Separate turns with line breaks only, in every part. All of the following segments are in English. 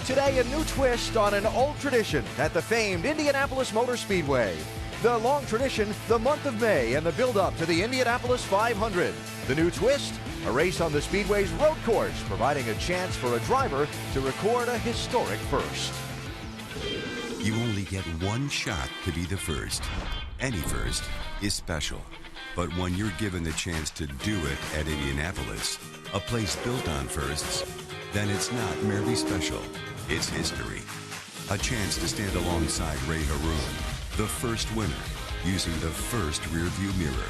Today, a new twist on an old tradition at the famed Indianapolis Motor Speedway. The long tradition, the month of May, and the build-up to the Indianapolis 500. The new twist, a race on the Speedway's road course, providing a chance for a driver to record a historic first.
You only get one shot to be the first. Any first is special. But when you're given the chance to do it at Indianapolis, a place built on firsts, then it's not merely special. It's history. A chance to stand alongside Ray Haroon, the first winner, using the first rearview mirror.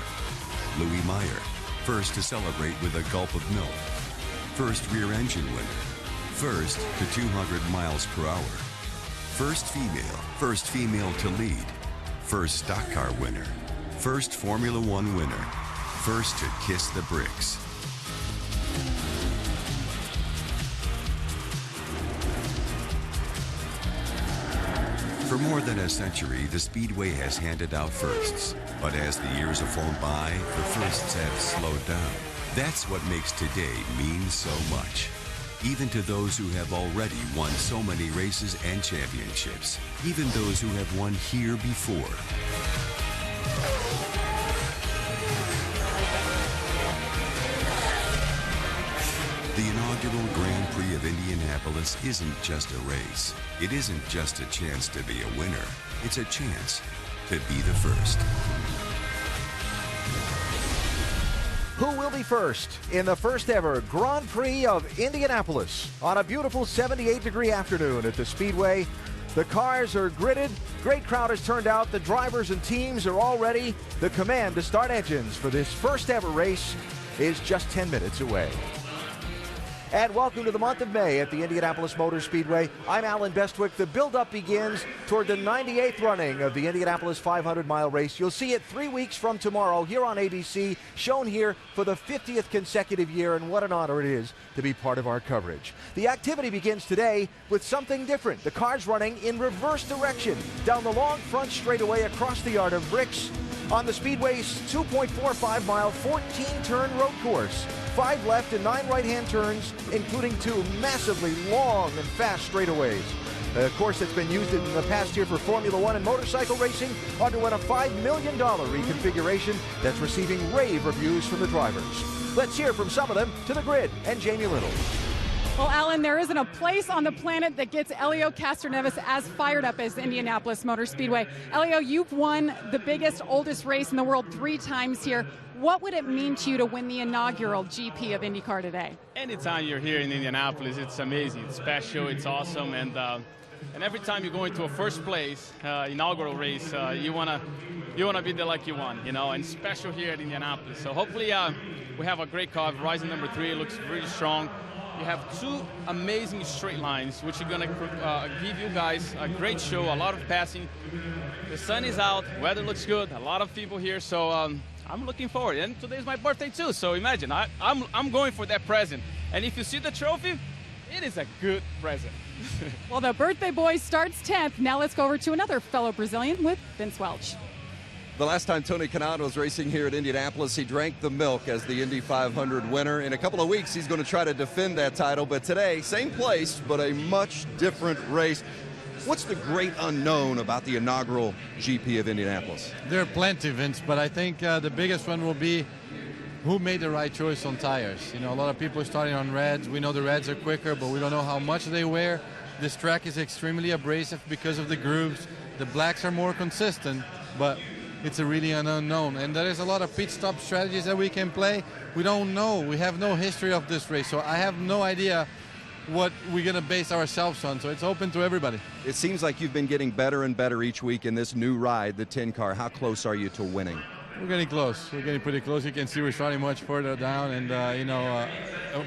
Louis Meyer, first to celebrate with a gulp of milk. First rear engine winner. First to 200 miles per hour. First female to lead. First stock car winner. First Formula One winner. First to kiss the bricks. For more than a century, the Speedway has handed out firsts. But as the years have flown by, the firsts have slowed down. That's what makes today mean so much. Even to those who have already won so many races and championships. Even those who have won here before. The inaugural Grand Prix of Indianapolis isn't just a race. It isn't just a chance to be a winner. It's a chance to be the first.
Who will be first in the first ever Grand Prix of Indianapolis? On a beautiful 78-degree afternoon at the Speedway, the cars are gridded, great crowd has turned out, the drivers and teams are all ready. The command to start engines for this first ever race is just 10 minutes away. And welcome to the month of May at the Indianapolis Motor Speedway. I'm Alan Bestwick. The build-up begins toward the 98th running of the Indianapolis 500-mile race. You'll see it 3 weeks from tomorrow here on ABC, shown here for the 50th consecutive year, and what an honor it is to be part of our coverage. The activity begins today with something different. The cars running in reverse direction down the long front straightaway across the Yard of Bricks on the Speedway's 2.45-mile, 14-turn road course. 5 left and 9 right-hand turns, including 2 massively long and fast straightaways. A course that's been used in the past year for Formula One and motorcycle racing underwent a $5 million reconfiguration that's receiving rave reviews from the drivers. Let's hear from some of them to the grid and Jamie Little.
Well, Alan, there isn't a place on the planet that gets Elio Castroneves as fired up as the Indianapolis Motor Speedway. Elio, you've won the biggest, oldest race in the world 3 times here. What would it mean to you to win the inaugural GP of IndyCar today?
Anytime you're here in Indianapolis, it's amazing, it's special, it's awesome, and every time you go into a first place inaugural race, you wanna be the lucky one, you know, and special here at Indianapolis. So hopefully we have a great car. Rising number 3 looks really strong. You have 2 amazing straight lines, which are going to give you guys a great show, a lot of passing. The sun is out, weather looks good, a lot of people here, so I'm looking forward. And today's my birthday too, so imagine, I'm going for that present. And if you see the trophy, it is a good present.
Well, the birthday boy starts 10th. Now let's go over to another fellow Brazilian with Vince Welch.
The last time Tony Kanaan was racing here at Indianapolis, he drank the milk as the Indy 500 winner. In a couple of weeks, he's going to try to defend that title. But today, same place, but a much different race. What's the great unknown about the inaugural GP of Indianapolis?
There are plenty, Vince, but I think the biggest one will be who made the right choice on tires. You know, a lot of people are starting on reds. We know the reds are quicker, but we don't know how much they wear. This track is extremely abrasive because of the grooves. The blacks are more consistent, but it's a really an unknown. And there is a lot of pit stop strategies that we can play. We don't know. We have no history of this race, so I have no idea what we're going to base ourselves on. So it's open to everybody.
It seems like you've been getting better and better each week in this new ride, the 10 car. How close are you to winning?
We're getting close. We're getting pretty close. You can see we're starting much further down and,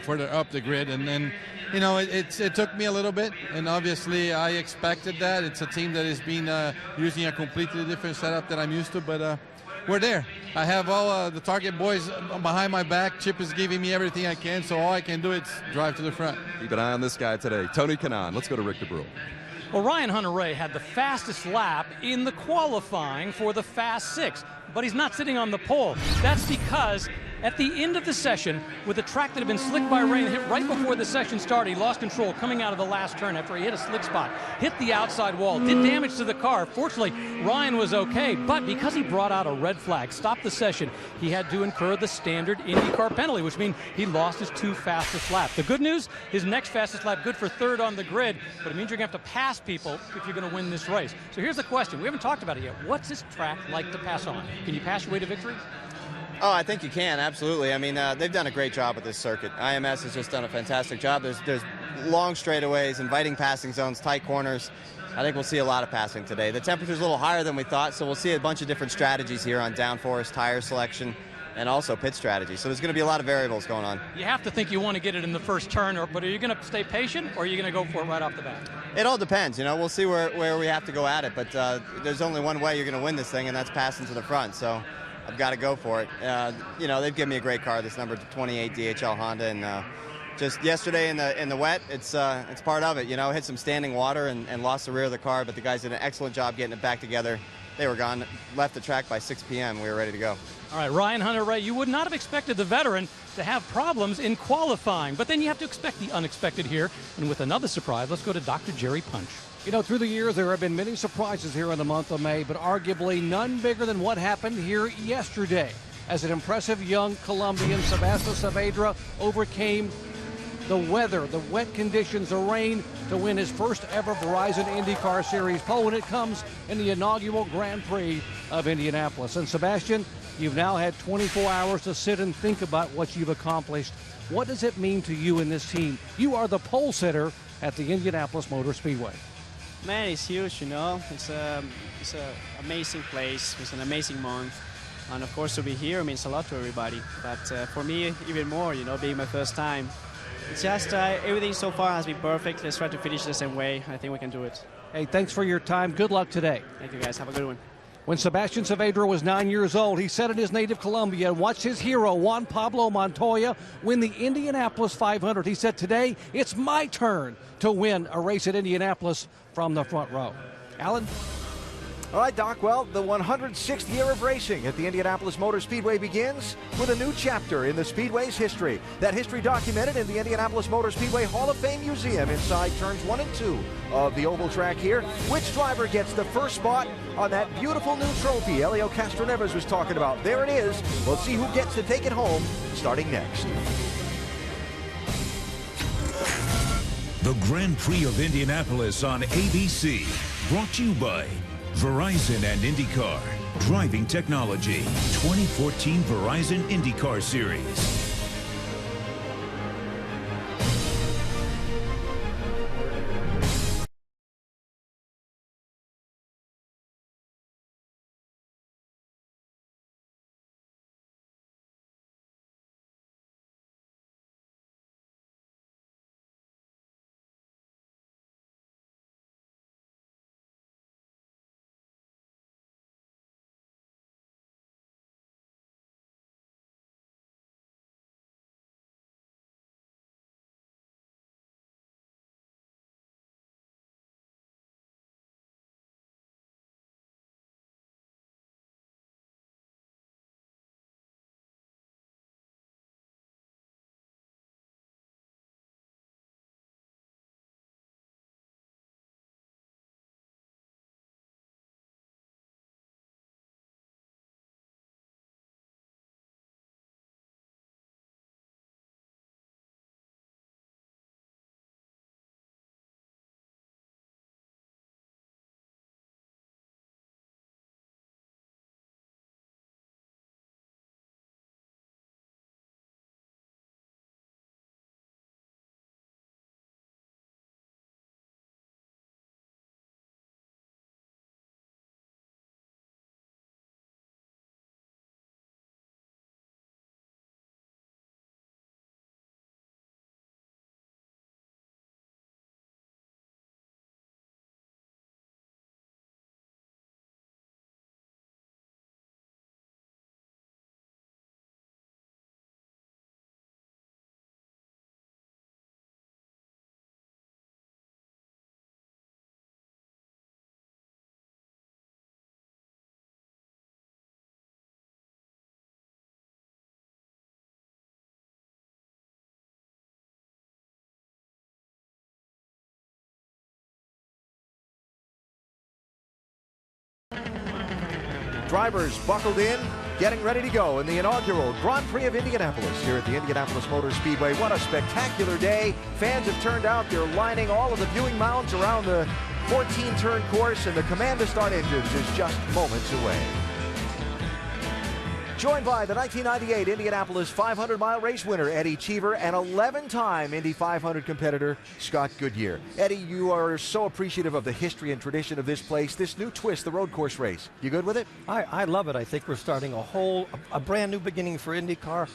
further up the grid. And then, it took me a little bit, and obviously I expected that. It's a team that has been using a completely different setup that I'm used to, but we're there. I have all the Target boys behind my back. Chip is giving me everything I can, so all I can do is drive to the front.
Keep an eye on this guy today, Tony Kanaan. Let's go to Rick DeBrule.
Well, Ryan Hunter-Reay had the fastest lap in the qualifying for the Fast 6, but he's not sitting on the pole. That's because At the end of the session, with a track that had been slicked by rain, hit right before the session started, he lost control coming out of the last turn after he hit a slick spot, hit the outside wall, did damage to the car. Fortunately, Ryan was okay, but because he brought out a red flag, stopped the session, he had to incur the standard IndyCar penalty, which means he lost his 2 fastest laps. The good news, his next fastest lap, good for 3rd on the grid, but it means you're going to have to pass people if you're going to win this race. So here's the question. We haven't talked about it yet. What's this track like to pass on? Can you pass your way to victory?
Oh, I think you can, absolutely. I mean, they've done a great job with this circuit. IMS has just done a fantastic job. There's long straightaways, inviting passing zones, tight corners. I think we'll see a lot of passing today. The temperature's a little higher than we thought, so we'll see a bunch of different strategies here on downforce, tire selection, and also pit strategy. So there's going to be a lot of variables going on.
You have to think you want to get it in the first turn, but are you going to stay patient, or are you going to go for it right off the bat?
It all depends. You know, we'll see where we have to go at it, but there's only one way you're going to win this thing, and that's passing to the front. So I've got to go for it. You know, they've given me a great car, this number 28 DHL Honda, and just yesterday in the wet, it's part of it. You know, hit some standing water and lost the rear of the car, but the guys did an excellent job getting it back together. They were gone, left the track by 6 p.m. We were ready to go.
All right, Ryan Hunter-Reay, you would not have expected the veteran to have problems in qualifying, but then you have to expect the unexpected here. And with another surprise, let's go to Dr. Jerry Punch.
You know, through the years, there have been many surprises here in the month of May, but arguably none bigger than what happened here yesterday, as an impressive young Colombian, Sebastian Saavedra, overcame the weather, the wet conditions, the rain, to win his first ever Verizon IndyCar Series pole, and it comes in the inaugural Grand Prix of Indianapolis. And Sebastian, you've now had 24 hours to sit and think about what you've accomplished. What does it mean to you and this team? You are the pole sitter at the Indianapolis Motor Speedway.
Man, it's huge, you know. It's an amazing place. It's an amazing month. And of course, to be here means a lot to everybody. But for me, even more, you know, being my first time. It's just everything so far has been perfect. Let's try to finish the same way. I think we can do it.
Hey, thanks for your time. Good luck today.
Thank you, guys. Have a good one.
When Sebastian Saavedra was 9 years old, he sat in his native Colombia and watched his hero, Juan Pablo Montoya, win the Indianapolis 500. He said, today, it's my turn to win a race at Indianapolis from the front row. Alan?
All right, Doc. Well, the 106th year of racing at the Indianapolis Motor Speedway begins with a new chapter in the Speedway's history. That history documented in the Indianapolis Motor Speedway Hall of Fame Museum inside turns 1 and 2 of the oval track here. Which driver gets the first spot on that beautiful new trophy Helio Castroneves was talking about? There it is. We'll see who gets to take it home starting next.
The Grand Prix of Indianapolis on ABC. Brought to you by Verizon and IndyCar. Driving Technology. 2014 Verizon IndyCar Series.
Drivers buckled in, getting ready to go in the inaugural Grand Prix of Indianapolis here at the Indianapolis Motor Speedway. What a spectacular day. Fans have turned out. They're lining all of the viewing mounts around the 14-turn course, and the command to start engines is just moments away. Joined by the 1998 Indianapolis 500-mile race winner, Eddie Cheever, and 11-time Indy 500 competitor, Scott Goodyear. Eddie, you are so appreciative of the history and tradition of this place, this new twist, the road course race. You good with it?
I love it. I think we're starting a brand new beginning for IndyCar.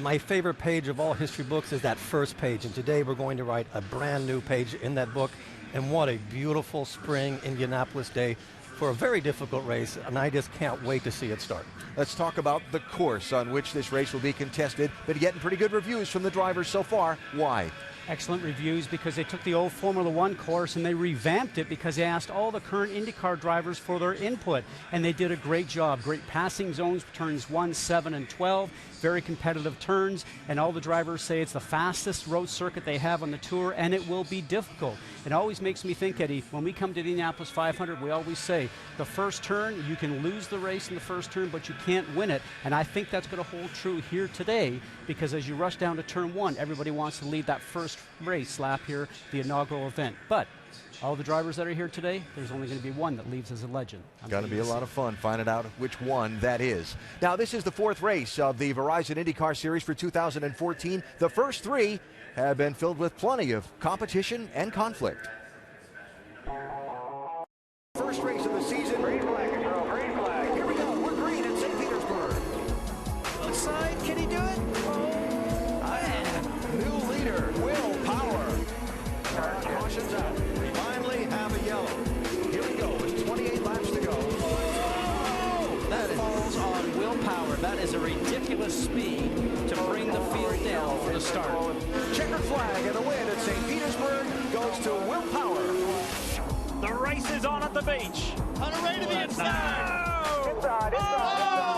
My favorite page of all history books is that first page, and today we're going to write a brand new page in that book. And what a beautiful spring Indianapolis day for a very difficult race, and I just can't wait to see it start.
Let's talk about the course on which this race will be contested. Been getting pretty good reviews from the drivers so far. Why?
Excellent reviews because they took the old Formula One course and they revamped it because they asked all the current IndyCar drivers for their input, and they did a great job. Great passing zones, turns 1, 7, and 12. Very competitive turns, and all the drivers say it's the fastest road circuit they have on the tour, and it will be difficult. It always makes me think, Eddie, when we come to the Indianapolis 500, we always say the first turn, you can lose the race in the first turn, but you can't win it. And I think that's going to hold true here today, because as you rush down to turn 1, everybody wants to lead that first race lap here, the inaugural event. But all the drivers that are here today, there's only going to be one that leaves as a legend.
Going to be a lot of fun finding out which one that is. Now, this is the 4th race of the Verizon IndyCar Series for 2014. The first 3 have been filled with plenty of competition and conflict. First race of the season. Green flag, control, green flag. Here we go. We're green in St. Petersburg. Outside, can he do it? New leader, Will Power. Cautions out. We finally have a yellow. Here we go. It's 28 laps to go.
That falls on Will Power. That is a ridiculous speed to bring the field down for the start.
Checkered flag, and the win at St. Petersburg goes to Will Power.
The race is on at the beach.
On a way to the inside.
No!
Inside.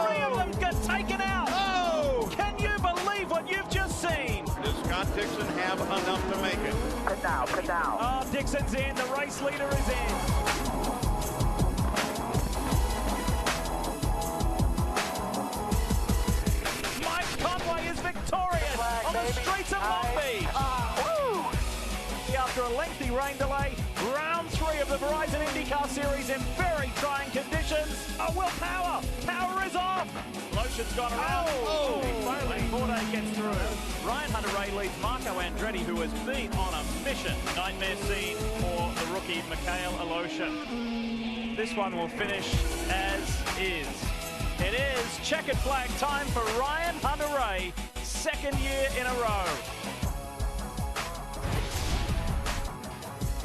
3 of them get taken out.
Oh!
Can you believe what you've just seen?
Does Scott Dixon have enough to make it?
Put now. Oh, Dixon's in. The race leader is in. Mike Conway is victorious on the streets of Long Beach. After a lengthy rain delay, round 3 of the Verizon IndyCar Series in very trying conditions. Oh, Will Power! Power is off! Lotion's gone around. Finally, Bourdais gets through. Ryan Hunter-Reay leads Marco Andretti, who has been on a mission. Nightmare scene for the rookie, Mikhail Aleshin. This one will finish as is. It is checkered flag time for Ryan Hunter-Reay, 2nd year in a row.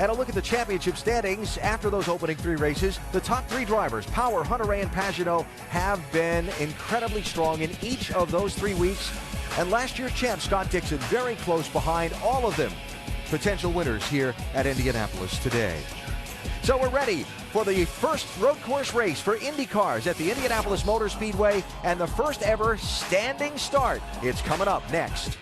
And a look at the championship standings after those opening 3 races. The top 3 drivers, Power, Hunter-Reay, and Pagenaud, have been incredibly strong in each of those 3 weeks. And last year's champ, Scott Dixon, very close behind all of them. Potential winners here at Indianapolis today. So we're ready for the first road course race for Indy cars at the Indianapolis Motor Speedway, and the first ever standing start. It's coming up next.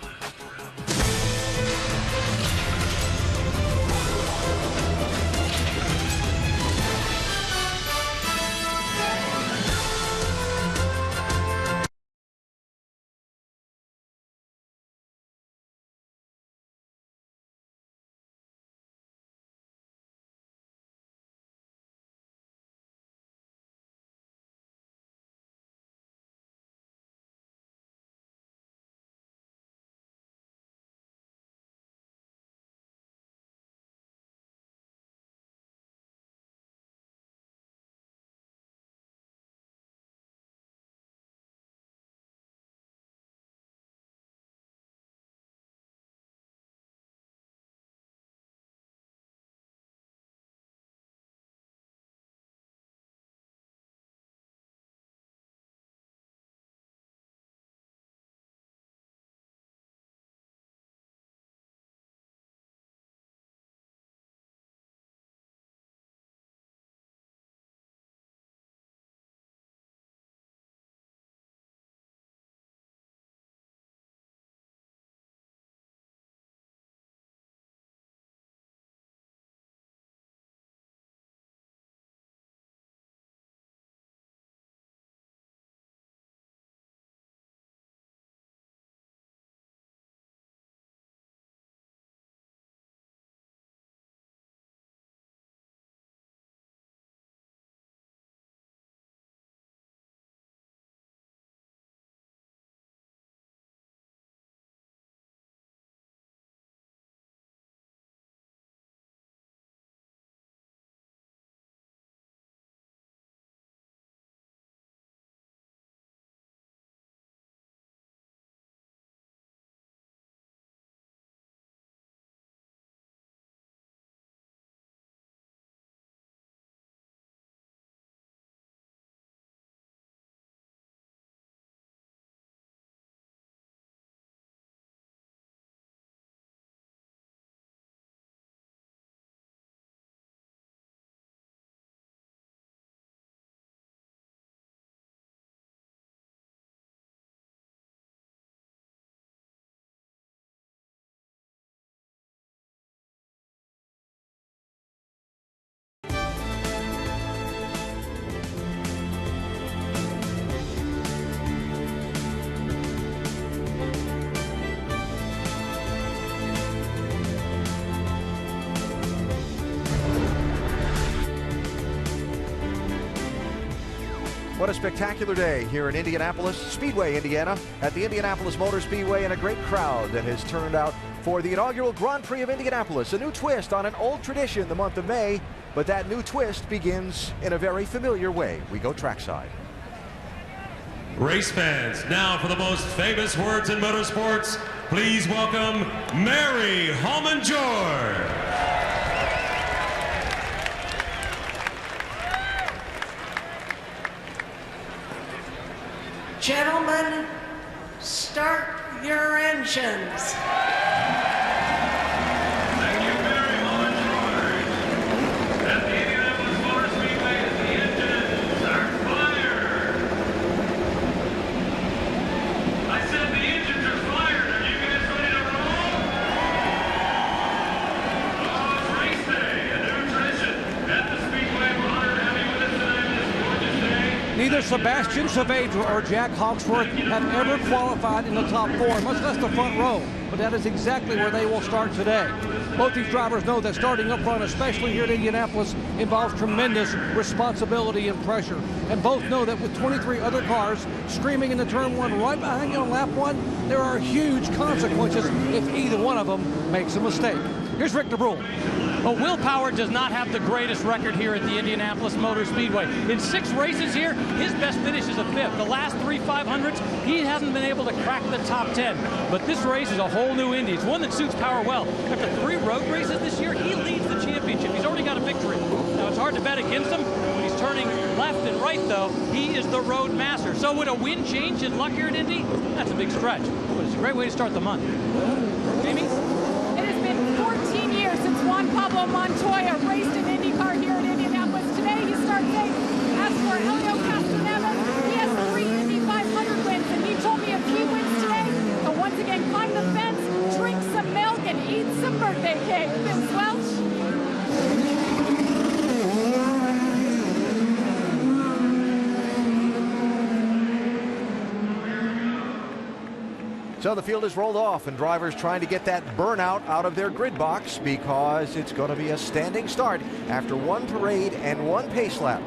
What a spectacular day here in Indianapolis, Speedway, Indiana, at the Indianapolis Motor Speedway, and a great crowd that has turned out for the inaugural Grand Prix of Indianapolis. A new twist on an old tradition the month of May, but that new twist begins in a very familiar way. We go trackside.
Race fans, now for the most famous words in motorsports, please welcome Mary Holman-Jord.
Gentlemen, start your engines.
Thank you, Mary Holman-Jord. At the Indianapolis Motor Speedway, the engines are fired. I said the engines are fired. Are you guys ready to roll? Oh, it's race day, a new tradition at the Speedway. We're honored to have you with us tonight on this gorgeous day.
Neither Sebastian Saavedra or Jack Hawksworth have ever qualified in the top four, much less the front row. But that is exactly where they will start today. Both these drivers know that starting up front, especially here at Indianapolis, involves tremendous responsibility and pressure. And both know that with 23 other cars screaming into turn one right behind you on lap one, there are huge consequences if either one of them makes a mistake. Here's Rick DeBrule.
Well, Will Power does not have the greatest record here at the Indianapolis Motor Speedway. In 6 races here, his best finish is a 5th. The last 3 500s, he hasn't been able to crack the top 10. But this race is a whole new Indy. It's one that suits Power well. After 3 road races this year, he leads the championship. He's already got a victory. Now, it's hard to bet against him. When he's turning left and right, though, he is the road master. So would a win change his luck here at Indy? That's a big stretch. But it's a great way to start the month. Jamie?
Since Juan Pablo Montoya raced an IndyCar here in Indianapolis. Today he starts eighth. As for Helio Castroneves, he has 3 Indy 500 wins, and he told me if he wins today, he'll once again climb the fence, drink some milk, and eat some birthday cake. Vince Welch.
So the field is rolled off, and drivers trying to get that burnout out of their grid box, because it's going to be a standing start after 1 parade and 1 pace lap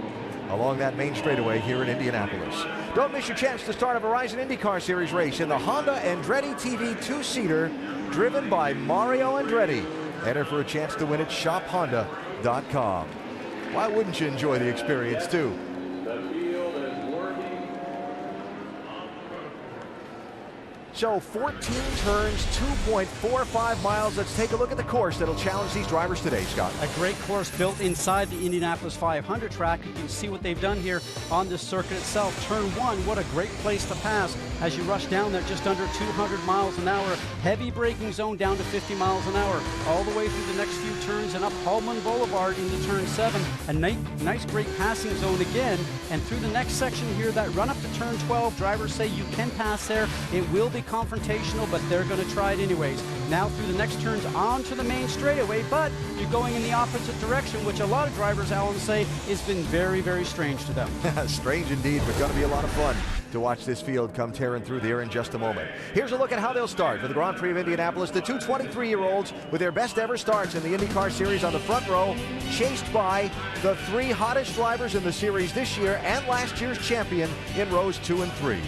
along that main straightaway here in Indianapolis. Don't miss your chance to start a Verizon IndyCar Series race in the Honda Andretti TV 2-seater driven by Mario Andretti. Enter for a chance to win at shophonda.com. Why wouldn't you enjoy the experience too? So 14 turns, 2.45 miles. Let's take a look at the course that'll challenge these drivers today, Scott.
A great course built inside the Indianapolis 500 track. You can see what they've done here on this circuit itself. Turn 1, what a great place to pass as you rush down there just under 200 miles an hour. Heavy braking zone down to 50 miles an hour. All the way through the next few turns and up Hallman Boulevard into turn 7. A nice great passing zone again. And through the next section here, that run up to turn 12, drivers say you can pass there. It will be confrontational, but they're going to try it anyways. Now through the next turns onto the main straightaway, but you're going in the opposite direction, which a lot of drivers, Alan, say has been very, very strange to them.
Strange indeed, but going to be a lot of fun to watch this field come tearing through there in just a moment. Here's a look at how they'll start for the Grand Prix of Indianapolis. The 2 23-year-olds with their best ever starts in the IndyCar Series on the front row, chased by the 3 hottest drivers in the series this year and last year's champion in rows 2 and 3.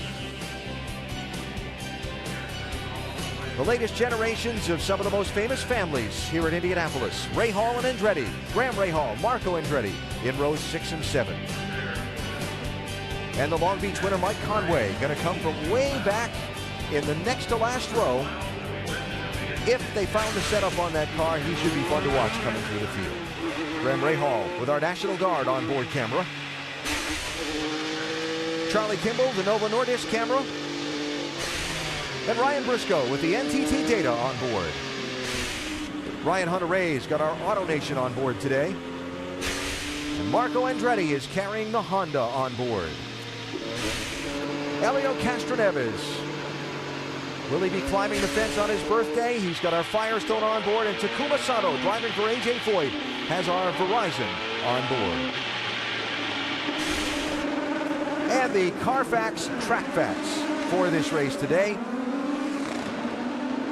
The latest generations of some of the most famous families here at Indianapolis. Rahal and Andretti, Graham Rahal, Marco Andretti in rows 6 and 7. And the Long Beach winner, Mike Conway, going to come from way back in the next to last row. If they found the setup on that car, he should be fun to watch coming through the field. Graham Rahal with our National Guard on board camera. Charlie Kimball, the Nova Nordisk camera. And Ryan Briscoe with the NTT data on board. Ryan Hunter-Ray's got our AutoNation on board today. And Marco Andretti is carrying the Honda on board. Helio Castroneves. Will he be climbing the fence on his birthday? He's got our Firestone on board, and Takuma Sato, driving for AJ Foyt, has our Verizon on board. And the Carfax Track Facts for this race today.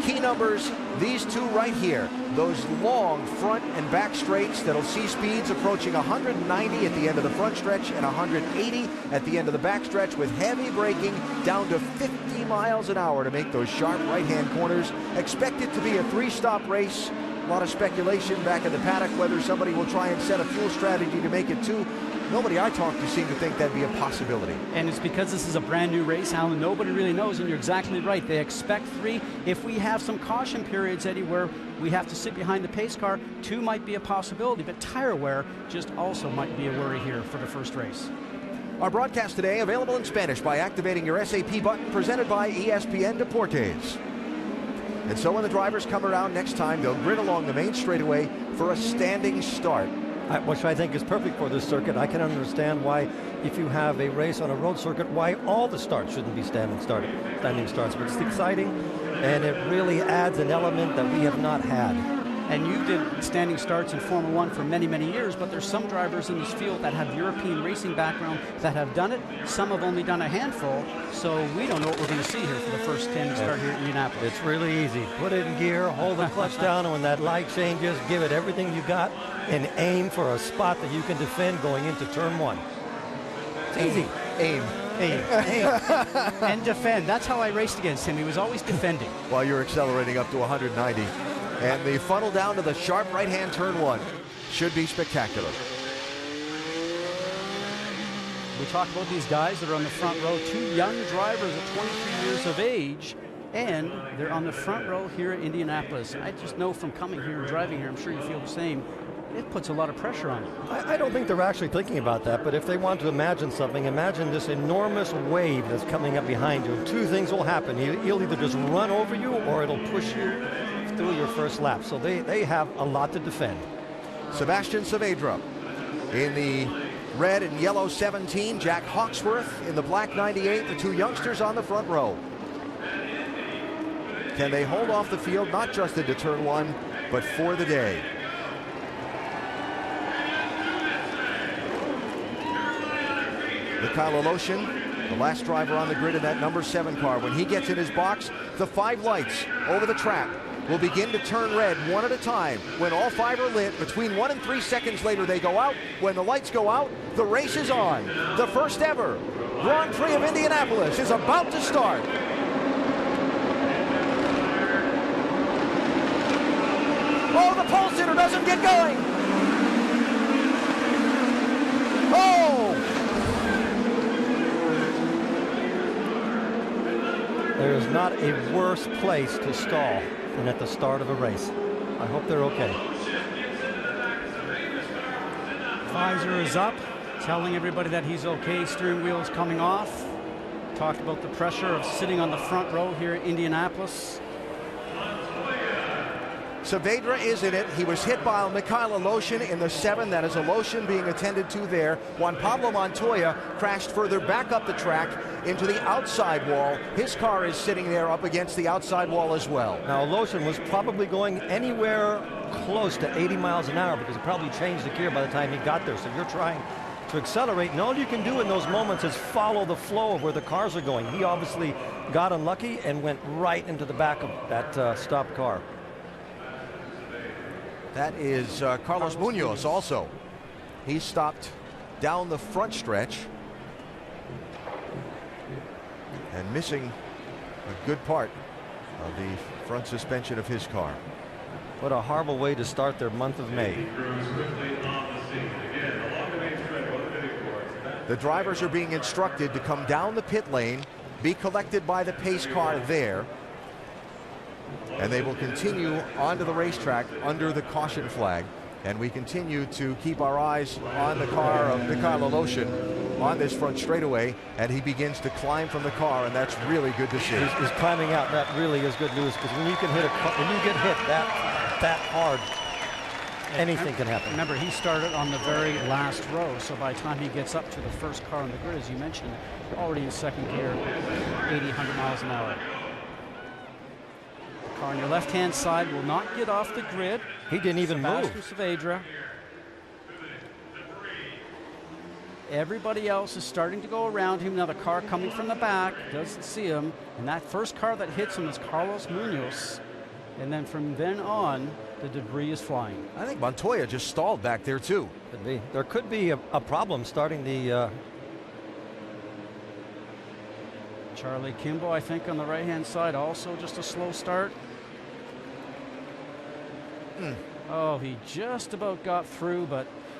Key numbers, these two right here. Those long front and back straights that'll see speeds approaching 190 at the end of the front stretch and 180 at the end of the back stretch, with heavy braking down to 50 miles an hour to make those sharp right-hand corners. Expected to be a 3-stop race. A lot of speculation back in the paddock whether somebody will try and set a fuel strategy to make it 2. Nobody I talked to seemed to think that'd be a possibility.
And it's because this is a brand new race, Alan. Nobody really knows, and you're exactly right. They expect 3. If we have some caution periods, Eddie, where we have to sit behind the pace car, 2 might be a possibility, but tire wear just also might be a worry here for the first race.
Our broadcast today available in Spanish by activating your SAP button, presented by ESPN Deportes. And so when the drivers come around next time, they'll grid along the main straightaway for a standing start.
Which I think is perfect for this circuit. I can understand why, if you have a race on a road circuit, why all the starts shouldn't be standing starts. But it's exciting, and it really adds an element that we have not had.
And you did standing starts in Formula One for many, many years, but there's some drivers in this field that have European racing background that have done it. Some have only done a handful, so we don't know what we're going to see here for the first standing start here in Indianapolis.
It's really easy. Put it in gear, hold the clutch down, and when that light changes, give it everything you got and aim for a spot that you can defend going into turn 1. It's easy.
Aim.
And defend. That's how I raced against him. He was always defending.
While you're accelerating up to 190. And the funnel down to the sharp right-hand turn 1 should be spectacular.
We talk about these guys that are on the front row, 2 young drivers at 23 years of age, and they're on the front row here at Indianapolis. I just know from coming here and driving here, I'm sure you feel the same, it puts a lot of pressure on them.
I don't think they're actually thinking about that, but if they want to imagine something, imagine this enormous wave that's coming up behind you. 2 things will happen. He'll either just run over you or it'll push you through your first lap. So they have a lot to defend.
Sebastian Saavedra in the red and yellow 17, Jack Hawksworth in the black 98, the 2 youngsters on the front row. Can they hold off the field, not just into turn 1, but for the day? Mikhail Aloshin, the last driver on the grid in that number 7 car. When he gets in his box, the 5 lights over the track will begin to turn red one at a time. When all 5 are lit, between 1 and 3 seconds later they go out. When the lights go out, the race is on. The first ever Grand Prix of Indianapolis is about to start. Oh, the pole sitter doesn't get going. Oh!
There is not a worse place to stall than at the start of a race. I hope they're okay.
Visor is up, telling everybody that he's okay. Steering wheel is coming off. Talked about the pressure of sitting on the front row here at Indianapolis.
Saavedra is in it. He was hit by Mikhail Aloshin in the 7. That is Aloshin being attended to there. Juan Pablo Montoya crashed further back up the track into the outside wall. His car is sitting there up against the outside wall as well.
Now, Aloshin was probably going anywhere close to 80 miles an hour because he probably changed the gear by the time he got there. So you're trying to accelerate, and all you can do in those moments is follow the flow of where the cars are going. He obviously got unlucky and went right into the back of that stopped car.
That is Carlos Munoz also. He stopped down the front stretch and missing a good part of the front suspension of his car.
What a horrible way to start their month of May.
The drivers are being instructed to come down the pit lane, be collected by the pace car there, and they will continue onto the racetrack under the caution flag. And we continue to keep our eyes on the car of Mikhail Aloshin on this front straightaway, and he begins to climb from the car, and that's really good to see.
He's climbing out. That really is good news, because when you can hit when you get hit that hard, anything can happen.
Remember, he started on the very last row, so by the time he gets up to the first car on the grid, as you mentioned, already in second gear, 80, 100 miles an hour. The car on your left-hand side will not get off the grid.
He didn't even move.
Saavedra. Everybody else is starting to go around him. Now the car coming from the back doesn't see him, and that first car that hits him is Carlos Munoz. And then from then on, the debris is flying.
I think Montoya just stalled back there too.
Could be. There could be a problem starting the.
Charlie Kimball, I think, on the right-hand side, also just a slow start. Oh, he just about got through,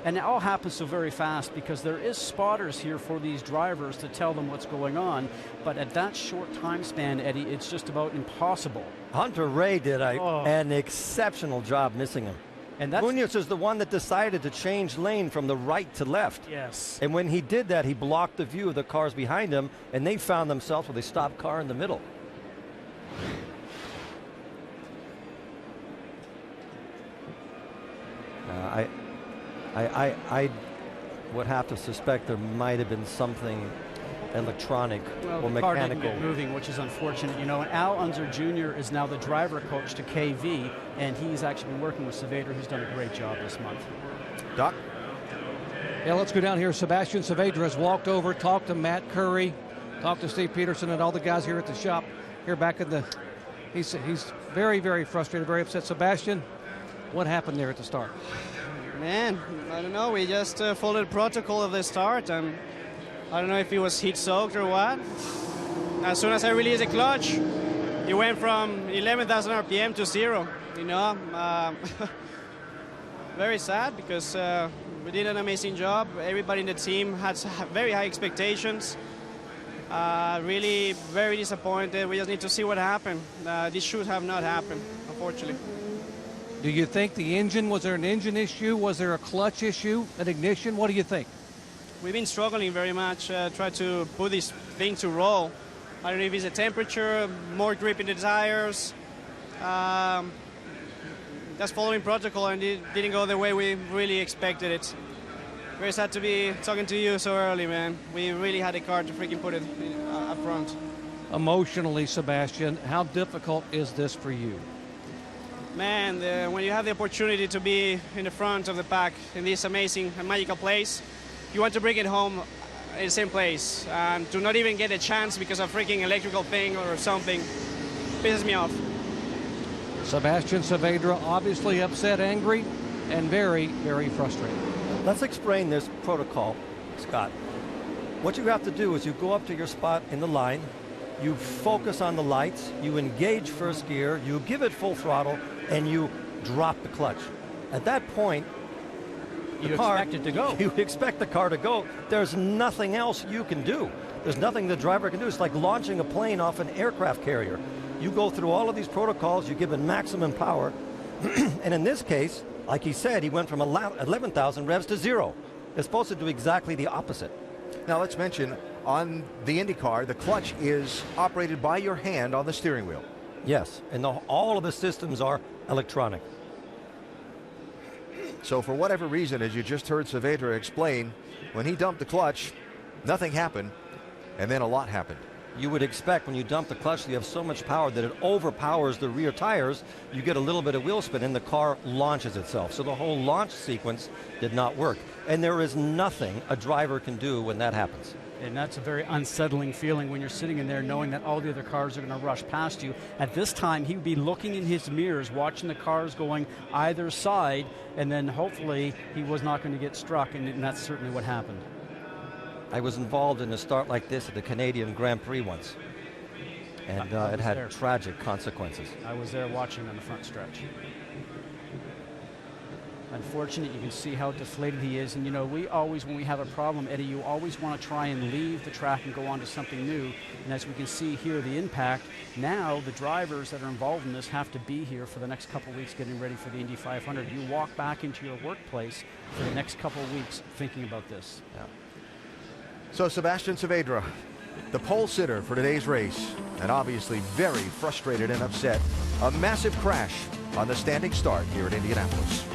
and it all happens so very fast because there is spotters here for these drivers to tell them what's going on, but at that short time span, Eddie, it's just about impossible.
Hunter Ray did an exceptional job missing him.
And that's
Munoz is the one that decided to change lane from the right to left.
Yes.
And when he did that, he blocked the view of the cars behind him, and they found themselves with a stopped car in the middle. I would have to suspect there might have been something electronic or
the car didn't
mechanical.
get moving, which is unfortunate. You know, Al Unser Jr. is now the driver coach to KV, and he's actually been working with Saavedra, who's done a great job this month.
Doc?
Yeah, let's go down here. Sebastian Saavedra has walked over, talked to Matt Curry, talked to Steve Peterson and all the guys here at the shop. Here back in the, he's very, very frustrated, very upset. Sebastian, what happened there at the start?
Man, I don't know. We just followed protocol of the start, and I don't know if it was heat soaked or what. As soon as I released the clutch, it went from 11,000 RPM to 0. You know, very sad because we did an amazing job. Everybody in the team had very high expectations. Really very disappointed. We just need to see what happened. This should have not happened, unfortunately.
Do you think the engine, was there an engine issue? Was there a clutch issue, an ignition? What do you think?
We've been struggling very much, try to put this thing to roll. I don't know if it's a temperature, more grip in the tires. That's following protocol, and it didn't go the way we really expected it. Very sad to be talking to you so early, man. We really had a car to freaking put it up front.
Emotionally, Sebastian, how difficult is this for you?
Man, when you have the opportunity to be in the front of the pack in this amazing and magical place, you want to bring it home in the same place, and to not even get a chance because of freaking electrical thing or something pisses me off.
Sebastian Saavedra obviously upset, angry, and very, very frustrated.
Let's explain this protocol, Scott. What you have to do is you go up to your spot in the line, you focus on the lights, you engage first gear, you give it full throttle, and you drop the clutch. At that point,
you expect it to go.
You expect the car to go. There's nothing else you can do. There's nothing the driver can do. It's like launching a plane off an aircraft carrier. You go through all of these protocols, you give it maximum power, and in this case, like he said, he went from 11,000 revs to 0. It's supposed to do exactly the opposite.
Now let's mention, on the IndyCar, the clutch is operated by your hand on the steering wheel.
Yes, and all of the systems are electronic.
So for whatever reason, as you just heard Saavedra explain, when he dumped the clutch, nothing happened, and then a lot happened.
You would expect when you dump the clutch, you have so much power that it overpowers the rear tires. You get a little bit of wheel spin, and the car launches itself. So the whole launch sequence did not work. And there is nothing a driver can do when that happens.
And that's a very unsettling feeling when you're sitting in there knowing that all the other cars are going to rush past you. At this time, he would be looking in his mirrors, watching the cars going either side, and then hopefully he was not going to get struck, and that's certainly what happened.
I was involved in a start like this at the Canadian Grand Prix once, and it had tragic consequences.
I was there watching on the front stretch. Unfortunate, you can see how deflated he is, and you know, we always, when we have a problem, Eddie, you always want to try and leave the track and go on to something new, and as we can see here, the impact, now the drivers that are involved in this have to be here for the next couple of weeks getting ready for the Indy 500. You walk back into your workplace for the next couple of weeks thinking about this.
Yeah.
So Sebastian Saavedra, the pole sitter for today's race, and obviously very frustrated and upset. A massive crash on the standing start here at Indianapolis.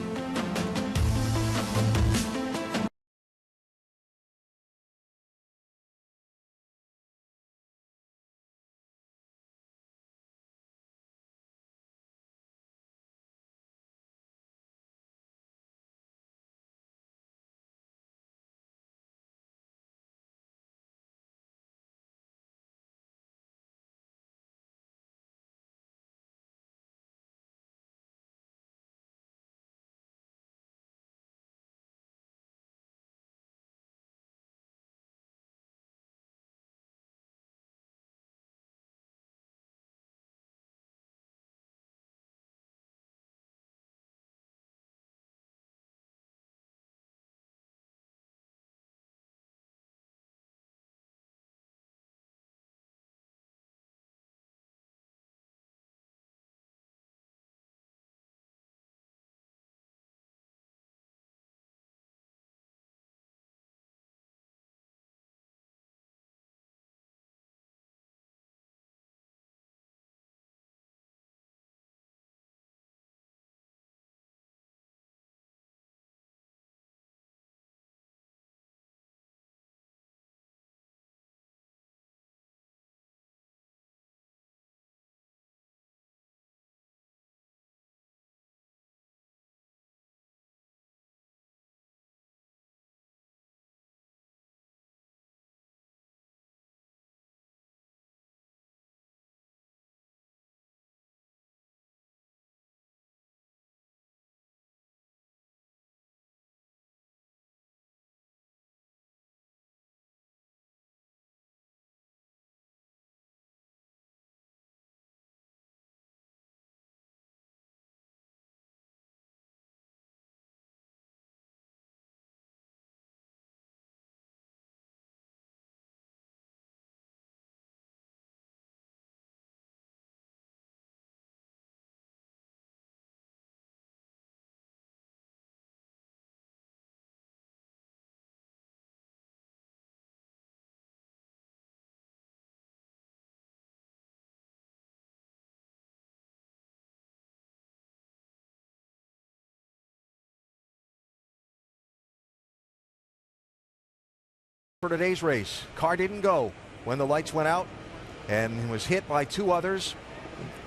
For today's race, car didn't go when the lights went out and was hit by 2 others.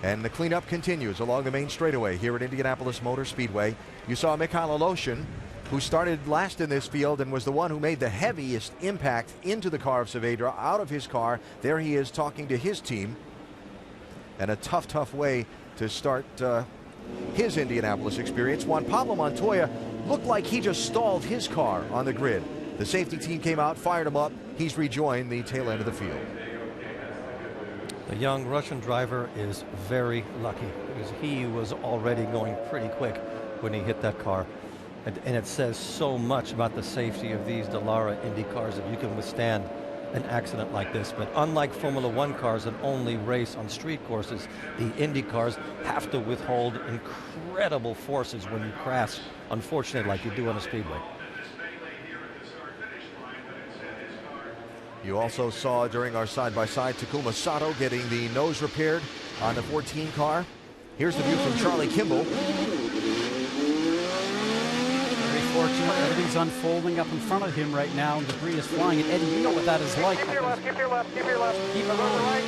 And the cleanup continues along the main straightaway here at Indianapolis Motor Speedway. You saw Mikhail Aloshin, who started last in this field and was the one who made the heaviest impact into the car of Saavedra, out of his car. There he is talking to his team. And a tough way to start his Indianapolis experience. Juan Pablo Montoya looked like he just stalled his car on the grid. The safety team came out, fired him up. He's rejoined the tail end of the field.
The young Russian driver is very lucky because he was already going pretty quick when he hit that car. And it says so much about the safety of these Dallara Indy cars that you can withstand an accident like this. But unlike Formula One cars that only race on street courses, the Indy cars have to withhold incredible forces when you crash, unfortunately, like you do on a speedway.
You also saw during our side-by-side Takuma Sato getting the nose repaired on the 14 car. Here's the view from Charlie Kimball.
Very fortunate. Everything's unfolding up in front of him right now, and debris is flying. And Eddie, you know what that is like.
Keep your left, keep your left, keep your left. Keep it right.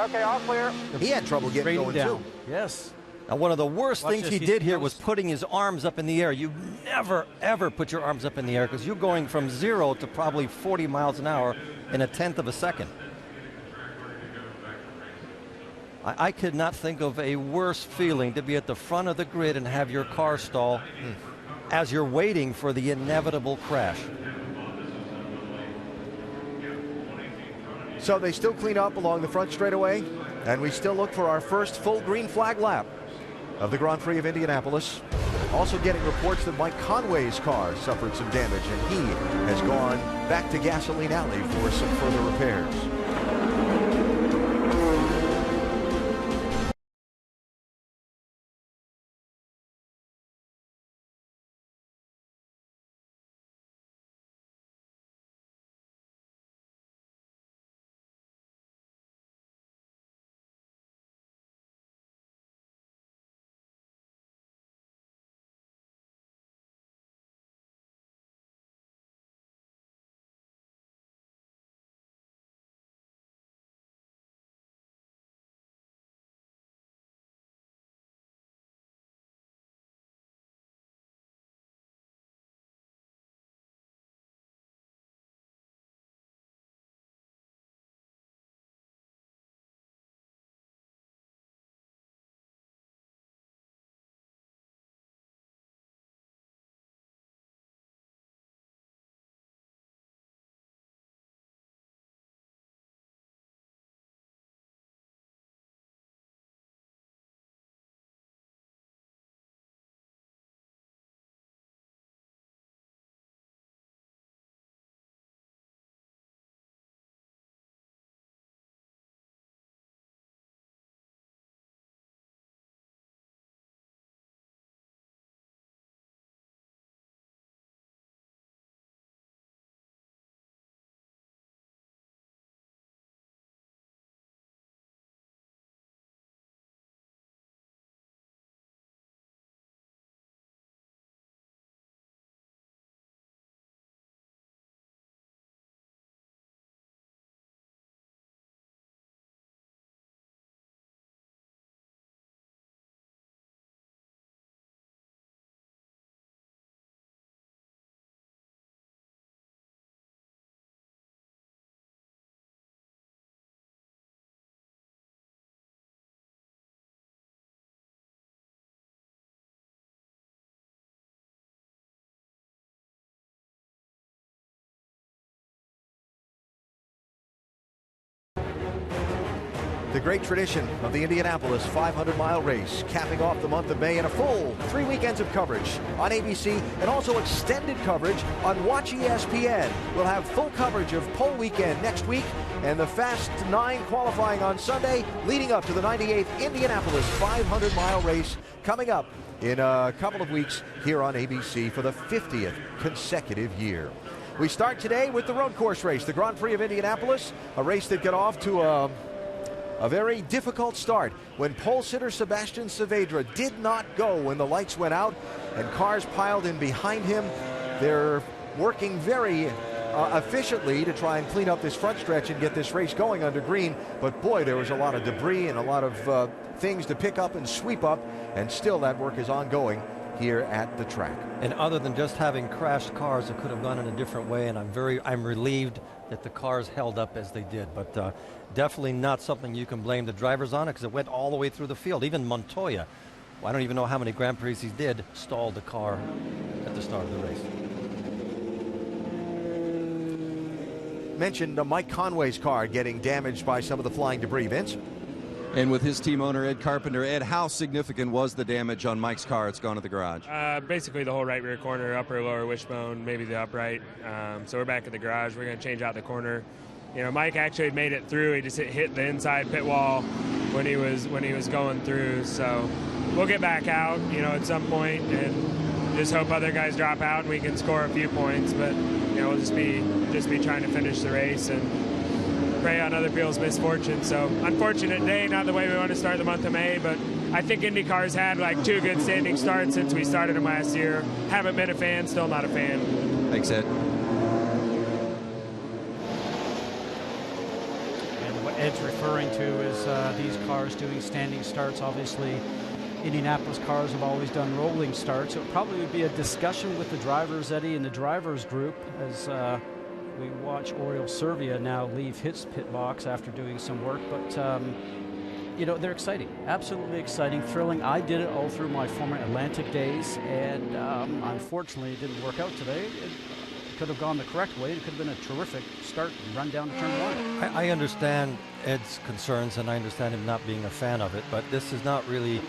Okay, all clear.
He had trouble getting going
down.
too.
Yes.
Now, one of the worst
Watch
things
this.
he
He's
did here
close.
was putting his arms up in the air. You never, ever put your arms up in the air because you're going from 0 to probably 40 miles an hour in 1/10 of a second. I could not think of a worse feeling to be at the front of the grid and have your car stall as you're waiting for the inevitable crash.
So they still clean up along the front straightaway, and we still look for our first full green flag lap of the Grand Prix of Indianapolis. Also getting reports that Mike Conway's car suffered some damage, and he has gone back to Gasoline Alley for some further repairs. The great tradition of the Indianapolis 500-mile race, capping off the month of May in a full 3 weekends of coverage on ABC and also extended coverage on Watch ESPN. We'll have full coverage of pole weekend next week and the Fast 9 qualifying on Sunday, leading up to the 98th Indianapolis 500-mile race coming up in a couple of weeks here on ABC for the 50th consecutive year. We start today with the road course race, the Grand Prix of Indianapolis, a race that got off to a very difficult start when pole sitter Sebastian Saavedra did not go when the lights went out and cars piled in behind him. They're working very efficiently to try and clean up this front stretch and get this race going under green. But boy, there was a lot of debris and a lot of things to pick up and sweep up, and still that work is ongoing here at the track.
And other than just having crashed cars, it could have gone in a different way, and I'm relieved that the cars held up as they did. But definitely not something you can blame the drivers on, because it went all the way through the field. Even Montoya, I don't even know how many Grand Prix he did, stalled the car at the start of the race.
Mentioned Mike Conway's car getting damaged by some of the flying debris. Vince?
And with his team owner, Ed Carpenter, Ed, how significant was the damage on Mike's car? It's gone to the garage.
Basically the whole right rear corner, upper, lower wishbone, maybe the upright. So we're back at the garage. We're going to change out the corner. You know, Mike actually had made it through. He just hit the inside pit wall when he was going through. So we'll get back out, you know, at some point and just hope other guys drop out and we can score a few points. But you know, we'll just be trying to finish the race and prey on other people's misfortune. So unfortunate day, not the way we want to start the month of May, but I think IndyCar's had like 2 good standing starts since we started them last year. Haven't been a fan, still not a fan.
Thanks, Ed.
And what Ed's referring to is these cars doing standing starts. Obviously, Indianapolis cars have always done rolling starts. So it probably would be a discussion with the drivers, Eddie, and the drivers group as we watch Oriol Servia now leave his pit box after doing some work. But, you know, they're exciting. Absolutely exciting, thrilling. I did it all through my former Atlantic days, and unfortunately it didn't work out today. It could have gone the correct way. It could have been a terrific start and run down to turn 1.
I understand Ed's concerns, and I understand him not being a fan of it, but this is not really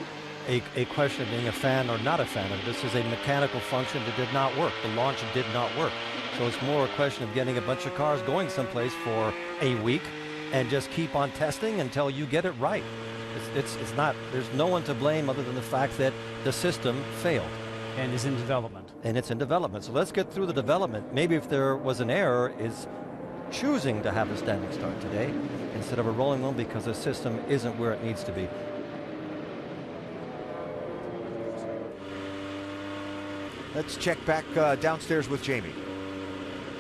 a question of being a fan or not a fan of it. This is a mechanical function that did not work. The launch did not work. So it's more a question of getting a bunch of cars going someplace for a week and just keep on testing until you get it right. It's not, there's no one to blame other than the fact that the system failed.
And is in development.
And it's in development. So let's get through the development. Maybe if there was an error, is choosing to have a standing start today instead of a rolling one, because the system isn't where it needs to be.
Let's check back downstairs with Jamie.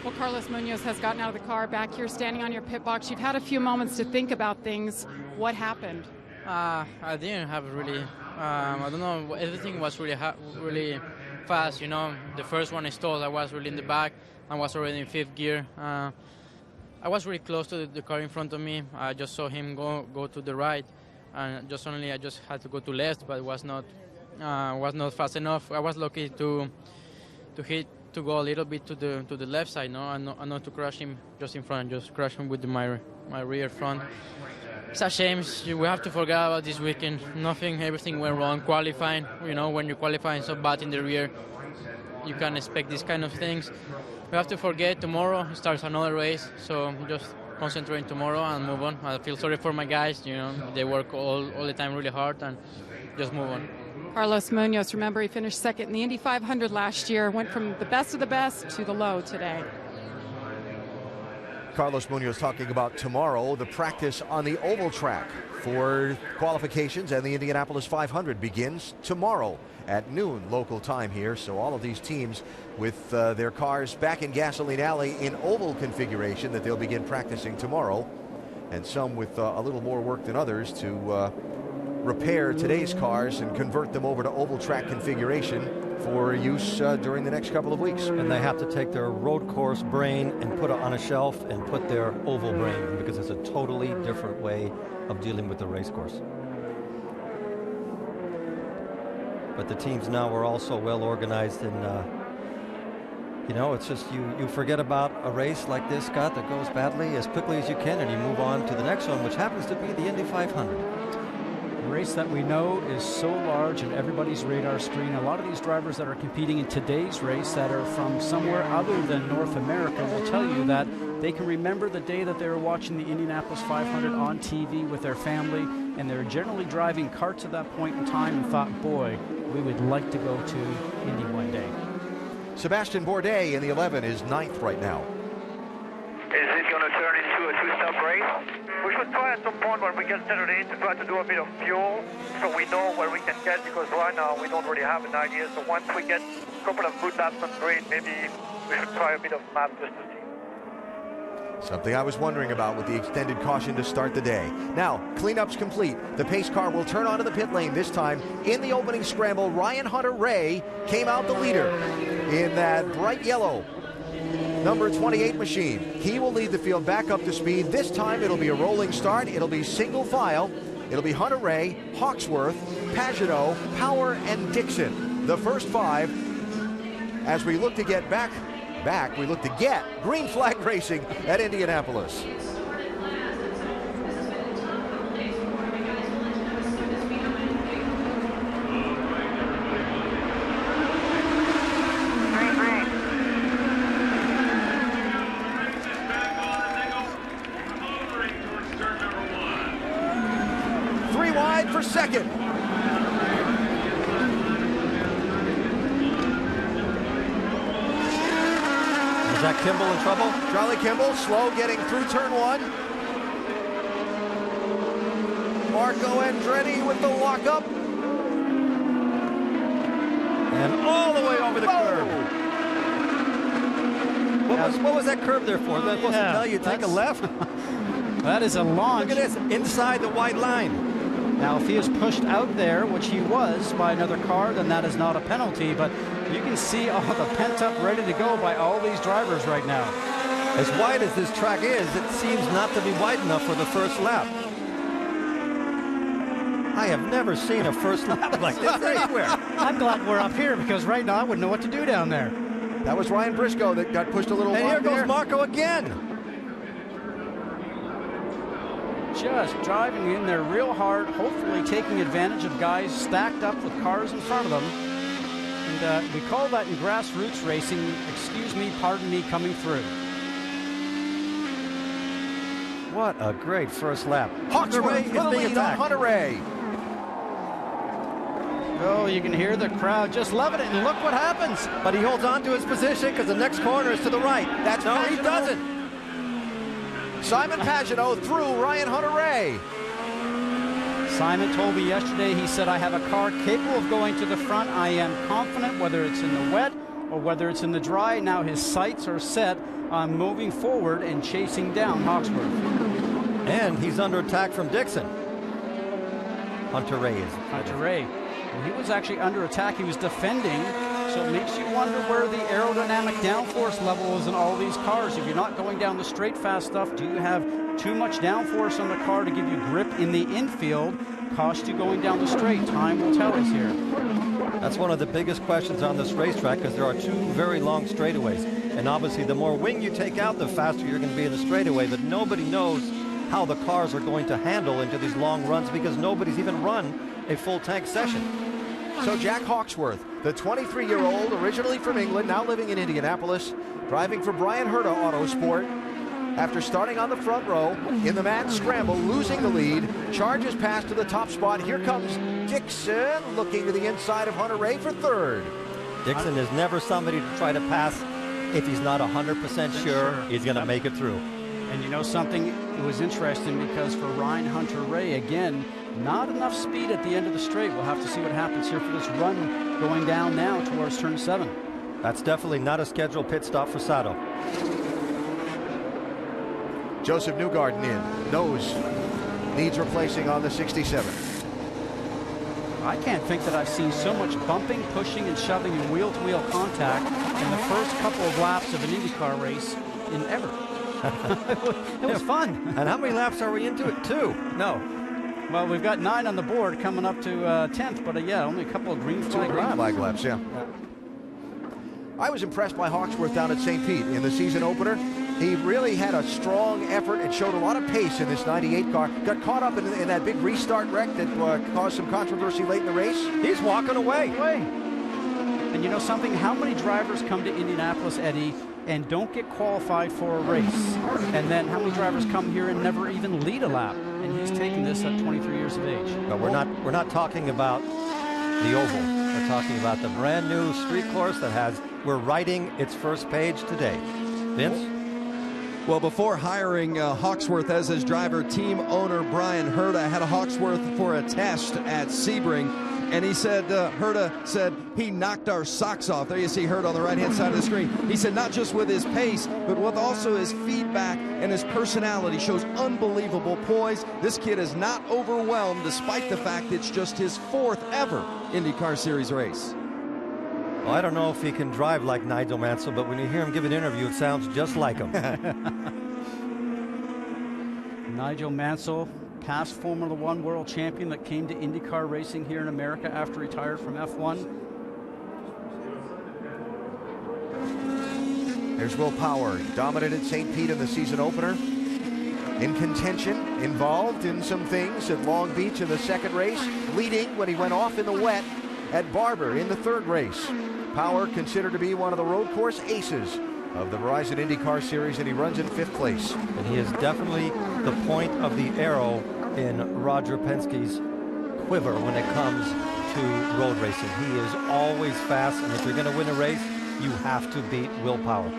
Well, Carlos Munoz has gotten out of the car, back here standing on your pit box. You've had a few moments to think about things. What happened?
I didn't have really, I don't know, everything was really fast, you know. The first one I stalled, I was really in the back. I was already in 5th gear. I was really close to the car in front of me. I just saw him go to the right, and I just had to go to left, but it was not fast enough. I was lucky to go a little bit to the left side, no, and not to crash him just in front, just crash him with my rear front. It's a shame. We have to forget about this weekend. Everything went wrong. Qualifying, you know, when you're qualifying so bad in the rear, you can expect these kind of things. We have to forget. Tomorrow starts another race, so just concentrate tomorrow and move on. I feel sorry for my guys. You know, they work all the time really hard, and just move on.
Carlos Munoz, remember he finished 2nd in the Indy 500 last year, went from the best of the best to the low today.
Carlos Munoz talking about tomorrow. The practice on the oval track for qualifications and the Indianapolis 500 begins tomorrow at noon local time here. So all of these teams with their cars back in Gasoline Alley in oval configuration that they'll begin practicing tomorrow, and some with a little more work than others to repair today's cars and convert them over to oval track configuration for use during the next couple of weeks.
And they have to take their road course brain and put it on a shelf and put their oval brain in, because it's a totally different way of dealing with the race course. But the teams now are also well organized, and you know, it's just you forget about a race like this, Scott, that goes badly as quickly as you can, and you move on to the next one, which happens to be the Indy 500.
Race that we know is so large in everybody's radar screen. A lot of these drivers that are competing in today's race that are from somewhere other than North America will tell you that they can remember the day that they were watching the Indianapolis 500 on TV with their family, and they're generally driving karts at that point in time and thought, boy, we would like to go to Indy one day.
Sebastian Bourdais in the 11 is 9th right now.
Is it going to turn into a 2-stop race? We should try at some point when we get settled in to try to do a bit of fuel so we know where we can get, because right now we don't really have an idea. So once we get a couple of good laps on grid, maybe we should try a bit of map just to see.
Something I was wondering about with the extended caution to start the day. Now, cleanup's complete. The pace car will turn onto the pit lane this time. In the opening scramble, Ryan Hunter-Reay came out the leader in that bright yellow number 28 machine. He will lead the field back up to speed. This time it'll be a rolling start. It'll be single file. It'll be Hunter-Reay, Hawksworth, Pagenaud, Power, and Dixon. The first 5 as we look to get back, we look to get green flag racing at Indianapolis. For second.
Is that Kimball in trouble?
Charlie Kimball slow getting through turn 1. Marco Andretti with the lockup.
And all the way over the curb. What was that curb there for? Was that supposed to tell you take a left?
That is a launch.
Look at this, inside the white line.
Now, if he is pushed out there, which he was by another car, then that is not a penalty. But you can see all the pent up, ready to go by all these drivers right now.
As wide as this track is, it seems not to be wide enough for the first lap. I have never seen a first lap like this anywhere.
I'm glad we're up here because right now I wouldn't know what to do down there.
That was Ryan Briscoe that got pushed a little wide.
And here goes Marco again.
Just driving in there real hard, hopefully taking advantage of guys stacked up with cars in front of them. And we call that in grassroots racing, excuse me, pardon me, coming through.
What a great first lap.
Hawksworth is being attacked. Hunter-Reay.
Oh, you can hear the crowd just loving it, and look what happens.
But he holds on to his position because the next corner is to the right.
That's
no,
Pagenaud.
He doesn't.
Simon Pagenaud through Ryan Hunter-Reay.
Simon told me yesterday, he said, I have a car capable of going to the front. I am confident whether it's in the wet or whether it's in the dry. Now his sights are set on moving forward and chasing down Hawksworth.
And he's under attack from Dixon. Hunter-Reay is.
Hunter-Reay. Well, he was actually under attack. He was defending. So it makes you wonder where the aerodynamic downforce level is in all these cars. If you're not going down the straight fast enough, do you have too much downforce on the car to give you grip in the infield? Cost you going down the straight. Time will tell us here.
That's one of the biggest questions on this racetrack because there are 2 very long straightaways. And obviously the more wing you take out, the faster you're going to be in the straightaway. But nobody knows how the cars are going to handle into these long runs because nobody's even run a full tank session.
So Jack Hawksworth, the 23-year-old, originally from England, now living in Indianapolis, driving for Brian Herta Autosport. After starting on the front row in the mad scramble, losing the lead, charges past to the top spot. Here comes Dixon, looking to the inside of Hunter-Reay for third.
Dixon is never somebody to try to pass if he's not 100% sure he's going to make it through.
And you know something? It was interesting because for Ryan Hunter-Reay, again, not enough speed at the end of the straight. We'll have to see what happens here for this run going down now towards turn 7.
That's definitely not a scheduled pit stop for Sato.
Joseph Newgarden in. Knows needs replacing on the 67.
I can't think that I've seen so much bumping, pushing, and shoving and wheel-to-wheel contact in the first couple of laps of an IndyCar race in ever. It was fun.
And how many laps are we into it? 2? No.
Well, we've got 9 on the board coming up to 10th, but yeah, only a couple of green flag
laps. Yeah. I was impressed by Hawksworth down at St. Pete in the season opener. He really had a strong effort and showed a lot of pace in this 98 car. Got caught up in that big restart wreck that caused some controversy late in the race.
He's walking away.
And you know something? How many drivers come to Indianapolis, Eddie, and don't get qualified for a race? And then how many drivers come here and never even lead a lap? And he's taking this at 23 years of age.
But we're not talking about the oval. We're talking about the brand new street course that we're writing its first page today. Vince?
Well, before hiring Hawksworth as his driver, team owner Brian Herta had a Hawksworth for a test at Sebring. And he said, Herta said, he knocked our socks off. There you see Herta on the right-hand side of the screen. He said not just with his pace, but with also his feedback and his personality. Shows unbelievable poise. This kid is not overwhelmed despite the fact it's just his 4th ever IndyCar Series race.
Well, I don't know if he can drive like Nigel Mansell, but when you hear him give an interview, it sounds just like him.
Nigel Mansell, past Formula One world champion that came to IndyCar racing here in America after retired from F1.
There's Will Power, dominated St. Pete in the season opener. In contention, involved in some things at Long Beach in the 2nd race, leading when he went off in the wet at Barber in the 3rd race. Power considered to be one of the road course aces of the Verizon IndyCar Series, and he runs in 5th place.
And he is definitely the point of the arrow in Roger Penske's quiver when it comes to road racing. He is always fast, and if you're going to win a race, you have to beat Will Power.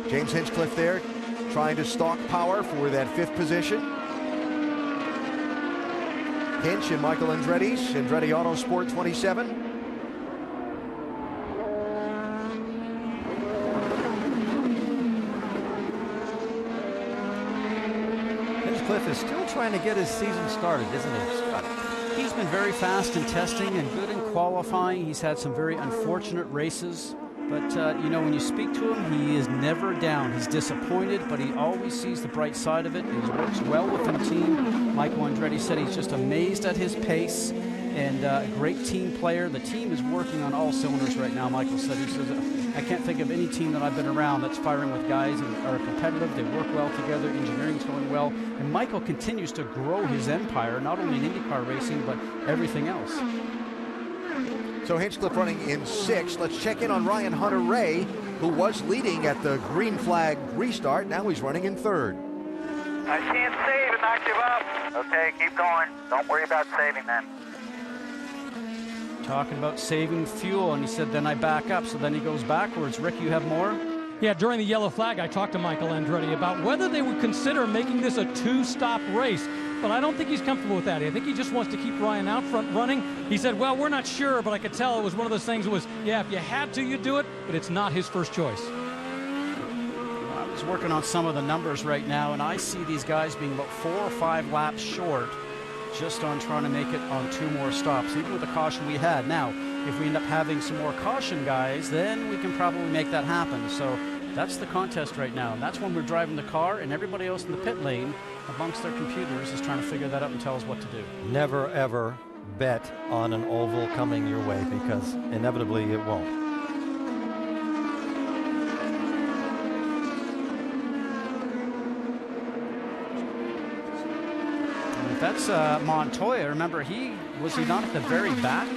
James Hinchcliffe there, trying to stalk Power for that 5th position. Hinch and Michael Andretti's Andretti Autosport 27.
Hinchcliffe is still trying to get his season started, isn't he, Scott?
He's been very fast in testing and good in qualifying. He's had some very unfortunate races. But, you know, when you speak to him, he is never down. He's disappointed, but he always sees the bright side of it. He works well within the team. Michael Andretti said he's just amazed at his pace and a great team player. The team is working on all cylinders right now, Michael said. He says, I can't think of any team that I've been around that's firing with guys and are competitive. They work well together. Engineering's going well. And Michael continues to grow his empire, not only in IndyCar racing, but everything else.
So Hinchcliffe running in 6th. Let's check in on Ryan Hunter-Reay, who was leading at the green flag restart. Now he's running in 3rd.
I can't save and not give up. Okay, keep going. Don't worry about saving then.
Talking about saving fuel, and he said, then I back up. So then he goes backwards. Rick, you have more?
Yeah, during the yellow flag, I talked to Michael Andretti about whether they would consider making this a 2-stop race. But I don't think he's comfortable with that. I think he just wants to keep Ryan out front running. He said, well, we're not sure, but I could tell it was one of those things that was, yeah, if you had to, you'd do it, but it's not his first choice.
I was working on some of the numbers right now, and I see these guys being about 4 or 5 laps short just on trying to make it on 2 more stops, even with the caution we had. Now, if we end up having some more caution guys, then we can probably make that happen. So that's the contest right now. And that's when we're driving the car, and everybody else in the pit lane amongst their computers is trying to figure that out and tell us what to do.
Never, ever bet on an oval coming your way, because inevitably it won't.
And that's Montoya. Remember, was he not at the very back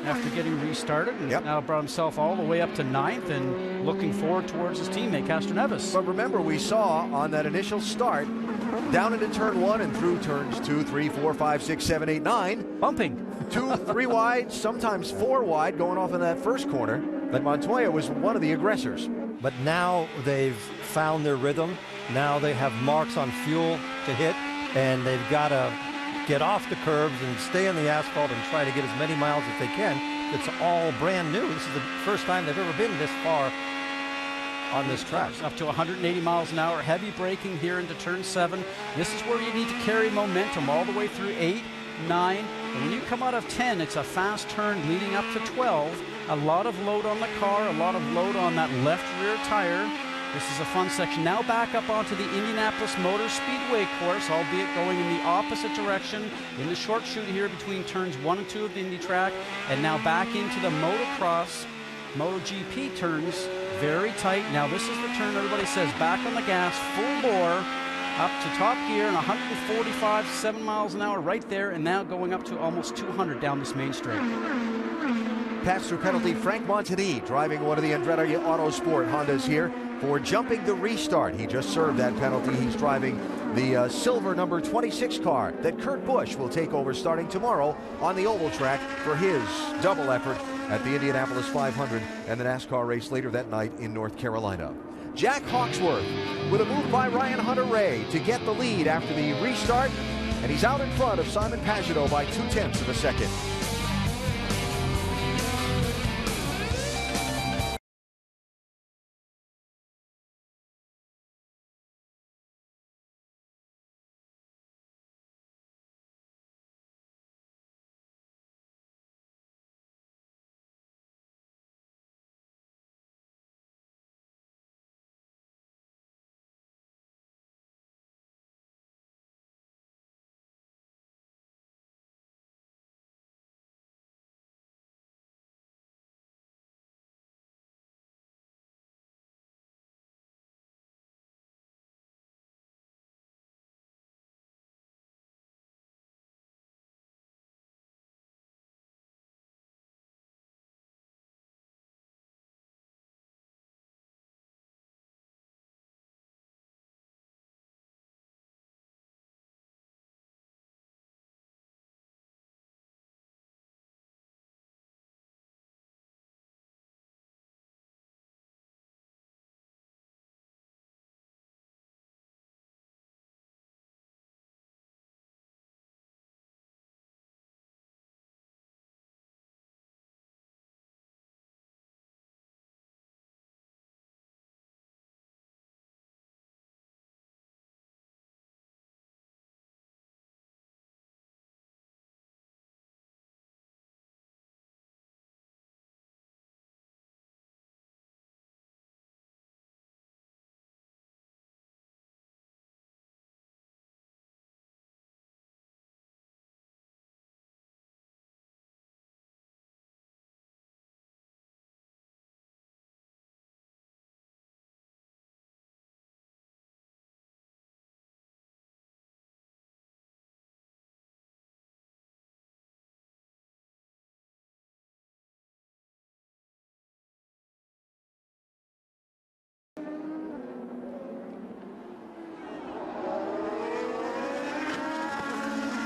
after getting restarted, and now brought himself all the way up to 9th and looking forward towards his teammate Castroneves.
But remember, we saw on that initial start, down into turn 1 and through turns 2, 3, 4, 5, 6, 7, 8, 9.
Bumping.
2, 3 wide, sometimes 4 wide going off in that first corner. But Montoya was one of the aggressors.
But now they've found their rhythm. Now they have marks on fuel to hit, and they've got to get off the curbs and stay on the asphalt and try to get as many miles as they can. It's all brand new. This is the first time they've ever been this far on this track.
Up to 180 miles an hour, heavy braking here into turn 7. This is where you need to carry momentum all the way through 8, 9, and when you come out of 10, it's a fast turn leading up to 12. A lot of load on the car, a lot of load on that left rear tire. This is a fun section. Now back up onto the Indianapolis Motor Speedway course, albeit going in the opposite direction in the short chute here between turns 1 and 2 of the Indy track, and now back into the motocross, MotoGP turns. Very tight. Now this is the turn everybody says back on the gas, full bore, up to top gear and 145, 7 miles an hour right there, and now going up to almost 200 down this main straight.
Pass-through penalty, Frank Montini driving one of the Andretti Autosport Hondas here for jumping the restart. He just served that penalty. He's driving the silver number 26 car that Kurt Busch will take over starting tomorrow on the oval track for his double effort at the Indianapolis 500 and the NASCAR race later that night in North Carolina. Jack Hawksworth with a move by Ryan Hunter-Reay to get the lead after the restart, and he's out in front of Simon Pagenaud by 0.2 of a second.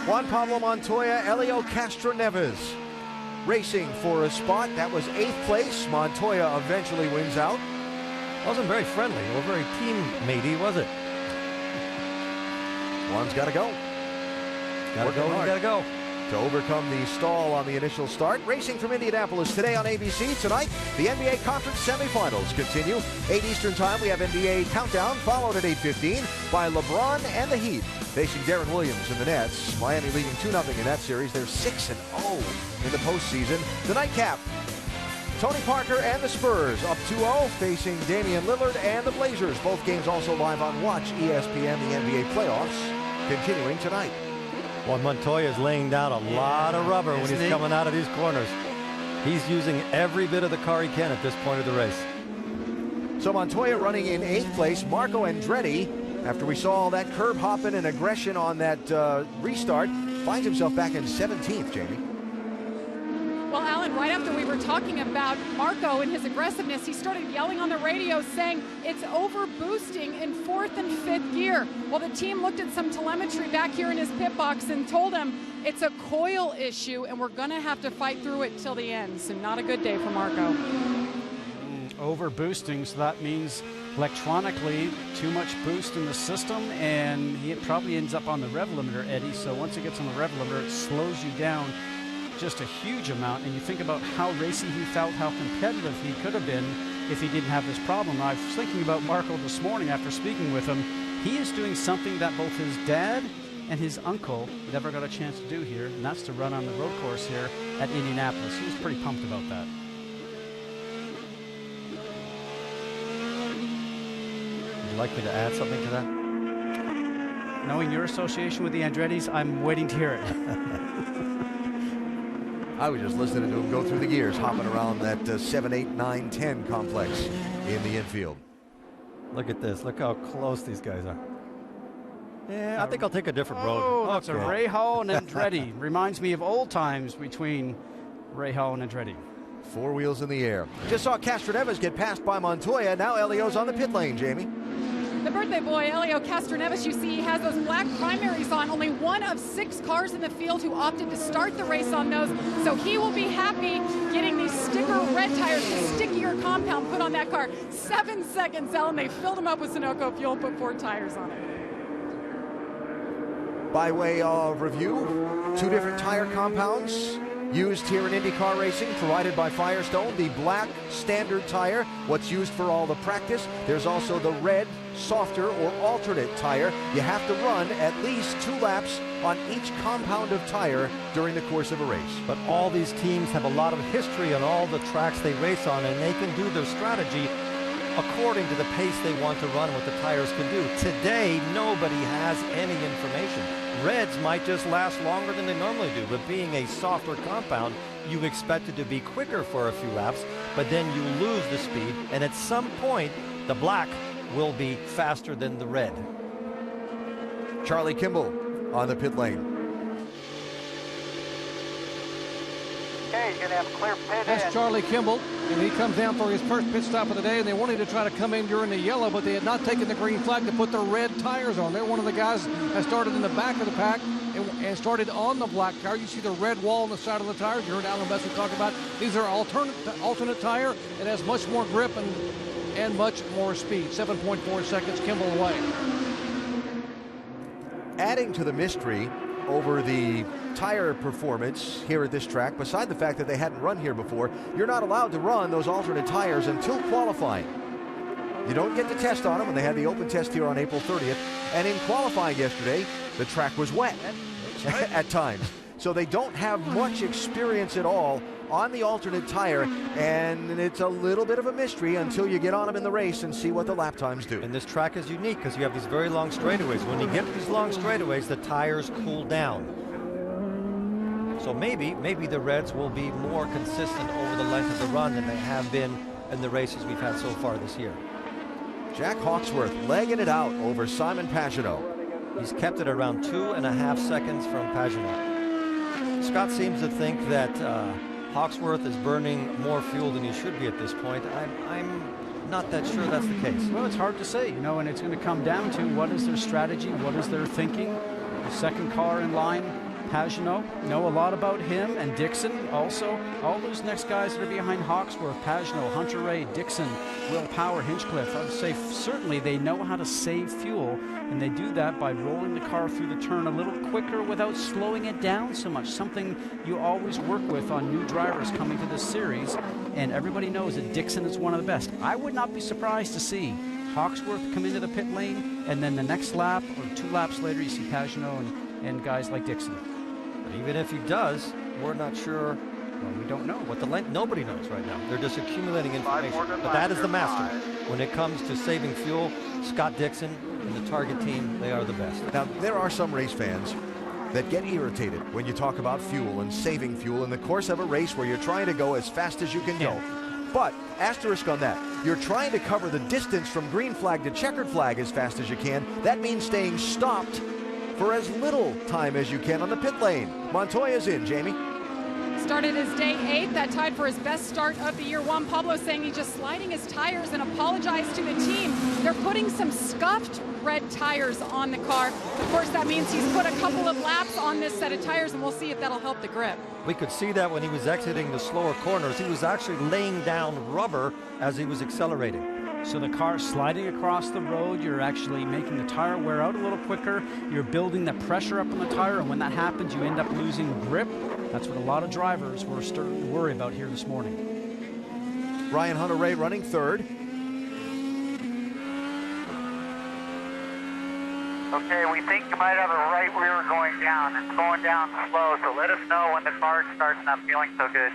Juan Pablo Montoya, Helio Castroneves racing for a spot. That was 8th place. Montoya eventually wins out.
Wasn't very friendly or very teammatey, was it?
Juan's got to go.
Gotta go.
To overcome the stall on the initial start. Racing from Indianapolis today on ABC. Tonight, the NBA Conference semifinals continue. 8 Eastern Time, we have NBA Countdown, followed at 8:15 by LeBron and the Heat facing Deron Williams in the Nets. Miami leading 2-0 in that series. They're 6-0 in the postseason. The nightcap, Tony Parker and the Spurs up 2-0 facing Damian Lillard and the Blazers. Both games also live on Watch ESPN. The NBA playoffs continuing tonight.
Well, Montoya is laying down a lot of rubber when he's coming out of these corners. He's using every bit of the car he can at this point of the race.
So Montoya running in 8th place. Marco Andretti, after we saw all that curb hopping and aggression on that restart, finds himself back in 17th, Jamie.
Well, Alan, right after we were talking about Marco and his aggressiveness, he started yelling on the radio saying it's over boosting in 4th and 5th gear. Well, the team looked at some telemetry back here in his pit box and told him it's a coil issue and we're going to have to fight through it till the end. So not a good day for Marco.
Over boosting, so that means electronically too much boost in the system, and he probably ends up on the rev limiter, Eddie. So once it gets on the rev limiter, it slows you down just a huge amount, and you think about how racy he felt, how competitive he could have been if he didn't have this problem. I was thinking about Marco this morning after speaking with him. He is doing something that both his dad and his uncle never got a chance to do here, and that's to run on the road course here at Indianapolis. He was pretty pumped about that.
Would you like me to add something to that?
Knowing your association with the Andrettis, I'm waiting to hear it.
I was just listening to him go through the gears, hopping around that 7, 8, 9, 10 complex in the infield.
Look at this. Look how close these guys are. Yeah, I think I'll take a different road.
Oh, that's a Rahal and Andretti. Reminds me of old times between Rahal and Andretti.
4 wheels in the air. Just saw Castroneves get passed by Montoya. Now Helio's on the pit lane, Jamie.
The birthday boy, Helio Castroneves, you see, has those black primaries on. Only one of 6 cars in the field who opted to start the race on those. So he will be happy getting these sticker red tires, the stickier compound put on that car. 7 seconds, Ellen. They filled him up with Sunoco fuel, put 4 tires on it.
By way of review, 2 different tire compounds used here in IndyCar racing, provided by Firestone. The black standard tire, what's used for all the practice. There's also the red, softer or alternate tire. You have to run at least 2 laps on each compound of tire during the course of a race.
But all these teams have a lot of history on all the tracks they race on, and they can do their strategy according to the pace they want to run, what the tires can do. Today, nobody has any information. Reds might just last longer than they normally do, but being a softer compound, you expect it to be quicker for a few laps, but then you lose the speed, and at some point, the black will be faster than the red.
Charlie Kimball on the pit lane.
Okay, you're gonna have a clear pit.
That's Charlie Kimball, and he comes down for his first pit stop of the day, and they wanted to try to come in during the yellow, but they had not taken the green flag to put the red tires on. They're one of the guys that started in the back of the pack and started on the black car. You see the red wall on the side of the tires. You heard Alan Besser talk about these are alternate tire. It has much more grip and much more speed. 7.4 seconds, Kimball away.
Adding to the mystery over the tire performance here at this track, beside the fact that they hadn't run here before, you're not allowed to run those alternate tires until qualifying. You don't get to test on them, and they had the open test here on April 30th. And in qualifying yesterday, the track was wet at times. So they don't have much experience at all on the alternate tire, and it's a little bit of a mystery until you get on them in the race and see what the lap times do.
And this track is unique because you have these very long straightaways. When you get to these long straightaways, the tires cool down. So maybe the Reds will be more consistent over the length of the run than they have been in the races we've had so far this year.
Jack Hawksworth legging it out over Simon Pagenaud.
He's kept it around 2.5 seconds from Pagenaud. Scott seems to think that Hawksworth is burning more fuel than he should be at this point. I'm not that sure that's the case.
Well, it's hard to say, you know, and it's going to come down to what is their strategy, what is their thinking. The second car in line Pagenaud, know a lot about him, and Dixon also. All those next guys that are behind Hawksworth, Pagenaud, Hunter Ray, Dixon, Will Power, Hinchcliffe, I would say certainly they know how to save fuel, and they do that by rolling the car through the turn a little quicker without slowing it down so much, something you always work with on new drivers coming to this series, and everybody knows that Dixon is one of the best. I would not be surprised to see Hawksworth come into the pit lane, and then the next lap or 2 laps later you see Pagenaud and guys like Dixon.
But even if he does, we're not sure. Well, we don't know what the length. Nobody knows right now. They're just accumulating information. But that is the master. When it comes to saving fuel, Scott Dixon and the Target team, they are the best.
Now, there are some race fans that get irritated when you talk about fuel and saving fuel in the course of a race where you're trying to go as fast as you can go. But, asterisk on that, you're trying to cover the distance from green flag to checkered flag as fast as you can. That means staying stopped for as little time as you can on the pit lane. Montoya's in, Jamie.
Started his day 8, that tied for his best start of the year. Juan Pablo saying he's just sliding his tires and apologized to the team. They're putting some scuffed red tires on the car. Of course, that means he's put a couple of laps on this set of tires, and we'll see if that'll help the grip.
We could see that when he was exiting the slower corners. He was actually laying down rubber as he was accelerating.
So the car sliding across the road, you're actually making the tire wear out a little quicker. You're building the pressure up on the tire, and when that happens, you end up losing grip. That's what a lot of drivers were starting to worry about here this morning.
Ryan Hunter-Reay running third.
Okay, we think you might have a right rear going down. It's going down slow, so let us know when the car starts not feeling so good.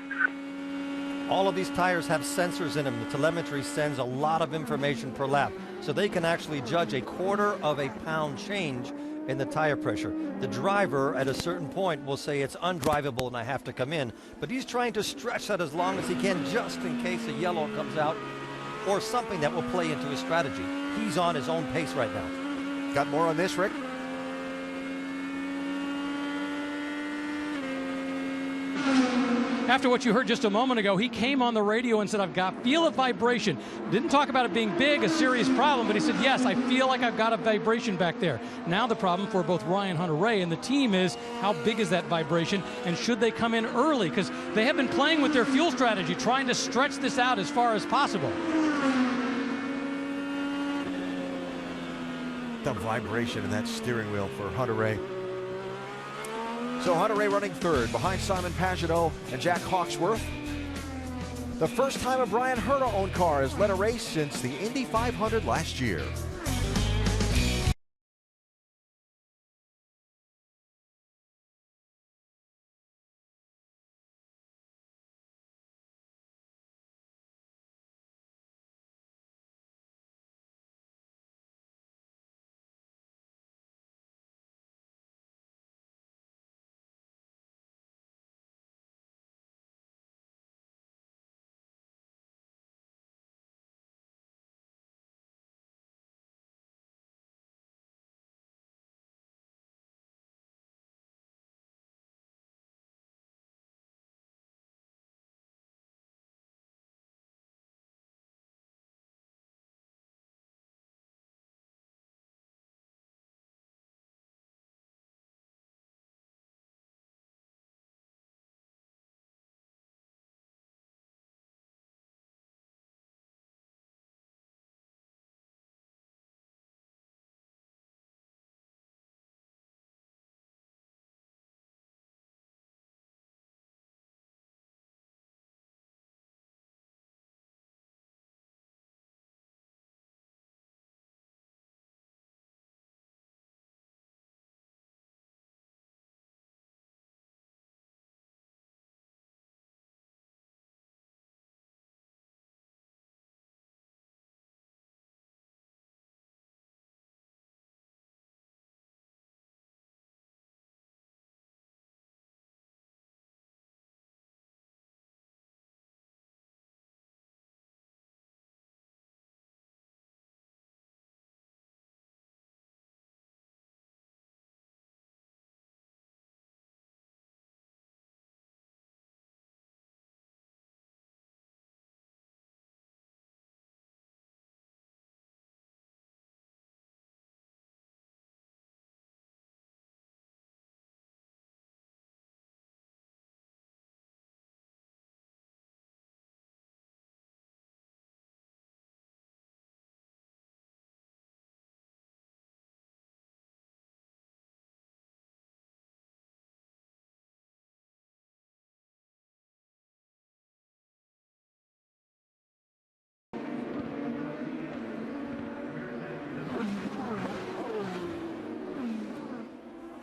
All of these tires have sensors in them. The telemetry sends a lot of information per lap, so they can actually judge a 1/4 of a pound change in the tire pressure. The driver at a certain point will say it's undrivable and I have to come in, but he's trying to stretch that as long as he can just in case a yellow comes out or something that will play into his strategy. He's on his own pace right now.
Got more on this, Rick?
After what you heard just a moment ago, he came on the radio and said, feel a vibration. Didn't talk about it being big, a serious problem, but he said, yes, I feel like I've got a vibration back there. Now the problem for both Ryan Hunter-Reay and the team is how big is that vibration, and should they come in early? Because they have been playing with their fuel strategy, trying to stretch this out as far as possible.
The vibration in that steering wheel for Hunter-Reay. So Hunter-Reay running third behind Simon Pagenaud and Jack Hawksworth. The first time a Brian Herta-owned car has led a race since the Indy 500 last year.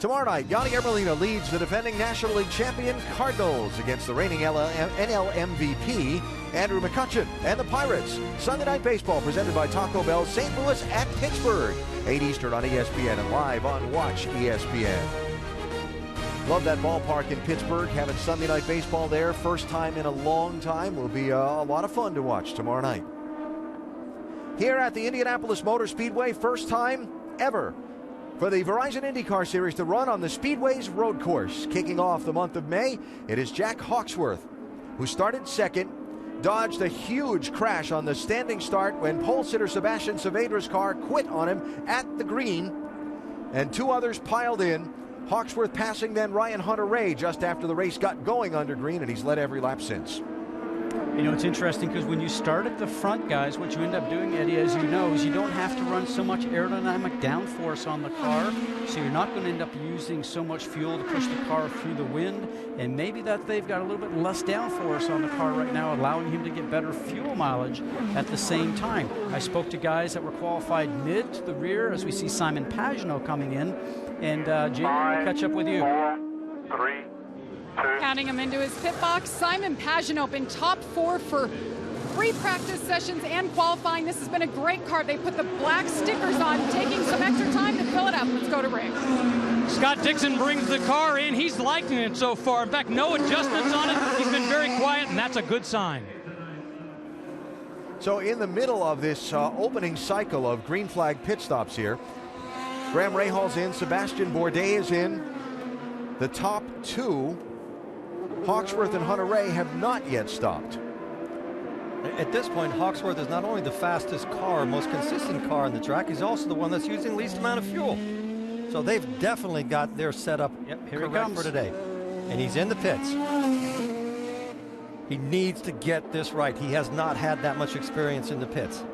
Tomorrow night, Yanni Ermelina leads the defending National League champion Cardinals against the reigning NL MVP Andrew McCutchen and the Pirates. Sunday Night Baseball presented by Taco Bell, St. Louis at Pittsburgh. 8 Eastern on ESPN and live on Watch ESPN. Love that ballpark in Pittsburgh. Having Sunday Night Baseball there, first time in a long time. Will be a lot of fun to watch tomorrow night. Here at the Indianapolis Motor Speedway, first time ever for the Verizon IndyCar Series to run on the Speedway's road course. Kicking off the month of May, it is Jack Hawksworth, who started second, dodged a huge crash on the standing start when pole sitter Sebastian Saavedra's car quit on him at the green, and two others piled in. Hawksworth passing then Ryan Hunter-Reay just after the race got going under green, and he's led every lap since.
You know, it's interesting because when you start at the front, guys, what you end up doing, Eddie, as you know, is you don't have to run so much aerodynamic downforce on the car, so you're not going to end up using so much fuel to push the car through the wind, and maybe that they've got a little bit less downforce on the car right now, allowing him to get better fuel mileage at the same time. I spoke to guys that were qualified mid to the rear as we see Simon Pagenaud coming in, and Jamie, we'll catch up with you.
4, 3, 2.
Counting him into his pit box, Simon Pagenaud been top 4 for 3 practice sessions and qualifying. This has been a great car. They put the black stickers on, taking some extra time to fill it up. Let's go to Rick.
Scott Dixon brings the car in. He's liking it so far. In fact, no adjustments on it. He's been very quiet, and that's a good sign.
So in the middle of this opening cycle of green flag pit stops here, Graham Rahal's in, Sebastian Bourdais is in. The top 2, Hawksworth and Hunter-Reay, have not yet stopped.
At this point, Hawksworth is not only the fastest car, most consistent car on the track, he's also the one that's using least amount of fuel. So they've definitely got their setup correct for today. And he's in the pits. He needs to get this right. He has not had that much experience in the pits.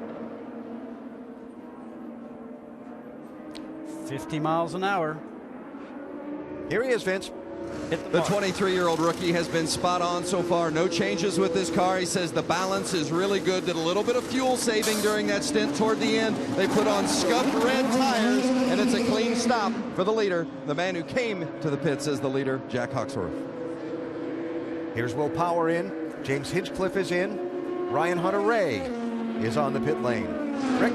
50 miles an hour.
Here he is, Vince.
The 23-year-old rookie has been spot on so far. No changes with this car. He says the balance is really good. Did a little bit of fuel saving during that stint toward the end. They put on scuffed red tires, and it's a clean stop for the leader, the man who came to the pits as the leader, Jack Hawksworth.
Here's Will Power in. James Hinchcliffe is in. Ryan Hunter-Reay is on the pit lane. Rick?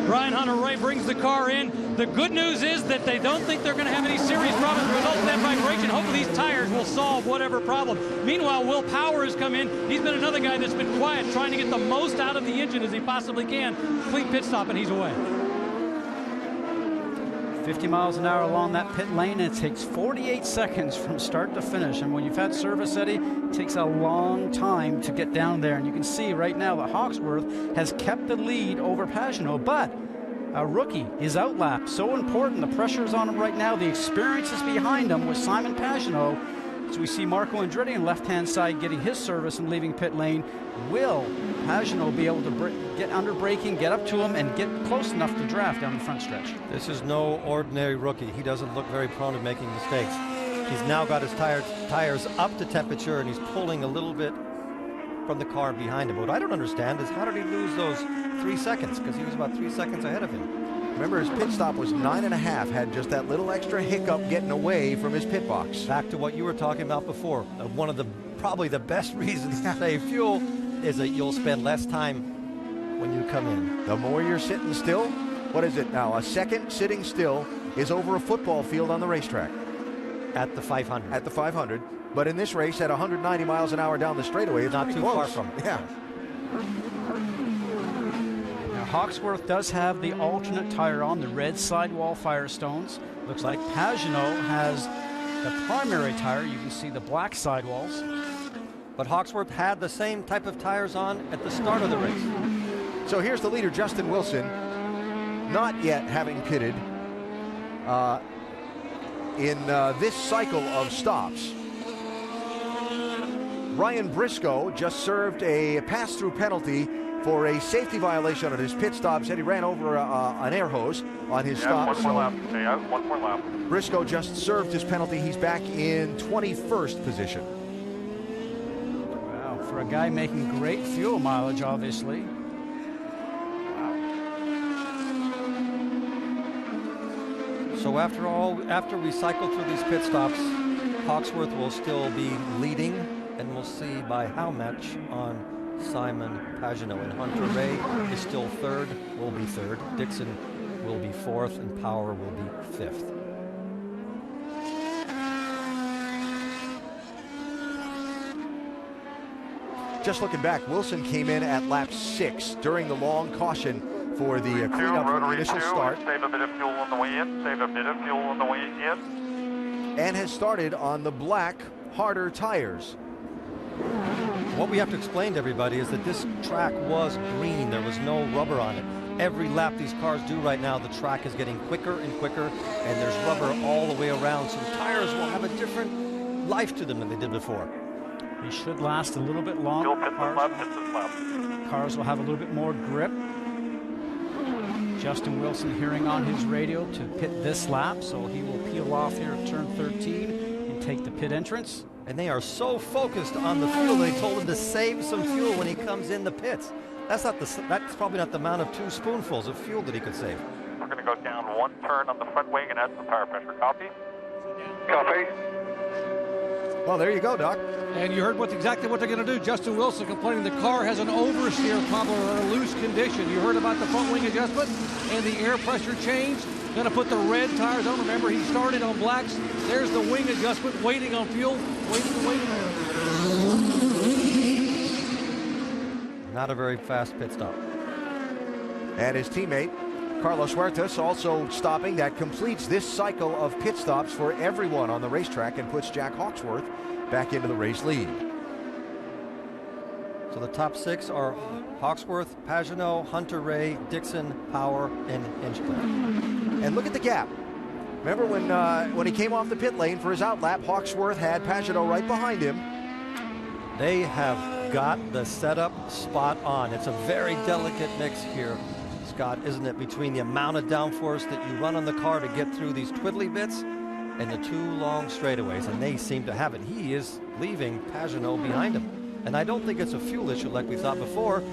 Ryan Hunter-Reay brings the car in. The good news is that they don't think they're going to have any serious problems as a result of that vibration. Hopefully these tires will solve whatever problem. Meanwhile, Will Power has come in. He's been another guy that's been quiet, trying to get the most out of the engine as he possibly can. Clean pit stop, and he's away.
50 miles an hour along that pit lane. It takes 48 seconds from start to finish. And when you've had service, Eddie, it takes a long time to get down there. And you can see right now that Hawksworth has kept the lead over Pagenaud, but a rookie, his outlap, so important. The pressure is on him right now. The experience is behind him with Simon Pagenaud. So we see Marco Andretti on left-hand side getting his service and leaving pit lane. Will Pagenaud be able to get under braking, get up to him, and get close enough to draft down the front stretch?
This is no ordinary rookie. He doesn't look very prone to making mistakes. He's now got his tires up to temperature, and he's pulling a little bit from the car behind him. What I don't understand is how did he lose those 3 seconds? Because he was about 3 seconds ahead of him.
Remember, his pit stop was 9.5, had just that little extra hiccup getting away from his pit box.
Back to what you were talking about before. One of the probably the best reasons to save fuel is that you'll spend less time when you come in.
The more you're sitting still, what is it now? A second sitting still is over a football field on the racetrack.
At the 500.
At the 500. But in this race, at 190 miles an hour down the straightaway, it's
not too
close.
far from it.
Yeah.
Now, Hawksworth does have the alternate tire on, the red sidewall Firestones. Looks like Pagenaud has the primary tire. You can see the black sidewalls.
But Hawksworth had the same type of tires on at the start of the race.
So here's the leader, Justin Wilson, not yet having pitted in this cycle of stops. Ryan Briscoe just served a pass-through penalty for a safety violation on his pit stop. Said he ran over an air hose on his stop.
One more lap. Yeah, one more lap.
Briscoe just served his penalty. He's back in 21st position.
Wow, for a guy making great fuel mileage, obviously.
So after we cycle through these pit stops, Hawksworth will still be leading, and we'll see by how much on Simon Pagenaud. And Hunter Ray is still third, will be third. Dixon will be fourth, and Power will be fifth.
Just looking back, Wilson came in at lap 6 during the long caution for the cleanup from the initial start.
Save a bit of fuel on the way in. Save a bit of fuel on the way in.
And has started on the black, harder tires.
What we have to explain to everybody is that this track was green. There was no rubber on it. Every lap these cars do right now, the track is getting quicker and quicker, and there's rubber all the way around, so the tires will have a different life to them than they did before.
They should last a little bit longer. Cars will have a little bit more grip. Justin Wilson hearing on his radio to pit this lap, so he will peel off here at turn 13 and take the pit entrance.
And they are so focused on the fuel, they told him to save some fuel when he comes in the pits. That's probably not the amount of 2 spoonfuls of fuel that he could save.
We're going to go down 1 turn on the front wing and add some tire pressure. Copy? Copy.
Well, there you go, Doc.
And you heard exactly what they're going to do. Justin Wilson complaining the car has an oversteer problem or a loose condition. You heard about the front wing adjustment and the air pressure change. Going to put the red tires on. Remember, he started on blacks. There's the wing adjustment, waiting on fuel, waiting.
Not a very fast pit stop.
And his teammate, Carlos Huertas, also stopping. That completes this cycle of pit stops for everyone on the racetrack and puts Jack Hawksworth back into the race lead.
So the top 6 are Hawksworth, Pagenaud, Hunter Ray, Dixon, Power, and Hinchcliffe.
And look at the gap. Remember when he came off the pit lane for his outlap, Hawksworth had Pagenaud right behind him.
They have got the setup spot on. It's a very delicate mix here, Scott, isn't it, between the amount of downforce that you run on the car to get through these twiddly bits and the 2 long straightaways, and they seem to have it. He is leaving Pagenaud behind him. And I don't think it's a fuel issue like we thought before.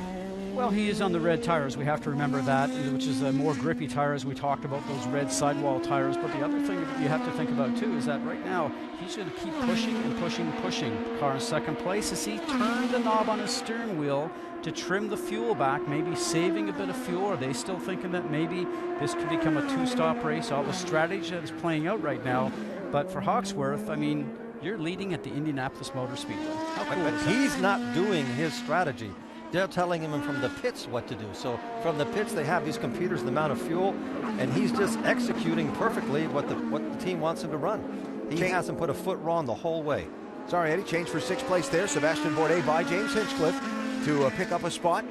Well, he is on the red tires. We have to remember that, which is more grippy tires. We talked about those red sidewall tires. But the other thing that you have to think about, too, is that right now he's going to keep pushing and pushing. Car in second place as he turned the knob on his steering wheel to trim the fuel back, maybe saving a bit of fuel. Are they still thinking that maybe this could become a 2-stop race? All the strategy that is playing out right now. But for Hawksworth, I mean, you're leading at the Indianapolis Motor Speedway. How cool is that?
He's not doing his strategy. They're telling him from the pits what to do. So from the pits, they have these computers, the amount of fuel, and he's just executing perfectly what the team wants him to run. He hasn't put a foot wrong the whole way.
Sorry, Eddie, change for 6th place there. Sebastian Bourdais by James Hinchcliffe to pick up a spot.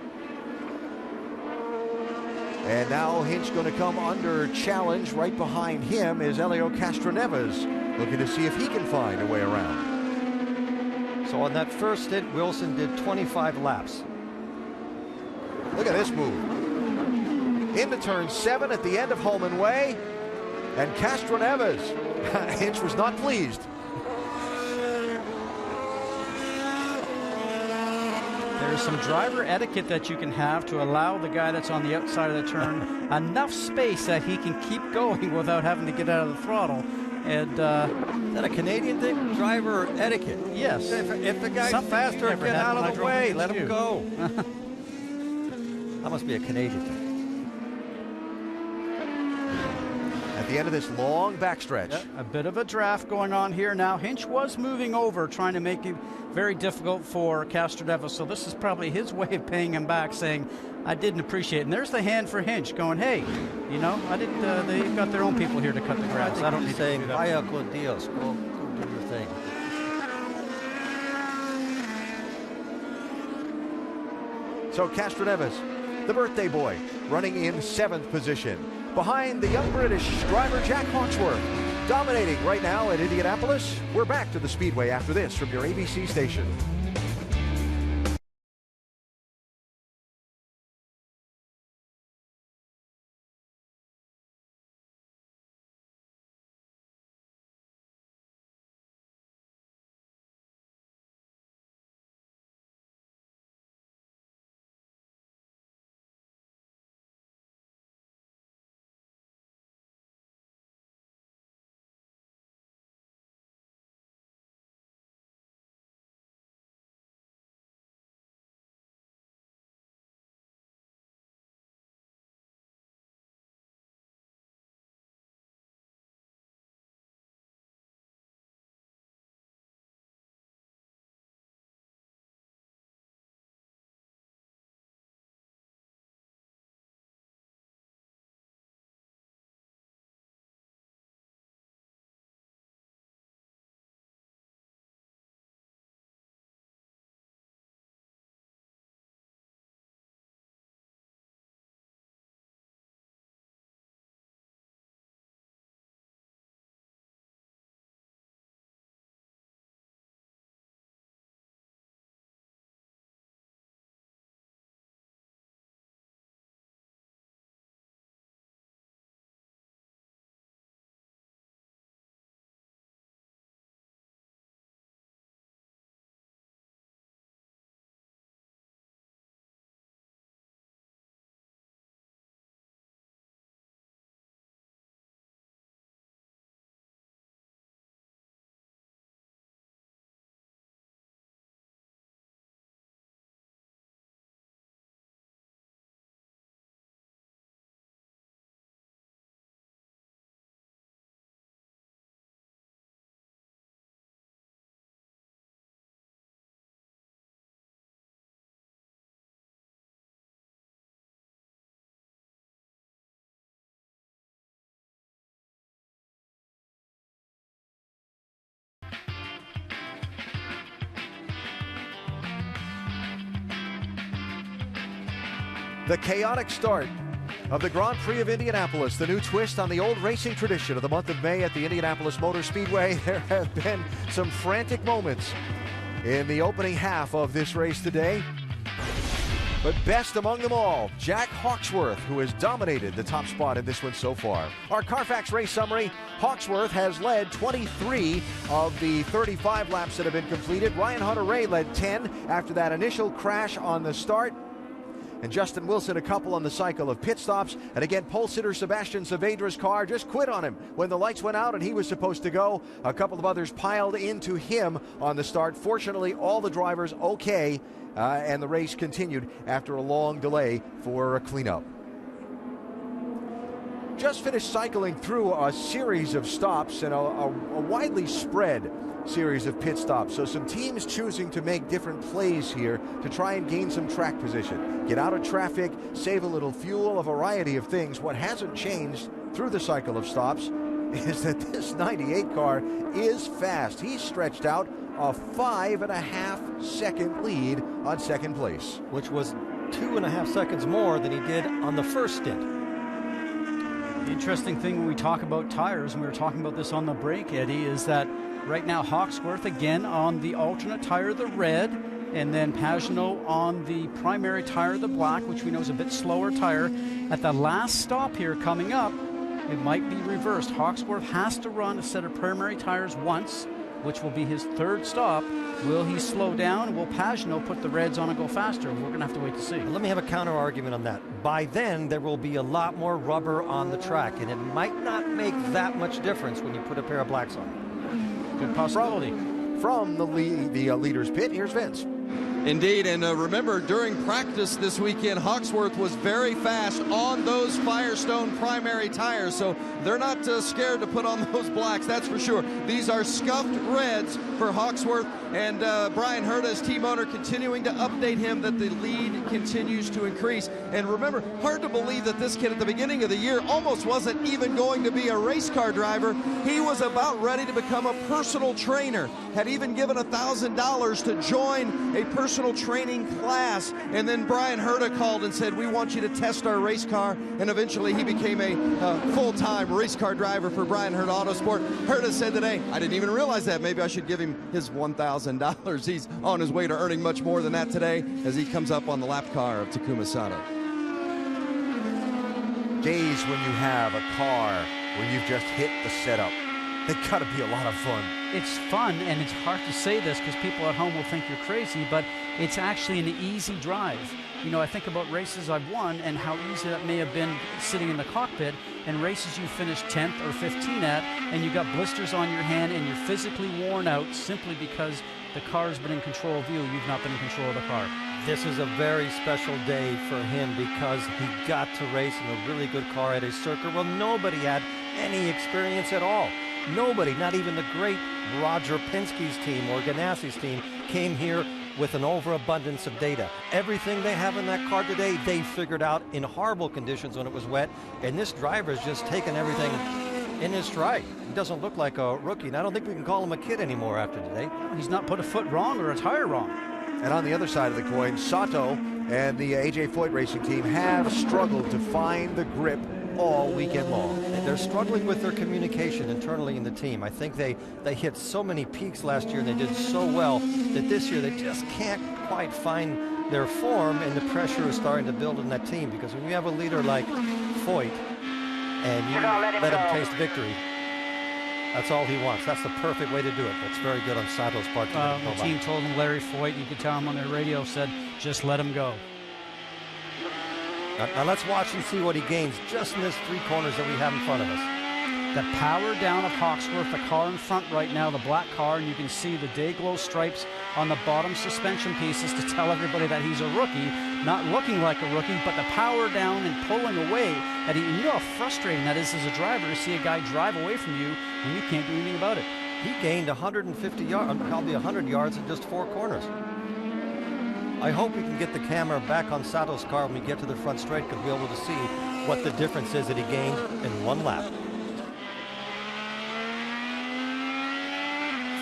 And now Hinch going to come under challenge. Right behind him is Helio Castroneves, looking to see if he can find a way around.
So on that first stint, Wilson did 25 laps.
Look at this move. Into turn 7 at the end of Holman Way. And Castroneves, Hinch was not pleased.
There's some driver etiquette that you can have to allow the guy that's on the outside of the turn enough space that he can keep going without having to get out of the throttle. And
is that a Canadian thing? Driver etiquette?
Yes.
If the guy's faster, get out of the way. Let him go. That must be a Canadian thing.
At the end of this long backstretch.
Yep, a bit of a draft going on here now. Hinch was moving over, trying to make it very difficult for Castroneves. So this is probably his way of paying him back, saying, I didn't appreciate it. And there's the hand for Hinch going, hey, you know, I didn't, they've got their own people here to cut the grass. I don't need
saying,
to do that.
vaya con Dios, go do your thing.
So Castroneves, the birthday boy, running in 7th position. Behind the young British driver Jack Hawksworth, dominating right now at Indianapolis. We're back to the Speedway after this from your ABC station. The chaotic start of the Grand Prix of Indianapolis, the new twist on the old racing tradition of the month of May at the Indianapolis Motor Speedway. There have been some frantic moments in the opening half of this race today. But best among them all, Jack Hawksworth, who has dominated the top spot in this one so far. Our Carfax race summary, Hawksworth has led 23 of the 35 laps that have been completed. Ryan Hunter-Reay led 10 after that initial crash on the start. And Justin Wilson a couple on the cycle of pit stops. And again, pole sitter Sebastian Saavedra's car just quit on him when the lights went out and he was supposed to go. A couple of others piled into him on the start. Fortunately, all the drivers okay. And the race continued after a long delay for a cleanup. Just finished cycling through a series of stops and a widely spread series of pit stops. So some teams choosing to make different plays here to try and gain some track position. Get out of traffic, save a little fuel, a variety of things. What hasn't changed through the cycle of stops is that this 98 car is fast. He's stretched out a 5.5 second lead on second place,
which was 2.5 seconds more than he did on the first stint.
The interesting thing when we talk about tires, and we were talking about this on the break, Eddie, is that right now Hawksworth again on the alternate tire, the red, and then Pagenaud on the primary tire, the black, which we know is a bit slower tire. At the last stop here coming up, it might be reversed. Hawksworth has to run a set of primary tires once, which will be his third stop. Will he slow down? Will Pagenaud put the reds on and go faster? We're going to have to wait to see.
Let me have a counter argument on that. By then, there will be a lot more rubber on the track, and it might not make that much difference when you put a pair of blacks on.
Good possibility.
From the leader's pit, here's Vince.
Indeed, and remember, during practice this weekend, Hawksworth was very fast on those Firestone primary tires, so they're not scared to put on those blacks, that's for sure. These are scuffed reds for Hawksworth, and Brian Herta's team owner continuing to update him that the lead continues to increase. And remember, hard to believe that this kid at the beginning of the year almost wasn't even going to be a race car driver. He was about ready to become a personal trainer, had even given $1,000 to join a personal training class, and then Brian Herta called and said, we want you to test our race car, and eventually he became a full-time race car driver for Brian Herta Autosport. Herta said today, I didn't even realize that. Maybe I should give him his $1,000. He's on his way to earning much more than that today as he comes up on the lap car of Takuma Sato.
Days when you have a car where you've just hit the setup, they've got to be a lot of fun.
It's fun, and it's hard to say this because people at home will think you're crazy, but it's actually an easy drive. You know, I think about races I've won and how easy that may have been sitting in the cockpit, and races you finished 10th or 15 at, and you got blisters on your hand and you're physically worn out simply because the car's been in control of you. You've not been in control of the car.
This is a very special day for him because he got to race in a really good car at a circuit. Well, nobody had any experience at all. Nobody, not even the great Roger Penske's team or Ganassi's team, came here with an overabundance of data. Everything they have in that car today, they figured out in horrible conditions when it was wet, and this driver's just taken everything in his stride. He doesn't look like a rookie, and I don't think we can call him a kid anymore after today.
He's not put a foot wrong or a tire wrong.
And on the other side of the coin, Sato and the A.J. Foyt racing team have struggled to find the grip all weekend long.
They're struggling with their communication internally in the team. I think they hit so many peaks last year and they did so well that this year they just can't quite find their form, and the pressure is starting to build in that team, because when you have a leader like Foyt and you let him taste victory, that's all he wants. That's the perfect way to do it. That's very good on Sato's part.
The team told him Larry Foyt, you could tell him on their radio, said, just let him go.
Now let's watch and see what he gains just in this 3 corners that we have in front of us.
The power down of Hawksworth, the car in front right now, the black car, and you can see the day glow stripes on the bottom suspension pieces to tell everybody that he's a rookie, not looking like a rookie, but the power down and pulling away. And you know how frustrating that is as a driver to see a guy drive away from you when you can't do anything about it.
He gained 150 yards, probably 100 yards in just 4 corners. I hope we can get the camera back on Sato's car when we get to the front straight, because we'll be able to see what the difference is that he gained in 1 lap.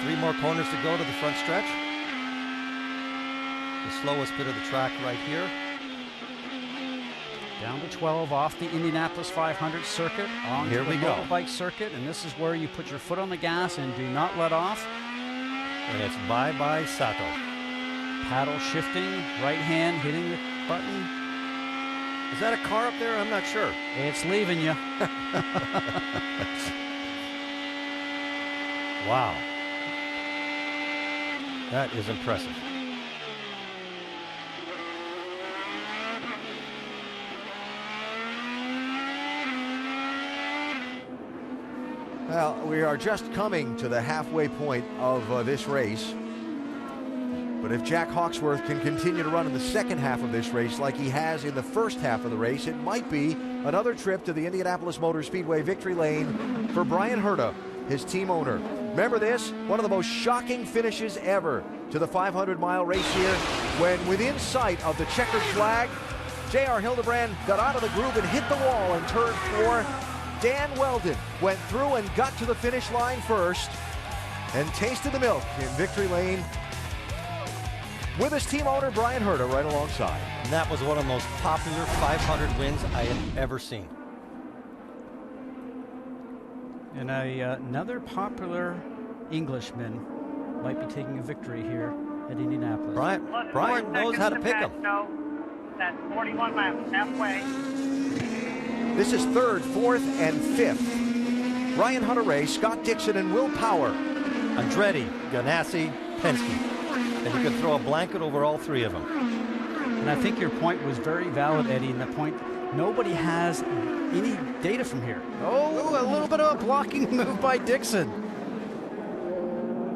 3 more corners to go to the front stretch. The slowest bit of the track right here.
Down to 12 off the Indianapolis 500 circuit on
Here we
the
go.
motorbike circuit, and this is where you put your foot on the gas and do not let off.
And it's bye-bye Sato.
Paddle shifting, right hand hitting the button.
Is that a car up there? I'm not sure.
It's leaving you.
Wow. That is impressive.
Well, we are just coming to the halfway point of this race. But if Jack Hawksworth can continue to run in the second half of this race like he has in the first half of the race, it might be another trip to the Indianapolis Motor Speedway victory lane for Brian Herta, his team owner. Remember this? One of the most shocking finishes ever to the 500-mile race here, when within sight of the checkered flag, J.R. Hildebrand got out of the groove and hit the wall in turn 4. Dan Weldon went through and got to the finish line first and tasted the milk in victory lane with his team owner, Brian Herta, right alongside.
And that was one of the most popular 500 wins I have ever seen.
And another popular Englishman might be taking a victory here at Indianapolis.
Brian knows how to pick them.
No, that's 41 laps, halfway.
This is third, fourth, and fifth. Ryan Hunter-Reay, Scott Dixon, and Will Power.
Andretti, Ganassi, Penske. And you can throw a blanket over all three of them.
And I think your point was very valid, Eddie, in the point nobody has any data from here. Oh, a little bit of a blocking move by Dixon.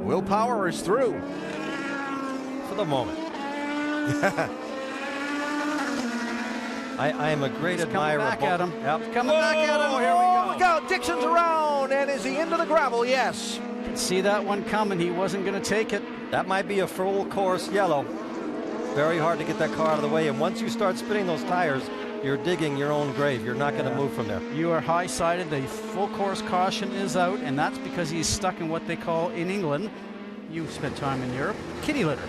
Will Power is through.
For the moment. I am a great admirer.
Coming back at him.
Yep.
Coming back at him. Here we go.
Look out, Dixon's around, and is he into the gravel? Yes.
Could see that one coming. He wasn't going to take it.
That might be a full course yellow. Very hard to get that car out of the way, and once you start spinning those tires, you're digging your own grave. You're not going to move from there.
You are high-sided. The full course caution is out, and that's because he's stuck in what they call in England, you've spent time in Europe, kitty litter.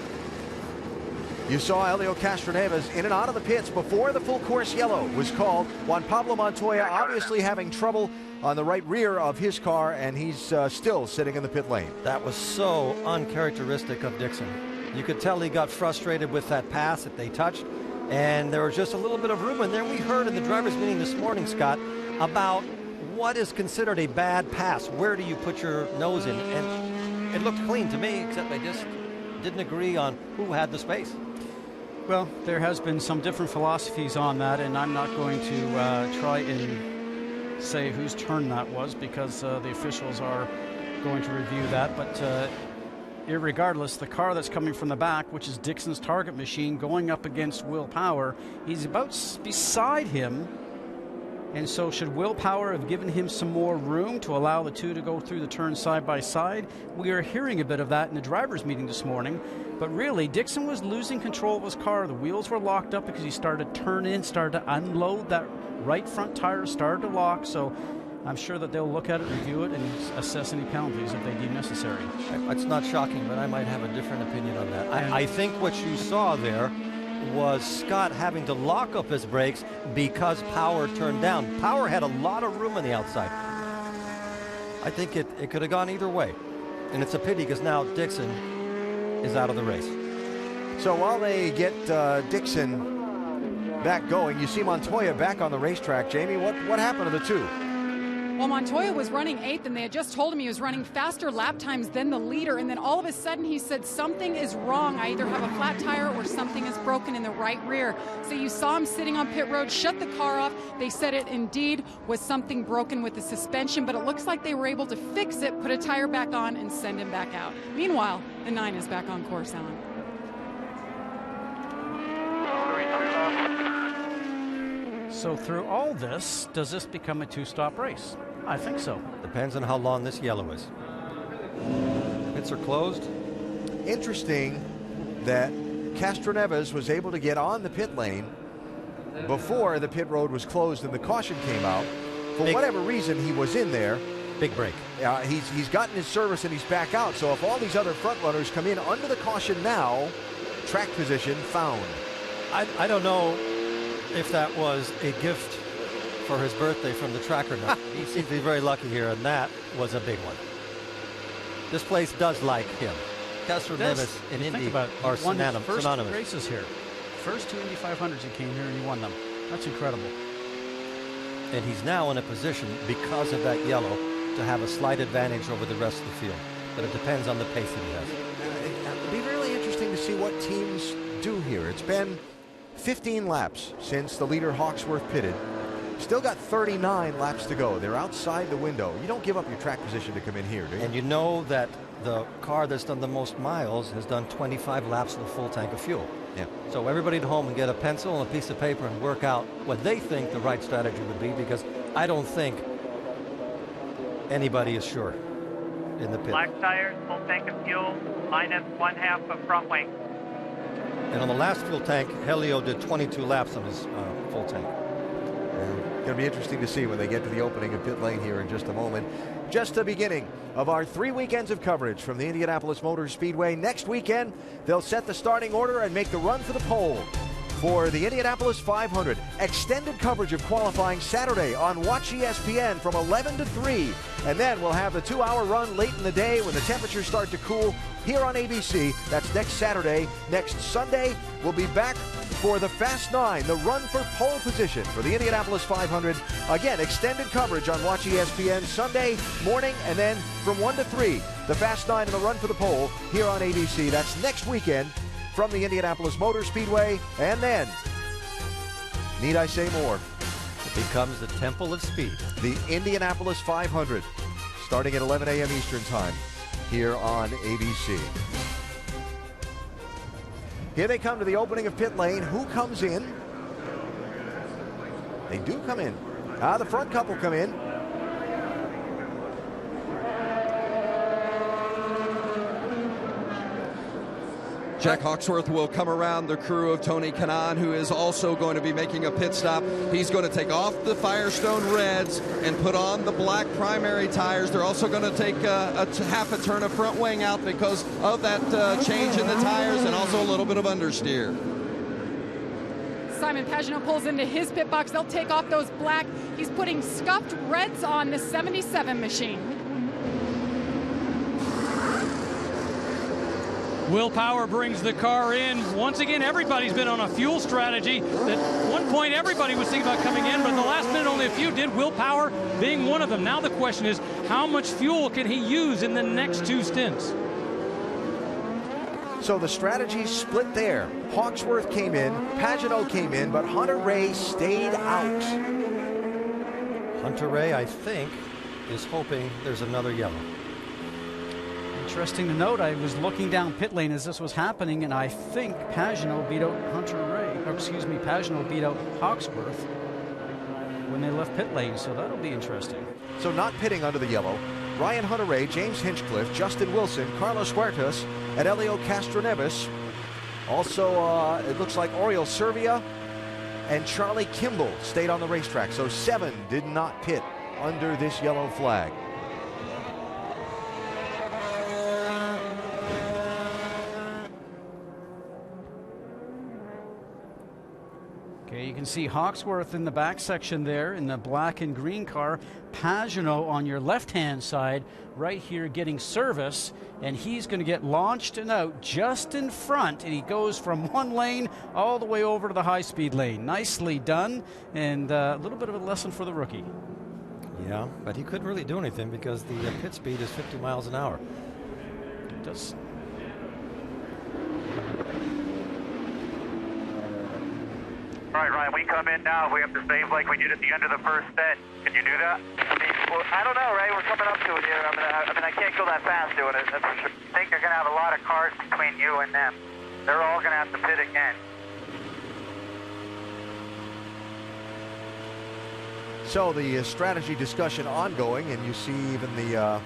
You saw Elio Castroneves in and out of the pits before the full course yellow was called. Juan Pablo Montoya obviously having trouble on the right rear of his car, and he's still sitting in the pit lane.
That was so uncharacteristic of Dixon. You could tell he got frustrated with that pass that they touched, and there was just a little bit of room in there. We heard in the drivers' meeting this morning, Scott, about what is considered a bad pass. Where do you put your nose in? And it looked clean to me, except they just didn't agree on who had the space.
Well, there has been some different philosophies on that, and I'm not going to try and say whose turn that was, because the officials are going to review that. But irregardless, the car that's coming from the back, which is Dixon's target machine, going up against Will Power, he's about beside him. And so should Will Power have given him some more room to allow the two to go through the turn side by side? We are hearing a bit of that in the drivers' meeting this morning. But really, Dixon was losing control of his car. The wheels were locked up because he started to turn in, started to unload. That right front tire started to lock. So I'm sure that they'll look at it, review it, and assess any penalties if they deem necessary.
It's not shocking, but I might have a different opinion on that. I think what you saw there was Scott having to lock up his brakes because Power turned down. Power had a lot of room on the outside. I think it could have gone either way. And it's a pity because now Dixon is out of the race.
So while they get Dixon back going, you see Montoya back on the racetrack. Jamie, what happened to the two?
Well, Montoya was running 8th, and they had just told him he was running faster lap times than the leader. And then all of a sudden he said, something is wrong. I either have a flat tire or something is broken in the right rear. So you saw him sitting on pit road, shut the car off. They said it indeed was something broken with the suspension, but it looks like they were able to fix it, put a tire back on, and send him back out. Meanwhile, the 9 is back on course, Alan.
So through all this, does this become a two-stop race? I think so.
Depends on how long this yellow is. Pits are closed.
Interesting that Castroneves was able to get on the pit lane before the pit road was closed and the caution came out. For whatever reason, he was in there.
Big break.
He's gotten his service and he's back out. So if all these other front runners come in under the caution now, track position found.
I don't know if that was a gift for his birthday from the track or not. He seems to be very lucky here, and that was a big one. This place does like him. Castroneves and Indy are synonymous.
First races here. First 2 Indy 500s he came here and he won them. That's incredible.
And he's now in a position, because of that yellow, to have a slight advantage over the rest of the field. But it depends on the pace that he has.
It'll be really interesting to see what teams do here. It's been 15 laps since the leader Hawksworth pitted. Still got 39 laps to go. They're outside the window. You don't give up your track position to come in here, do you?
And you know that the car that's done the most miles has done 25 laps with a full tank of fuel.
Yeah.
So everybody at home and get a pencil and a piece of paper and work out what they think the right strategy would be, because I don't think anybody is sure in the pit.
Black tires, full tank of fuel, minus 1/2 of front wing.
And on the last fuel tank, Helio did 22 laps on his full tank.
Going to be interesting to see when they get to the opening of pit lane here in just a moment. Just the beginning of our 3 weekends of coverage from the Indianapolis Motor Speedway. Next weekend, they'll set the starting order and make the run for the pole for the Indianapolis 500. Extended coverage of qualifying Saturday on Watch ESPN from 11 to 3. And then we'll have the 2-hour run late in the day when the temperatures start to cool here on ABC. That's next Saturday. Next Sunday, we'll be back for the Fast 9, the run for pole position for the Indianapolis 500. Again, extended coverage on Watch ESPN Sunday morning, and then from 1 to 3, the Fast 9 and the run for the pole here on ABC. That's next weekend from the Indianapolis Motor Speedway. And then, need I say more?
It becomes the Temple of Speed.
The Indianapolis 500, starting at 11 a.m. Eastern Time here on ABC. Here they come to the opening of pit lane. Who comes in? They do come in. The front couple come in.
Jack Hawksworth will come around the crew of Tony Kanaan, who is also going to be making a pit stop. He's going to take off the Firestone Reds and put on the black primary tires. They're also going to take half a turn of front wing out because of that change in the tires, and also a little bit of understeer.
Simon Pagenaud pulls into his pit box. They'll take off those black. He's putting scuffed reds on the 77 machine.
Will Power brings the car in. Once again, everybody's been on a fuel strategy. At one point, everybody was thinking about coming in, but at the last minute, only a few did. Will Power being one of them. Now the question is, how much fuel can he use in the next 2 stints?
So the strategy split there. Hawksworth came in, Pagenaud came in, but Hunter-Reay stayed out.
Hunter-Reay, I think, is hoping there's another yellow.
Interesting to note, I was looking down pit lane as this was happening, and I think Pagenaud beat out Pagenaud beat out Hawksworth when they left pit lane, so that'll be interesting.
So not pitting under the yellow, Ryan Hunter-Reay, James Hinchcliffe, Justin Wilson, Carlos Huertas, and Helio Castroneves. Also, it looks like Oriol Servia and Charlie Kimball stayed on the racetrack. So 7 did not pit under this yellow flag.
Okay, you can see Hawksworth in the back section there in the black and green car. Pagenaud on your left-hand side right here getting service, and he's going to get launched and out just in front, and he goes from one lane all the way over to the high-speed lane. Nicely done, and a little bit of a lesson for the rookie.
Yeah, but he couldn't really do anything because the pit speed is 50 miles an hour.
It does.
All right, Ryan, we come in now. We have to save like we did at the end of the first set. Can you do that? Well, I don't know, Ray. We're coming up to it here. I can't go that fast doing it. That's for sure. I think you're going to have a lot of cars between you and them. They're all going to have to pit again.
So the strategy discussion ongoing, and you see even the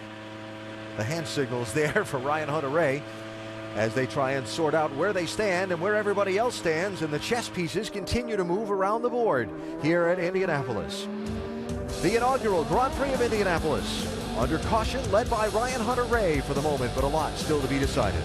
hand signals there for Ryan Hunter-Reay as they try and sort out where they stand and where everybody else stands, and the chess pieces continue to move around the board here at Indianapolis. The inaugural Grand Prix of Indianapolis under caution, led by Ryan Hunter-Reay for the moment, but a lot still to be decided.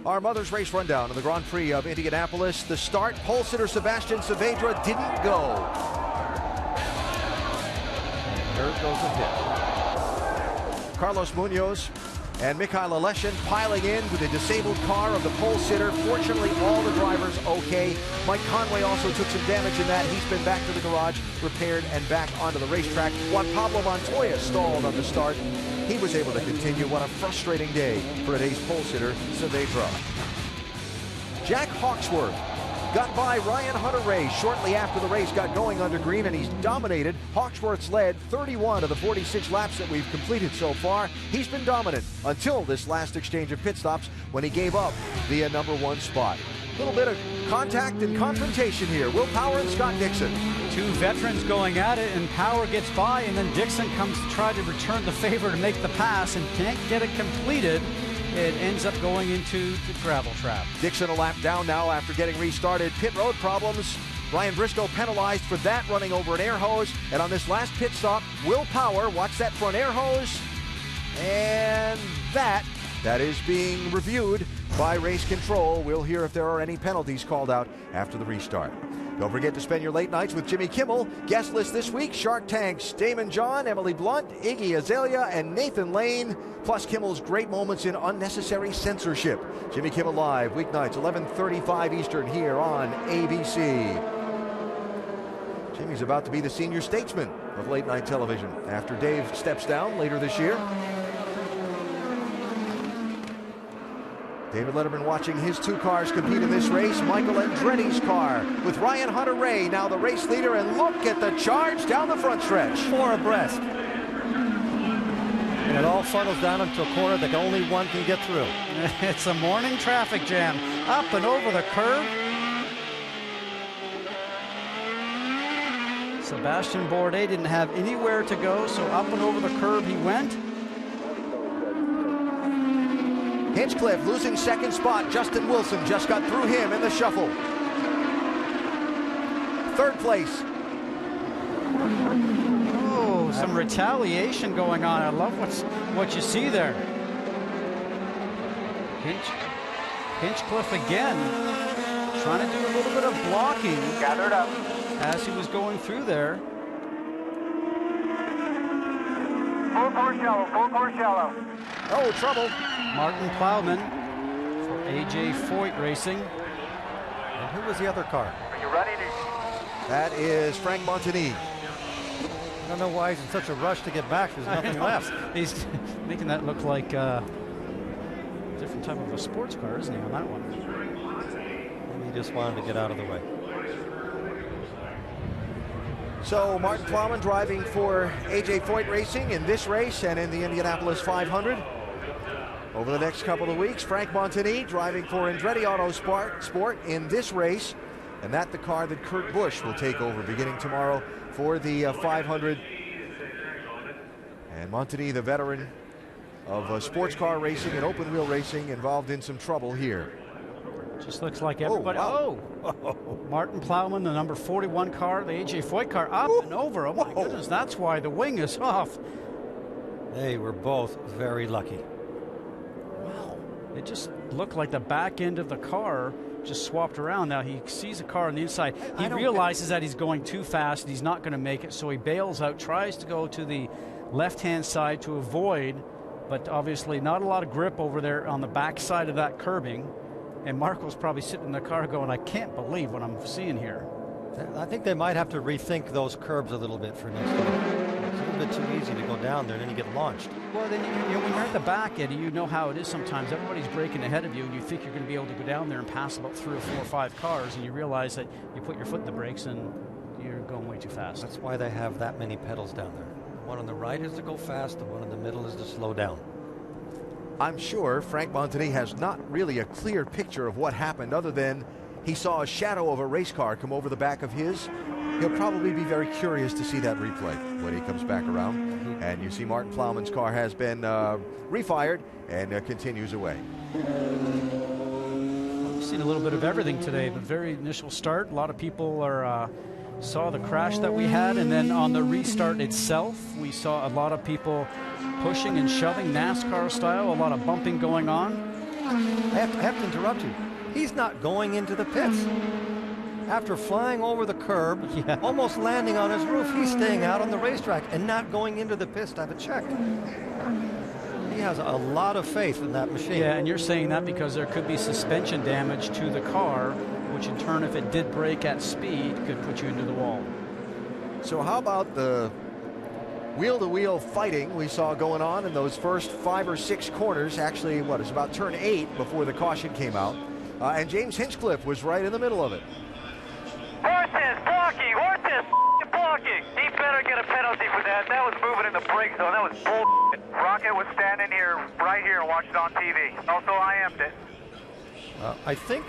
Our Mother's Race Rundown of the Grand Prix of Indianapolis. The start, pole sitter Sebastian Saavedra didn't go. There goes a hit. Carlos Munoz and Mikhail Aleshin piling in with the disabled car of the pole sitter. Fortunately, all the drivers okay. Mike Conway also took some damage in that. He's been back to the garage, repaired, and back onto the racetrack. Juan Pablo Montoya stalled on the start. He was able to continue. What a frustrating day for today's pole sitter, Saavedra. Jack Hawksworth got by Ryan Hunter-Reay shortly after the race got going under green, and he's dominated. Hawksworth's led 31 of the 46 laps that we've completed so far. He's been dominant until this last exchange of pit stops when he gave up the #1 spot. A little bit of contact and confrontation here. Will Power and Scott Dixon.
Two veterans going at it, and Power gets by, and then Dixon comes to try to return the favor to make the pass and can't get it completed. It ends up going into the gravel trap.
Dixon a lap down now after getting restarted. Pit road problems. Ryan Briscoe penalized for that, running over an air hose. And on this last pit stop, Will Power, watch that front air hose. And that is being reviewed by race control. We'll hear if there are any penalties called out after the restart. Don't forget to spend your late nights with Jimmy Kimmel. Guest list this week, Shark Tank's Damon John, Emily Blunt, Iggy Azalea, and Nathan Lane. Plus Kimmel's great moments in unnecessary censorship. Jimmy Kimmel Live, weeknights, 11:35 Eastern here on ABC. Jimmy's about to be the senior statesman of late night television after Dave steps down later this year. David Letterman watching his two cars compete in this race. Michael Andretti's car with Ryan Hunter-Reay now the race leader, and look at the charge down the front stretch.
4 abreast. And it all funnels down into a corner that only one can get through.
It's a morning traffic jam. Up and over the curb. Sebastian Bourdais didn't have anywhere to go, so up and over the curb he went.
Hinchcliffe losing second spot. Justin Wilson just got through him in the shuffle. Third place.
Oh, some retaliation going on. I love what you see there. Hinchcliffe again, trying to do a little bit of blocking.
Gathered up.
As he was going through there.
Full course shallow, full course shallow.
Oh, trouble.
Martin Plowman for AJ Foyt Racing.
And who was the other car?
Are you ready?
That is Frank Montagny.
I don't know why he's in such a rush to get back. There's nothing left.
He's making that look like a different type of a sports car, isn't he, on that one?
Maybe he just wanted to get out of the way.
So Martin Plowman driving for AJ Foyt Racing in this race and in the Indianapolis 500. Over the next couple of weeks, Frank Montagny driving for Andretti Autosport in this race, and that the car that Kurt Busch will take over beginning tomorrow for the 500. And Montagny, the veteran of sports car racing and open wheel racing, involved in some trouble here.
Just looks like everybody.
Oh,
Martin Plowman, the number 41 car, the AJ Foyt car, up and over. Oh my goodness, that's why the wing is off.
They were both very lucky.
Wow, it just looked like the back end of the car just swapped around. Now he sees a car on the inside. He realizes that he's going too fast and he's not going to make it, so he bails out, tries to go to the left-hand side to avoid, but obviously not a lot of grip over there on the back side of that curbing. And Marco's probably sitting in the car going, I can't believe what I'm seeing here.
I think they might have to rethink those curbs a little bit for next time. It's a little bit too easy to go down there and then you get launched.
Well, then, you know, when you're at the back, Eddie, you know how it is sometimes. Everybody's braking ahead of you, and you think you're going to be able to go down there and pass about 3 or 4 or 5 cars, and you realize that you put your foot in the brakes and you're going way too fast.
That's why they have that many pedals down there. One on the right is to go fast, the one in the middle is to slow down.
I'm sure Frank Montagny has not really a clear picture of what happened, other than he saw a shadow of a race car come over the back of his. He'll probably be very curious to see that replay when he comes back around. And you see Martin Plowman's car has been refired and continues away.
We've seen a little bit of everything today, but very initial start. A lot of people saw the crash that we had, and then on the restart itself, we saw a lot of people pushing and shoving NASCAR style, a lot of bumping going on.
I have to interrupt you. He's not going into the pits. After flying over the curb, almost landing on his roof, he's staying out on the racetrack and not going into the pits to have it checked. He has a lot of faith in that machine.
Yeah, and you're saying that because there could be suspension damage to the car, which in turn, if it did break at speed, could put you into the wall.
So how about the wheel-to-wheel fighting we saw going on in those first 5 or 6 corners? Actually, what, it's about turn 8 before the caution came out. And James Hinchcliffe was right in the middle of it.
Horses blocking! Horses blocking! He better get a penalty for that. That was moving in the brake zone. That was bullshit. Rocket was standing here, right here, and watched it on TV. Also, I am'd it.
I think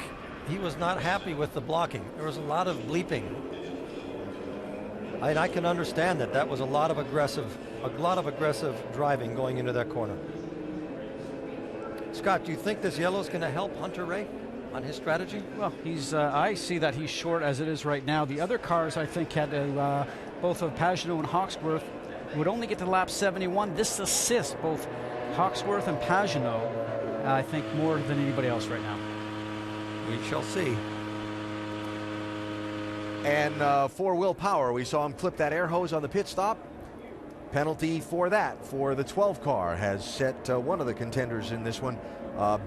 he was not happy with the blocking. There was a lot of bleeping. I can understand that. That was a lot of aggressive driving going into that corner. Scott, do you think this yellow is going to help Hunter Ray on his strategy?
Well, I see that he's short as it is right now. The other cars, I think, had both of Pagenaud and Hawksworth would only get to lap 71. This assists both Hawksworth and Pagenaud, I think, more than anybody else right now.
We shall see.
And for Will Power, we saw him clip that air hose on the pit stop. Penalty for that for the 12 car has set one of the contenders in this one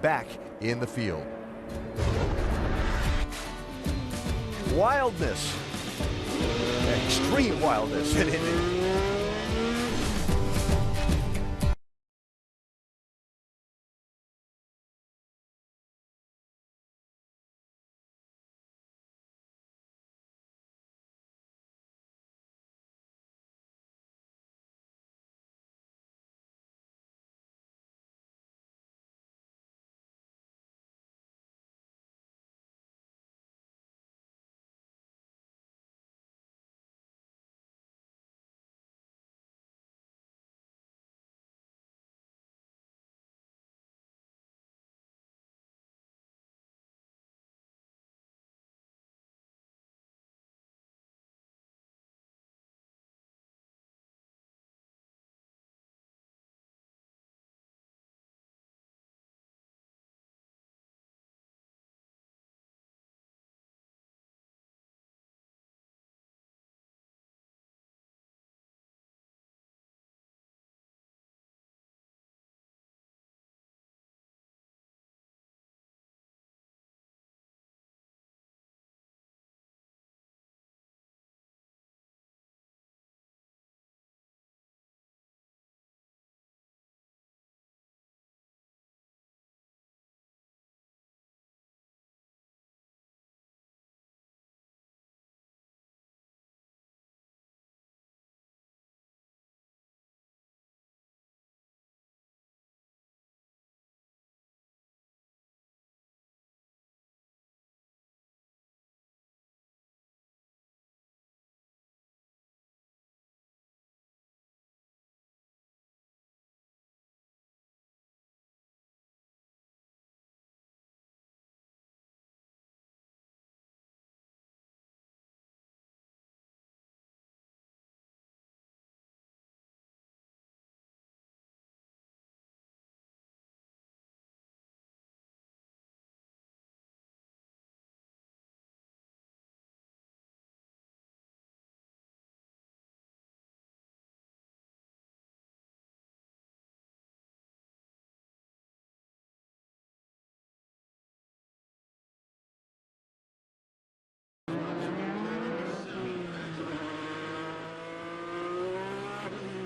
back in the field. Wildness, extreme wildness in Indy.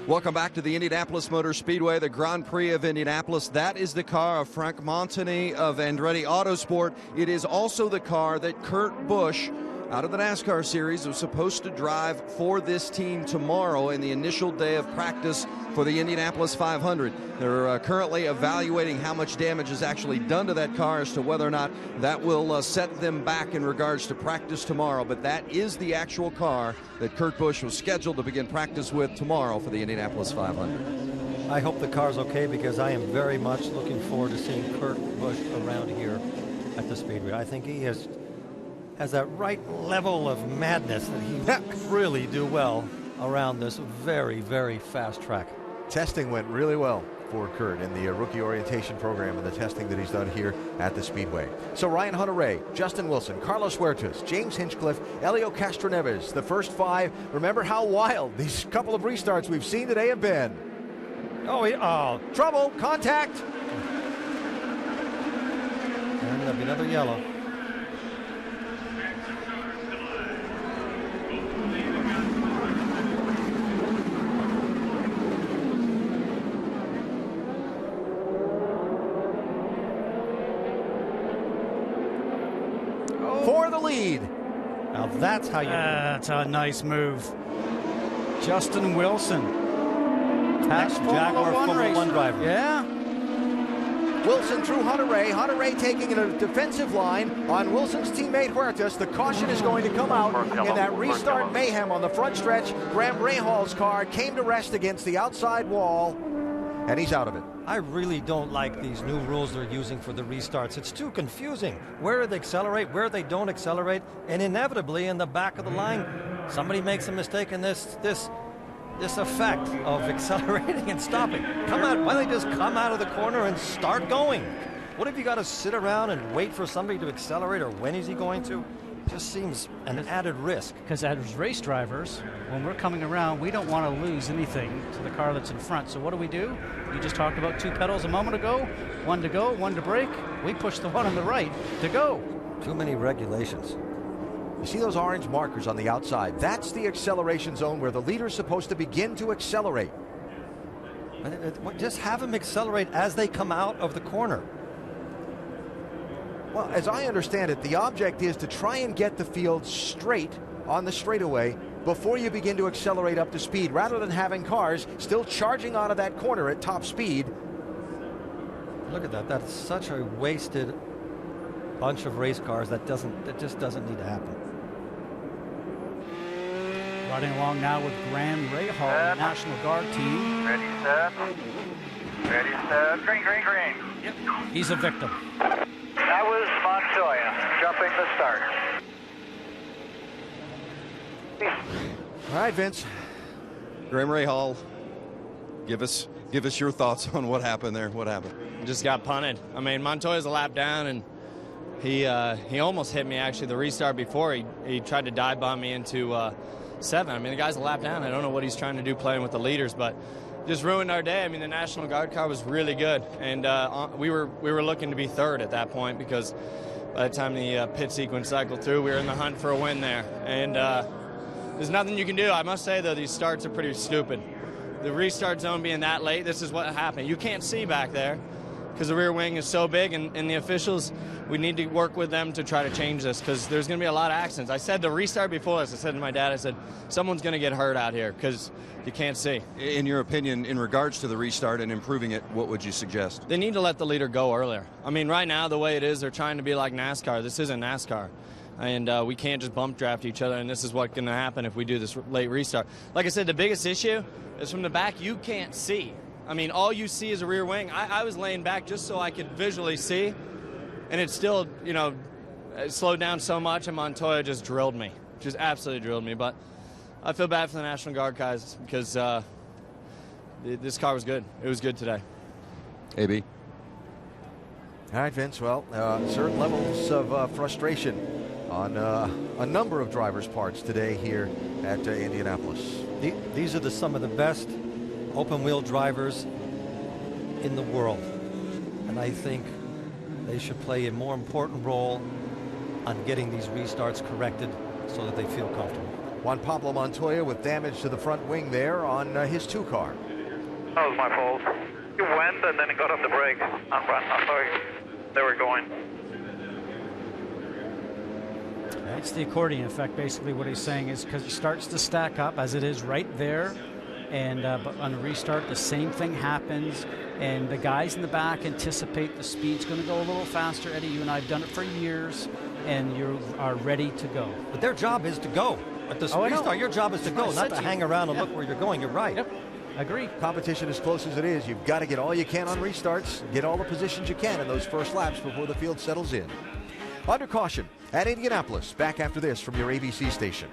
Welcome back to the Indianapolis Motor Speedway, the Grand Prix of Indianapolis. That is the car of Frank Montani of Andretti Autosport. It is also the car that Kurt Busch, out of the NASCAR series, was supposed to drive for this team tomorrow in the initial day of practice for the Indianapolis 500. They're currently evaluating how much damage is actually done to that car as to whether or not that will set them back in regards to practice tomorrow. But that is the actual car that Kurt Busch was scheduled to begin practice with tomorrow for the Indianapolis 500.
I hope the car's okay because I am very much looking forward to seeing Kurt Busch around here at the Speedway. I think he has that right level of madness that he would really do well around this very, very fast track.
Testing went really well. for Kurt in the rookie orientation program and the testing that he's done here at the Speedway. So Ryan Hunter-Reay, Justin Wilson, Carlos Huertas, James Hinchcliffe, Helio Castroneves, the first 5. Remember how wild these couple of restarts we've seen today have been. Oh, trouble, contact.
And there'll be another yellow.
For the lead.
Now that's how you.
That's a nice move. Justin Wilson. Past
Jaguar Formula One driver.
Yeah.
Wilson through Hunter-Reay. Hunter-Reay taking a defensive line on Wilson's teammate Huertas. The caution is going to come out in that restart mayhem on the front stretch. Graham Rahal's car came to rest against the outside wall, and he's out of it.
I really don't like these new rules they're using for the restarts. It's too confusing. Where do they accelerate, where they don't accelerate, and inevitably in the back of the line, somebody makes a mistake in this effect of accelerating and stopping. Why don't they just come out of the corner and start going? What if you got to sit around and wait for somebody to accelerate, or when is he going to? Just seems an added risk.
Because as race drivers, when we're coming around, we don't want to lose anything to the car that's in front. So what do? You just talked about 2 pedals a moment ago. 1 to go, 1 to brake. We push the one on the right to go.
Too many regulations.
You see those orange markers on the outside? That's the acceleration zone where the leader's supposed to begin to accelerate.
Just have them accelerate as they come out of the corner.
Well, as I understand it, the object is to try and get the field straight on the straightaway before you begin to accelerate up to speed, rather than having cars still charging out of that corner at top speed.
Look at that. That's such a wasted bunch of race cars. That just doesn't need to happen.
Riding along now with Graham Rahal, the National Guard team.
Ready, set. Ready, set. Green, green, green.
Yep. He's a victim.
That was Montoya jumping the start.
All right, Vince.
Graham Rahal, give us your thoughts on what happened there. What happened?
Just got punted. I mean, Montoya's a lap down, and he almost hit me, actually, the restart before. He tried to dive bomb me into 7. I mean, the guy's a lap down. I don't know what he's trying to do playing with the leaders, but just ruined our day. I mean, the National Guard car was really good, and we were looking to be 3rd at that point, because by the time the pit sequence cycled through, we were in the hunt for a win there. And there's nothing you can do. I must say, though, these starts are pretty stupid. The restart zone being that late, this is what happened. You can't see back there because the rear wing is so big, and the officials, we need to work with them to try to change this, because there's going to be a lot of accidents. I said the restart before this, I said to my dad, I said, someone's going to get hurt out here because you can't see.
In your opinion, in regards to the restart and improving it, what would you suggest?
They need to let the leader go earlier. I mean, right now, the way it is, they're trying to be like NASCAR. This isn't NASCAR. And we can't just bump draft each other, and this is what's going to happen if we do this late restart. Like I said, the biggest issue is from the back, you can't see. I mean, all you see is a rear wing. I was laying back just so I could visually see, and it still, it slowed down so much, and Montoya just drilled me. Just absolutely drilled me. But I feel bad for the National Guard guys, because this car was good. It was good today.
AB.
All right, Vince. Well, certain levels of frustration on a number of drivers' parts today here at Indianapolis.
These are some of the best open-wheel drivers in the world, and I think they should play a more important role on getting these restarts corrected so that they feel comfortable.
Juan Pablo Montoya with damage to the front wing there on his 2 car.
That was my fault. You went and then it got off the brake. I'm sorry. They were going.
It's the accordion effect, basically. What he's saying is because it starts to stack up as it is right there, and but on a restart the same thing happens, and the guys in the back anticipate the speed's going to go a little faster. Eddie, you and I have done it for years, and you are ready to go.
But their job is to go. At the restart, your job is to go, not to hang around and look where you're going. You're right.
Yep. Agree.
Competition as close as it is, you've got to get all you can on restarts, get all the positions you can in those first laps before the field settles in. Under caution at Indianapolis. Back after this from your ABC station.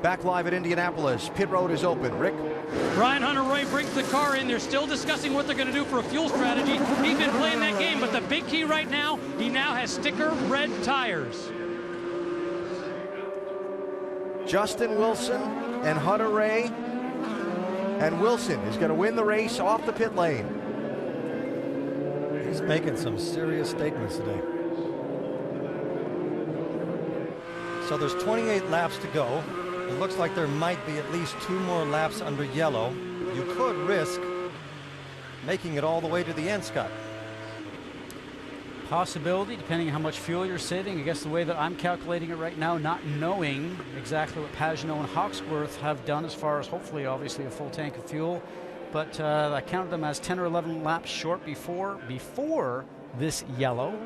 Back live at Indianapolis. Pit road is open. Rick?
Ryan Hunter-Reay brings the car in. They're still discussing what they're going to do for a fuel strategy. He's been playing that game, but the big key right now, he now has sticker red tires.
Justin Wilson and Hunter-Reay. And Wilson is going to win the race off the pit lane.
He's making some serious statements today. So there's 28 laps to go. It looks like there might be at least 2 more laps under yellow. You could risk making it all the way to the end, Scott.
Possibility, depending on how much fuel you're saving. I guess the way that I'm calculating it right now, not knowing exactly what Pagenaud and Hawksworth have done as far as hopefully, obviously, a full tank of fuel. But I counted them as 10 or 11 laps short before this yellow.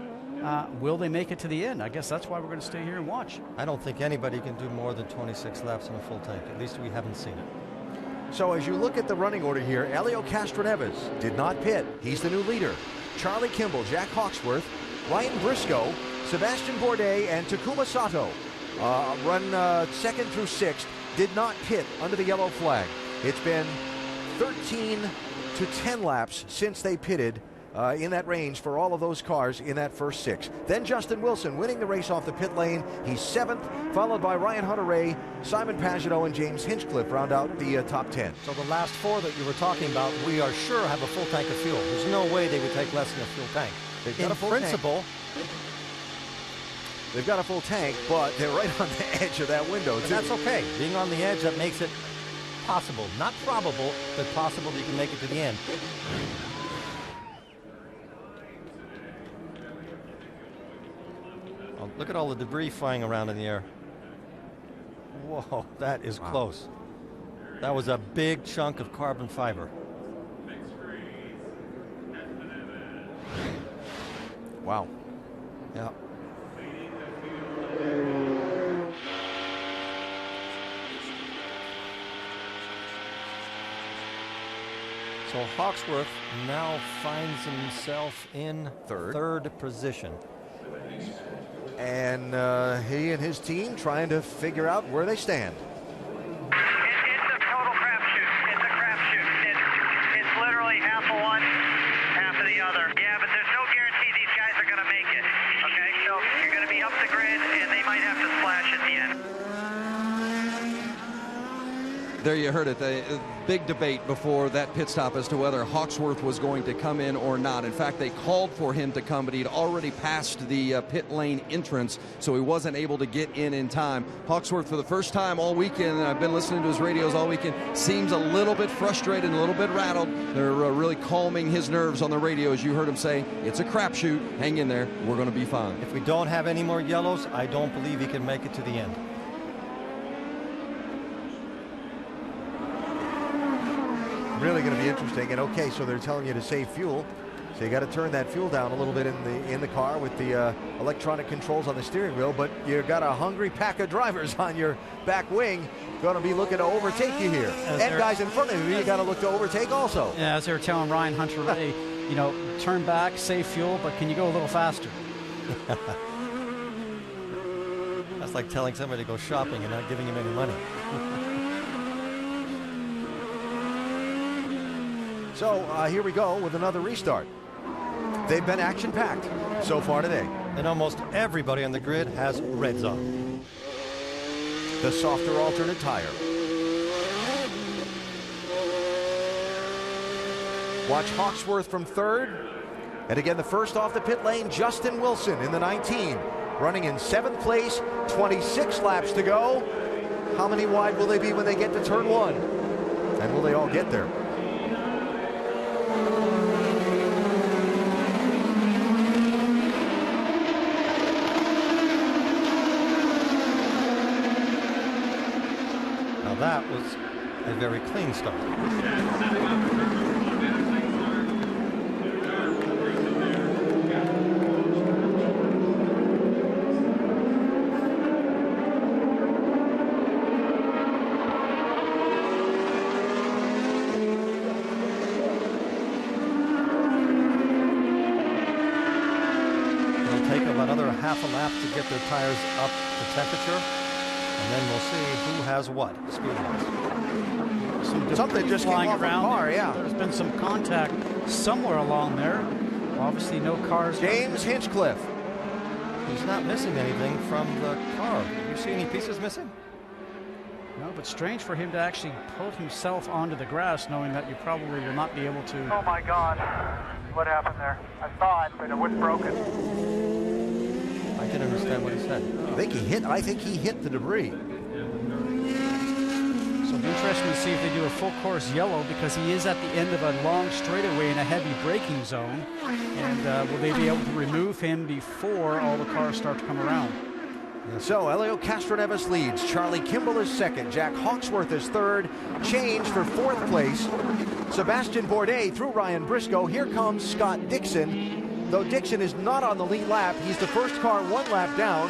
Will they make it to the end? I guess that's why we're going to stay here and watch.
I don't think anybody can do more than 26 laps in a full tank. At least we haven't seen it.
So as you look at the running order here, Helio Castroneves did not pit. He's the new leader. Charlie Kimball, Jack Hawksworth, Ryan Briscoe, Sebastian Bourdais, and Takuma Sato run second through sixth, did not pit under the yellow flag. It's been 13 to 10 laps since they pitted in that range for all of those cars in that first 6. Then Justin Wilson winning the race off the pit lane. He's 7th, followed by Ryan Hunter-Reay, Simon Pagenaud, and James Hinchcliffe round out the top 10.
So the last 4 that you were talking about, we are sure have a full tank of fuel. There's no way they would take less than a full tank.
They've got
in
a full
principle,
tank. They've got a full tank, but they're right on the edge of that window.
And that's okay. Being on the edge, that makes it possible. Not probable, but possible that you can make it to the end. Oh, look at all the debris flying around in the air. Whoa, that is close. That was a big chunk of carbon fiber.
Wow.
Yeah. So Hawksworth now finds himself in third position.
And he and his team trying to figure out where they stand.
It's a total crapshoot. It's a crapshoot. It's literally half of one, half of the other. Yeah, but there's no guarantee these guys are going to make it. Okay, so you're going to be up the grid, and they might have to splash at the end.
There you heard it. The big debate before that pit stop as to whether Hawksworth was going to come in or not. In fact, they called for him to come, but he'd already passed the pit lane entrance, so he wasn't able to get in time. Hawksworth, for the first time all weekend, and I've been listening to his radios all weekend, seems a little bit frustrated and a little bit rattled. They're really calming his nerves on the radio, as you heard him say, it's a crapshoot. Hang in there. We're going to be fine.
If we don't have any more yellows, I don't believe he can make it to the end.
Really going to be interesting. And okay, so they're telling you to save fuel, so you got to turn that fuel down a little bit in the car with the electronic controls on the steering wheel. But you got a hungry pack of drivers on your back wing, going to be looking to overtake you here. And guys in front of you got to look to overtake also.
Yeah, as they were telling Ryan Hunter-Reay, you know, turn back, save fuel, but can you go a little faster?
That's like telling somebody to go shopping and not giving him any money.
So here we go with another restart. They've been action-packed so far today.
And almost everybody on the grid has reds on.
The softer alternate tire. Watch Hawksworth from third. And again, the first off the pit lane, Justin Wilson in the 19. Running in 7th place, 26 laps to go. How many wide will they be when they get to turn 1? And will they all get there?
That was a very clean start. It'll take them another half a lap to get their tires up to temperature. And then we'll see who has what speed-wise.
Something just came off
around
the car,
there.
yeah.
There's been some contact somewhere along there. Obviously no cars.
James Hinchcliffe.
He's not missing anything from the car. Do you see any pieces missing?
No, but strange for him to actually put himself onto the grass, knowing that you probably will not be able to.
Oh my God. What happened there? I saw it, but it was broken.
I didn't understand what he said.
I think he hit the debris.
So it'll be interesting to see if they do a full course yellow, because he is at the end of a long straightaway in a heavy braking zone. And will they be able to remove him before all the cars start to come around?
So Elio Castroneves leads. Charlie Kimball is second. Jack Hawksworth is third. Change for fourth place. Sebastian Bourdais through Ryan Briscoe. Here comes Scott Dixon. Though Dixon is not on the lead lap, he's the first car one lap down.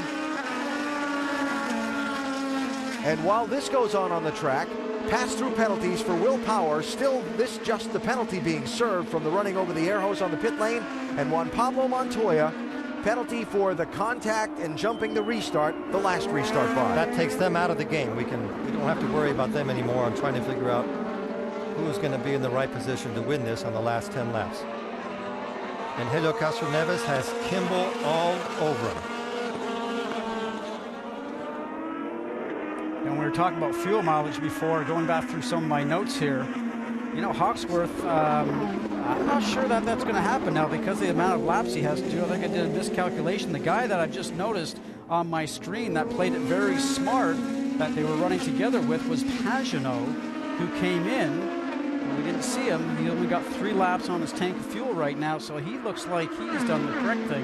And while this goes on the track, pass-through penalties for Will Power. Still, this just the penalty being served from the running over the air hose on the pit lane. And Juan Pablo Montoya, penalty for the contact and jumping the restart, the last restart bar.
That takes them out of the game. We don't have to worry about them anymore. I'm trying to figure out who's going to be in the right position to win this on the last 10 laps. And Helio Castroneves has Kimball all over him.
And we were talking about fuel mileage before, going back through some of my notes here. You know, Hawksworth, I'm not sure that that's going to happen now because of the amount of laps he has to do. I think I did a miscalculation. The guy that I've just noticed on my screen that played it very smart that they were running together with was Pagenaud, who came in. We didn't see him. He only got 3 laps on his tank of fuel right now, so he looks like he's done the correct thing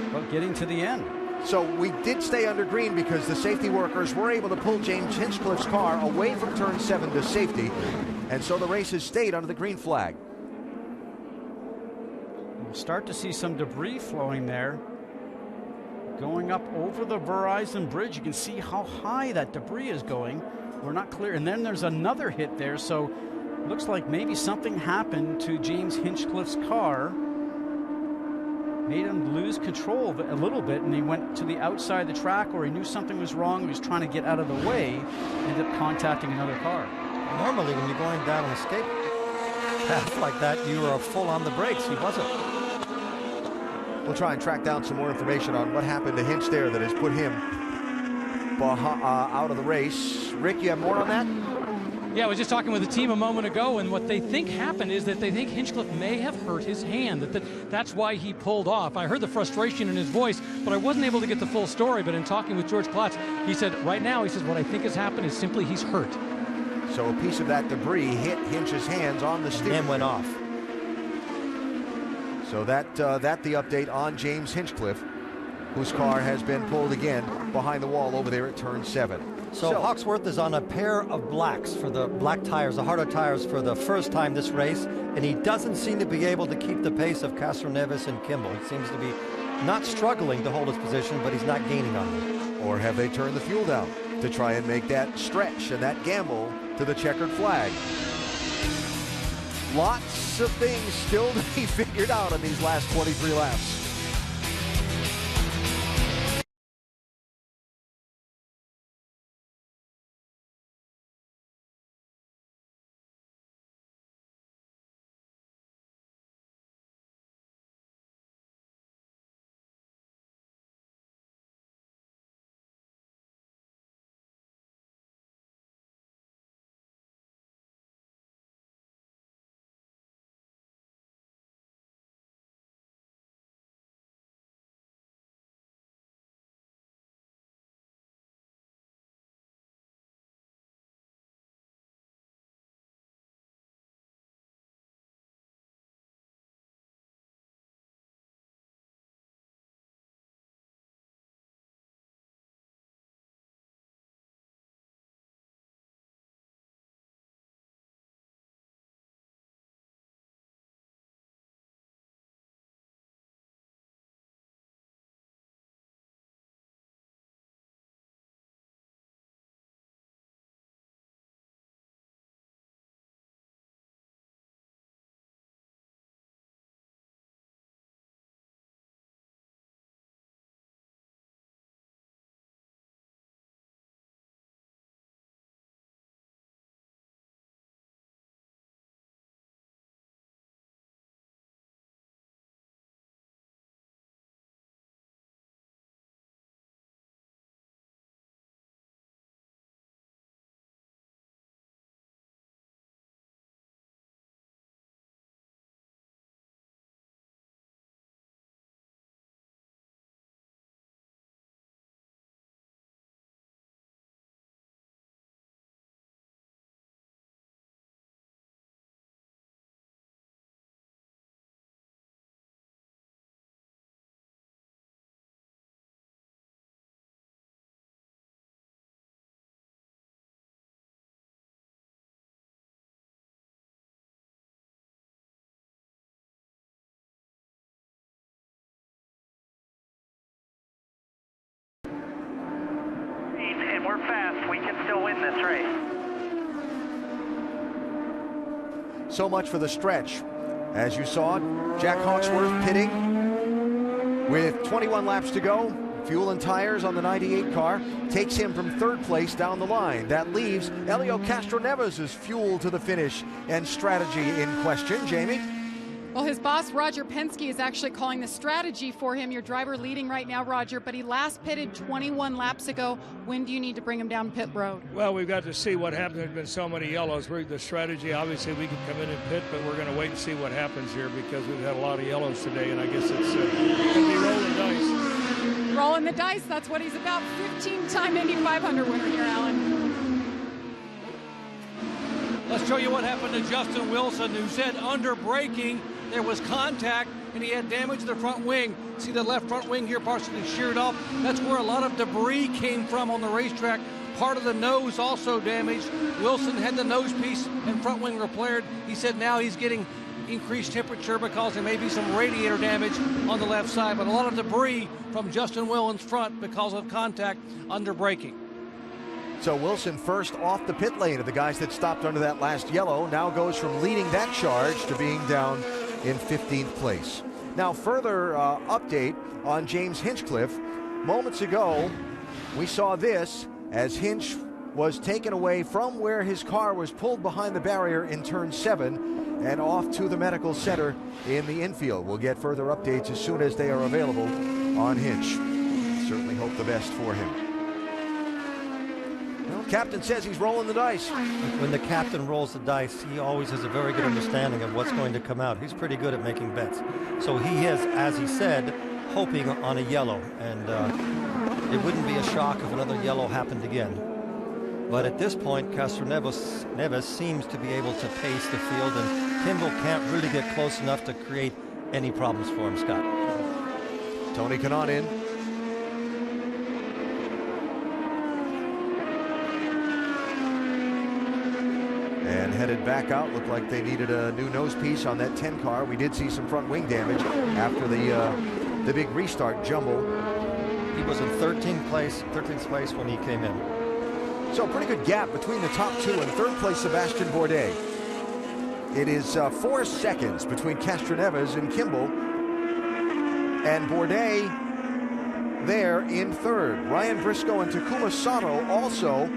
about getting to the end.
So we did stay under green because the safety workers were able to pull James Hinchcliffe's car away from turn 7 to safety. And so the race has stayed under the green flag.
We'll start to see some debris flowing there. Going up over the Verizon Bridge, you can see how high that debris is going. We're not clear. And then there's another hit there, so looks like maybe something happened to James Hinchcliffe's car. Made him lose control of it a little bit, and he went to the outside of the track, or he knew something was wrong. He was trying to get out of the way, ended up contacting another car.
Normally, when you're going down an escape path like that, you are full on the brakes. He wasn't.
We'll try and track down some more information on what happened to Hinch there that has put him out of the race. Rick, you have more on that?
Yeah, I was just talking with the team a moment ago, and what they think happened is that they think Hinchcliffe may have hurt his hand. That's why he pulled off. I heard the frustration in his voice, but I wasn't able to get the full story. But in talking with George Klotz, he said, right now, he says, what I think has happened is simply he's hurt.
So a piece of that debris hit Hinch's hands on the steering
and went off.
So that the update on James Hinchcliffe, whose car has been pulled again behind the wall over there at turn 7.
So Hawksworth is on a pair of blacks for the black tires, the harder tires, for the first time this race, and he doesn't seem to be able to keep the pace of Castroneves and Kimball. He seems to be not struggling to hold his position, but he's not gaining on them.
Or have they turned the fuel down to try and make that stretch and that gamble to the checkered flag? Lots of things still to be figured out in these last 23 laps.
we're fast. We can still win this race.
So much for the stretch. As you saw, Jack Hawksworth pitting with 21 laps to go. Fuel and tires on the 98 car takes him from third place down the line. That leaves Helio Castroneves' fuel to the finish and strategy in question. Jamie?
Well, his boss, Roger Penske, is actually calling the strategy for him. Your driver leading right now, Roger, but he last pitted 21 laps ago. When do you need to bring him down pit road?
Well, we've got to see what happens. There's been so many yellows. The strategy, obviously, we could come in and pit, but we're going to wait and see what happens here because we've had a lot of yellows today, and I guess it's going to be rolling dice.
Rolling the dice, that's what he's about. 15-time Indy 500 winner here, Alan.
Let's show you what happened to Justin Wilson, who said under braking, there was contact and he had damage to the front wing. See the left front wing here partially sheared off. That's where a lot of debris came from on the racetrack. Part of the nose also damaged. Wilson had the nose piece and front wing repaired. He said now he's getting increased temperature because there may be some radiator damage on the left side, but a lot of debris from Justin Wilson's front because of contact under braking.
So Wilson first off the pit lane of the guys that stopped under that last yellow, now goes from leading that charge to being down in 15th place. Now further update on James Hinchcliffe. Moments ago, we saw this as Hinch was taken away from where his car was pulled behind the barrier in turn 7 and off to the medical center in the infield. We'll get further updates as soon as they are available on Hinch. Certainly hope the best for him. Well, captain says he's rolling the dice.
When the captain rolls the dice, he always has a very good understanding of what's going to come out. He's pretty good at making bets. So he is, as he said, hoping on a yellow. And it wouldn't be a shock if another yellow happened again. But at this point, Castroneves seems to be able to pace the field, and Kimball can't really get close enough to create any problems for him, Scott.
Tony Kanaan in. And headed back out. Looked like they needed a new nose piece on that 10 car. We did see some front wing damage after the big restart jumble.
He was in 13th place when he came in.
So pretty good gap between the top two and third place Sebastian Bourdais. It is 4 seconds between Castroneves and Kimball. And Bourdais there in third. Ryan Briscoe and Takuma Sato also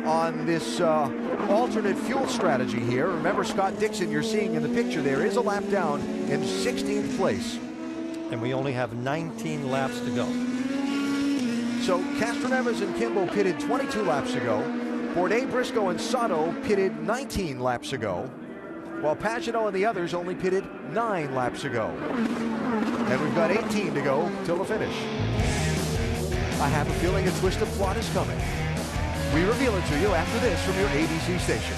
on this alternate fuel strategy here. Remember, Scott Dixon, you're seeing in the picture there, is a lap down in 16th place.
And we only have 19 laps to go.
So Castroneves and Kimball pitted 22 laps ago. Bourdais, Briscoe, and Sato pitted 19 laps ago, while Pagenaud and the others only pitted 9 laps ago. And we've got 18 to go till the finish. I have a feeling a twist of plot is coming. We reveal it to you after this from your ABC station.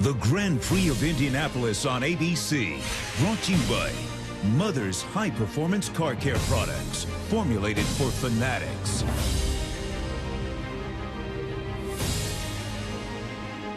The Grand Prix of Indianapolis on ABC, brought to you by Mother's High Performance Car Care Products, formulated for fanatics.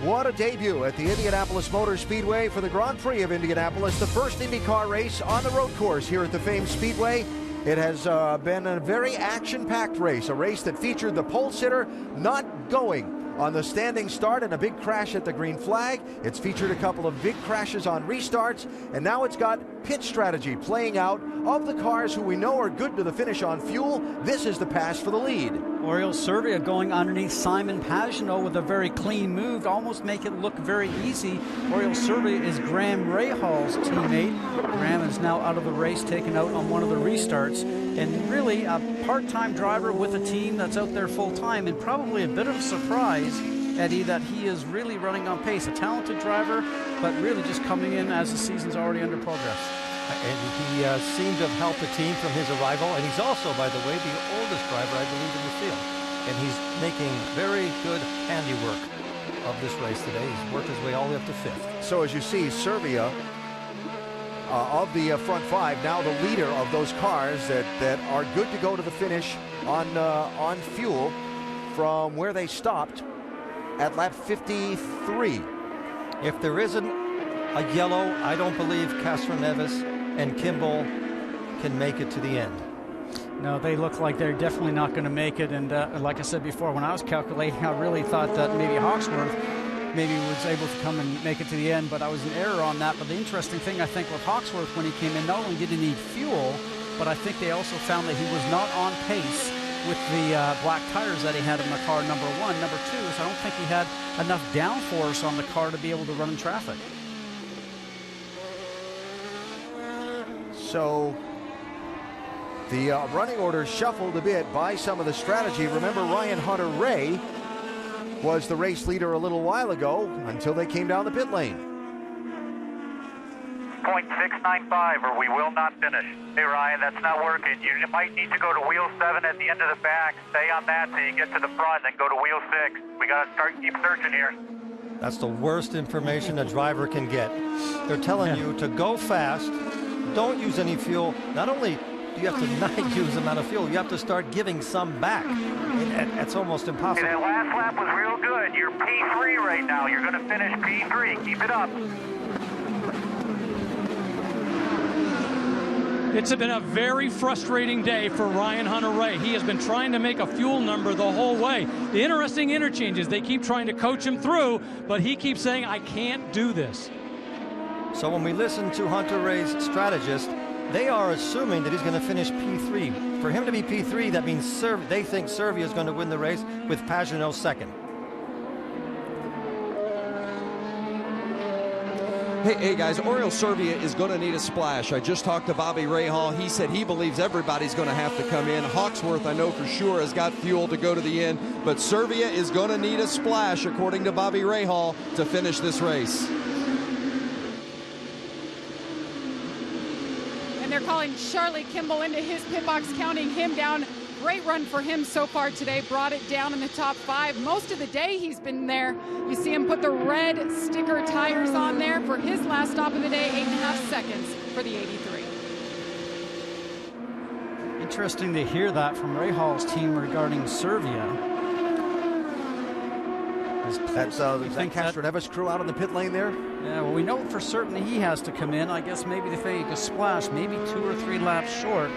What a debut at the Indianapolis Motor Speedway for the Grand Prix of Indianapolis, the first IndyCar race on the road course here at the famed Speedway. It has been a very action-packed race, a race that featured the pole sitter not going on the standing start and a big crash at the green flag. It's featured a couple of big crashes on restarts, and now it's got pit strategy playing out of the cars who we know are good to the finish on fuel. This is the pass for the lead.
Oriol Servia going underneath Simon Pagenaud with a very clean move to almost make it look very easy. Oriol Servia is Graham Rahal's teammate. Graham is now out of the race, taken out on one of the restarts, and really a part-time driver with a team that's out there full-time, and probably a bit of a surprise, Eddie, that he is really running on pace. A talented driver, but really just coming in as the season's already under progress.
And he seemed to have helped the team from his arrival, and he's also, by the way, the oldest driver, I believe, in the field. And he's making very good handiwork of this race today. He's worked his way all the way up to fifth.
So as you see, Servia of the front five, now the leader of those cars that are good to go to the finish on fuel from where they stopped at lap 53.
If there isn't a yellow, I don't believe Castroneves and Kimball can make it to the end.
No, they look like they're definitely not going to make it. And like I said before, when I was calculating, I really thought that maybe Hawksworth maybe was able to come and make it to the end, but I was in error on that. But the interesting thing, I think, with Hawksworth when he came in, not only did he need fuel, but I think they also found that he was not on pace with the black tires that he had in the car, number one. Number two is I don't think he had enough downforce on the car to be able to run in traffic.
So the running order shuffled a bit by some of the strategy. Remember, Ryan Hunter-Reay was the race leader a little while ago until they came down the pit lane.
0.695 or we will not finish. Hey Ryan, that's not working. You might need to go to wheel 7 at the end of the back. Stay on that till you get to the front, then go to wheel 6. We got to keep searching here.
That's the worst information a driver can get. They're telling you to go fast, don't use any fuel. Not only do you have to not use the amount of fuel, you have to start giving some back. It's almost impossible.
Hey, that last lap was real good. You're P3 right now. You're going to finish P3. Keep it up.
It's been a very frustrating day for Ryan Hunter-Reay. He has been trying to make a fuel number the whole way. The interesting interchanges, they keep trying to coach him through, but he keeps saying, I can't do this.
So when we listen to Hunter-Reay's strategist, they are assuming that he's going to finish P3. For him to be P3, that means they think Servia is going to win the race with Pagenaud second.
Hey guys, Oriol Servia is going to need a splash. I just talked to Bobby Rahal. He said he believes everybody's going to have to come in. Hawksworth, I know for sure, has got fuel to go to the end, but Servia is going to need a splash, according to Bobby Rahal, to finish this race.
And they're calling Charlie Kimball into his pit box, counting him down. Great run for him so far today, brought it down in the top 5. Most of the day he's been there. You see him put the red sticker tires on there for his last stop of the day, 8.5 seconds for the 83.
Interesting to hear that from Rahal's team regarding Servia.
That's that Castroneves crew out on the pit lane there?
Yeah, well, we know for certain he has to come in. I guess maybe they think a splash, maybe 2 or 3 laps short.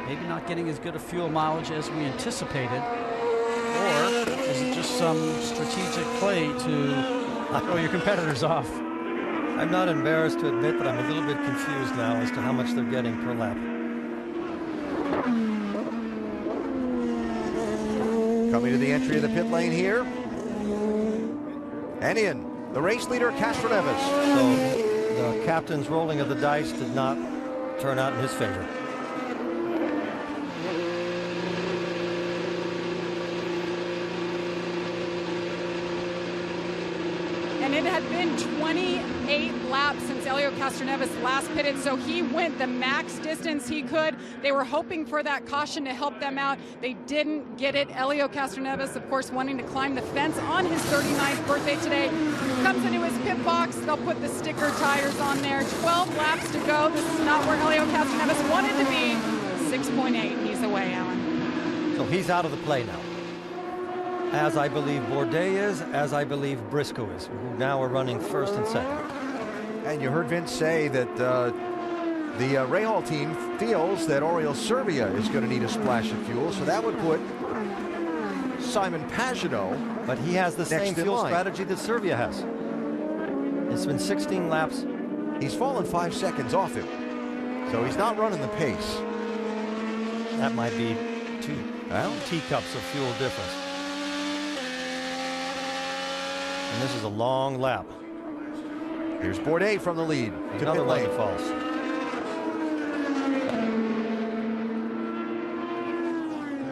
Maybe not getting as good a fuel mileage as we anticipated. Or is it just some strategic play to throw your competitors off?
I'm not embarrassed to admit that I'm a little bit confused now as to how much they're getting per lap.
Coming to the entry of the pit lane here. And in, the race leader, Castroneves.
So the captain's rolling of the dice did not turn out in his favor.
And and it had been 28 laps since Helio Castroneves last pitted, so he went the max distance he could. They were hoping for that caution to help them out. They didn't get it. Helio Castroneves, of course, wanting to climb the fence on his 39th birthday today, comes into his pit box. They'll put the sticker tires on there. 12 laps to go. This is not where Helio Castroneves wanted to be. 6.8. He's away, Alan.
So he's out of the play now. As I believe Bourdais is, as I believe Briscoe is, who now are running first and second.
And you heard Vince say that the Rahal team feels that Oriol Servia is going to need a splash of fuel, so that would put Simon Pagenaud.
But he has the same fuel strategy that Servia has. It's been 16 laps.
He's fallen 5 seconds off him, so he's not running the pace.
That might be 2 teacups of fuel difference. And this is a long lap.
Here's Bourdais from the lead.
Another one that falls.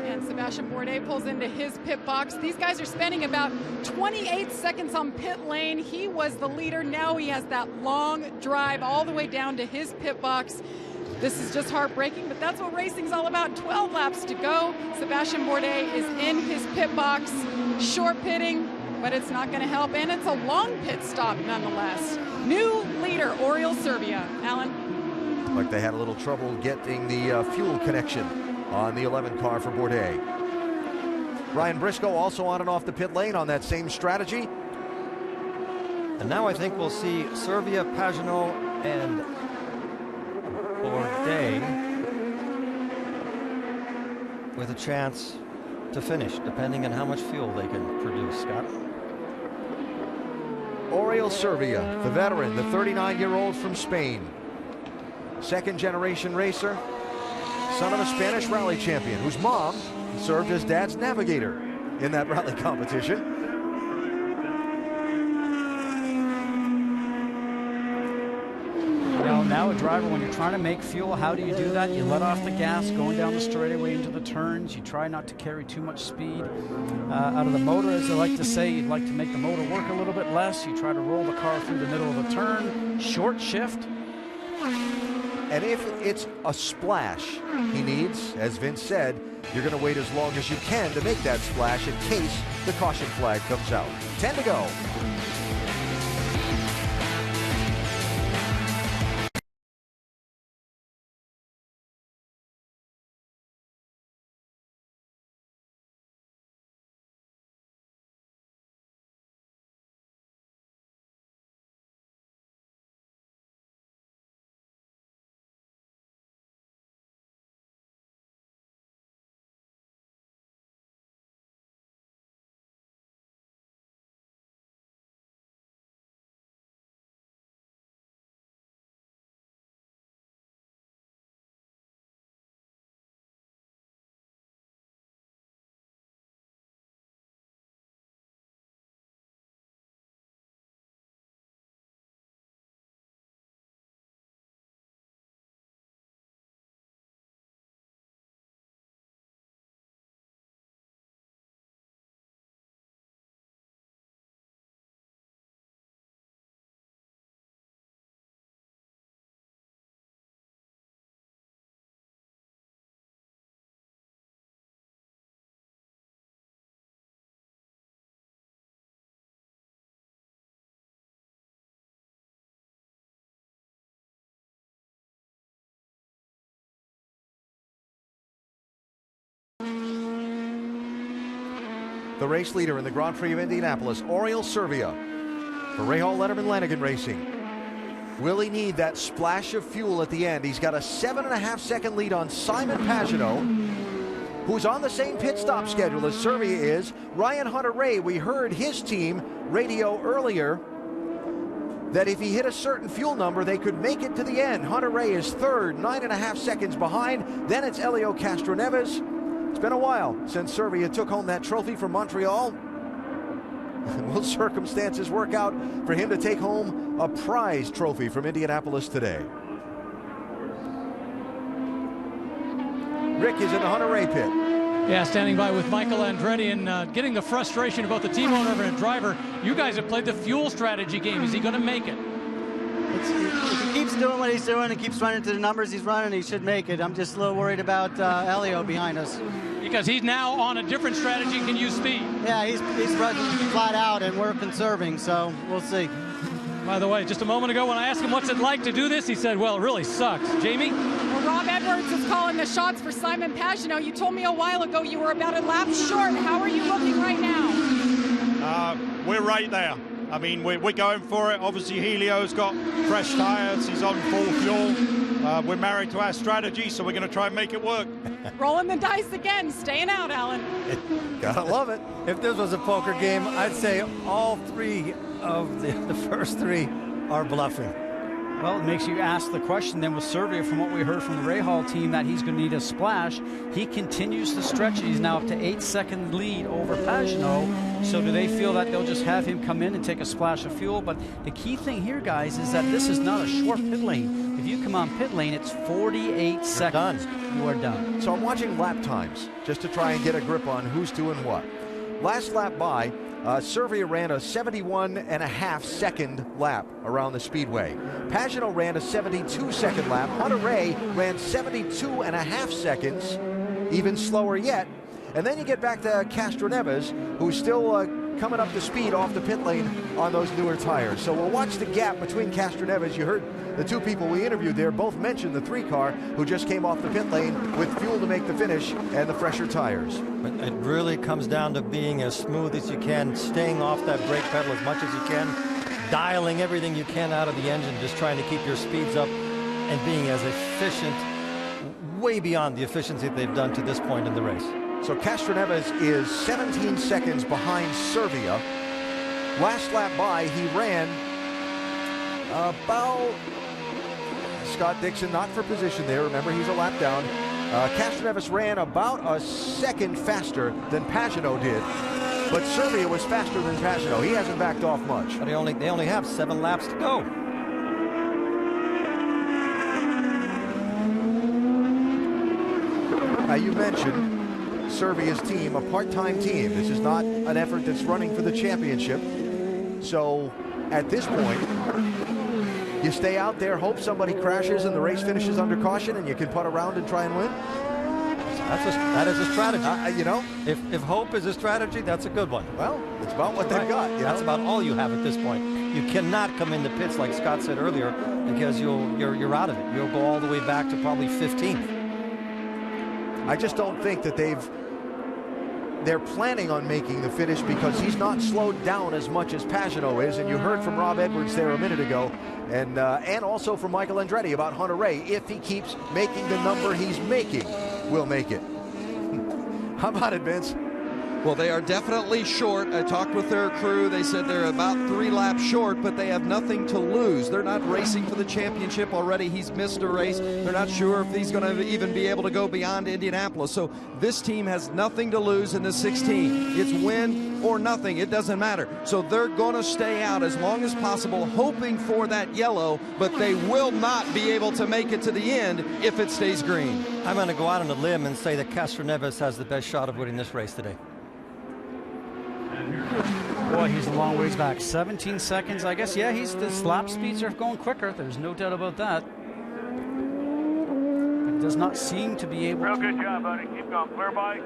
And Sebastian Bourdais pulls into his pit box. These guys are spending about 28 seconds on pit lane. He was the leader. Now he has that long drive all the way down to his pit box. This is just heartbreaking, but that's what racing's all about. 12 laps to go. Sebastian Bourdais is in his pit box, short pitting, but it's not going to help, and it's a long pit stop nonetheless. New leader, Oriol Servia. Alan?
Like they had a little trouble getting the fuel connection on the 11 car for Bourdais. Ryan Briscoe also on and off the pit lane on that same strategy.
And now I think we'll see Servia, Pagenaud, and Bourdais with a chance to finish, depending on how much fuel they can produce, Scott.
Oriol Servia, the veteran, the 39-year-old from Spain. Second-generation racer, son of a Spanish rally champion, whose mom served as dad's navigator in that rally competition.
Now a driver, when you're trying to make fuel, how do you do that? You let off the gas going down the straightaway into the turns. You try not to carry too much speed out of the motor, as I like to say. You'd like to make the motor work a little bit less. You try to roll the car through the middle of the turn, short shift.
And if it's a splash he needs, as Vince said, you're going to wait as long as you can to make that splash in case the caution flag comes out. 10 to go. The race leader in the Grand Prix of Indianapolis, Oriol Servia, for Rahal Letterman Lanigan Racing. Will he need that splash of fuel at the end? He's got a 7.5-second lead on Simon Pagenaud, who's on the same pit stop schedule as Servia is. Ryan Hunter-Reay, we heard his team radio earlier that if he hit a certain fuel number, they could make it to the end. Hunter-Reay is third, 9.5 seconds behind. Then it's Helio Castroneves. It's been a while since Servia took home that trophy from Montreal. Will circumstances work out for him to take home a prize trophy from Indianapolis today? Rick is in the Hunter-Reay pit.
Yeah, standing by with Michael Andretti and getting the frustration of both the team owner and driver. You guys have played the fuel strategy game. Is he going to make it?
If he keeps doing what he's doing and keeps running to the numbers he's running, he should make it. I'm just a little worried about Elio behind us.
Because he's now on a different strategy and can use speed.
Yeah, he's running flat out, and we're conserving, so we'll see.
By the way, just a moment ago when I asked him what's it like to do this, he said, well, it really sucks. Jamie?
Well, Rob Edwards is calling the shots for Simon Pagenaud. You told me a while ago you were about a lap short. How are you looking right now?
We're right there. I mean, we're going for it. Obviously, Helio's got fresh tires. He's on full fuel. We're married to our strategy, so we're going to try and make it work.
Rolling the dice again, staying out, Alan.
Gotta love it.
If this was a poker game, I'd say all three of the first three are bluffing.
Well, it makes you ask the question then with Serbia, from what we heard from the Rahal team, that he's going to need a splash. He continues to stretch. He's now up to 8-second lead over Pagenaud. So do they feel that they'll just have him come in and take a splash of fuel? But the key thing here, guys, is that this is not a short pit lane. If you come on pit lane, it's 48 seconds. You are done.
So I'm watching lap times just to try and get a grip on who's doing what. Last lap by, Serbia ran a 71.5-second lap around the speedway. Pagenaud ran a 72-second lap. Hunter-Reay ran 72.5 seconds, even slower yet. And then you get back to Castroneves, who's still coming up to speed off the pit lane on those newer tires. So we'll watch the gap between Castroneves. You heard the two people we interviewed there both mentioned the 3-car who just came off the pit lane with fuel to make the finish and the fresher tires.
But it really comes down to being as smooth as you can, staying off that brake pedal as much as you can, dialing everything you can out of the engine, just trying to keep your speeds up and being as efficient, way beyond the efficiency they've done to this point in the race.
So Castroneves is 17 seconds behind Serbia. Last lap by, he ran about... Scott Dixon not for position there. Remember, he's a lap down. Castroneves ran about a second faster than Pagenaud did. But Serbia was faster than Pagenaud. He hasn't backed off much.
But they only have 7 laps to go.
Now, you mentioned Serbia's team, a part-time team. This is not an effort that's running for the championship. So at this point, you stay out there, hope somebody crashes and the race finishes under caution and you can putt around and try and win?
That is a strategy.
You know?
If hope is a strategy, that's a good one.
Well, it's about what they've got.
That's about all you have at this point. You cannot come into pits, like Scott said earlier, because you're out of it. You'll go all the way back to probably 15th.
I just don't think that they're planning on making the finish because he's not slowed down as much as Pagenaud is, and you heard from Rob Edwards there a minute ago, and also from Michael Andretti about Hunter-Reay. If he keeps making the number he's making, we'll make it. How about it, Vince?
Well, they are definitely short. I talked with their crew. They said they're about 3 laps short, but they have nothing to lose. They're not racing for the championship already. He's missed a race. They're not sure if he's going to even be able to go beyond Indianapolis. So this team has nothing to lose in the 16. It's win or nothing. It doesn't matter. So they're going to stay out as long as possible, hoping for that yellow, but they will not be able to make it to the end if it stays green.
I'm going to go out on a limb and say that Castroneves has the best shot of winning this race today.
Boy, he's a long ways back. 17 seconds, I guess. Yeah, his lap speeds are going quicker. There's no doubt about that. But he does not seem to be able
to. Real good job, buddy. Keep going. Clear by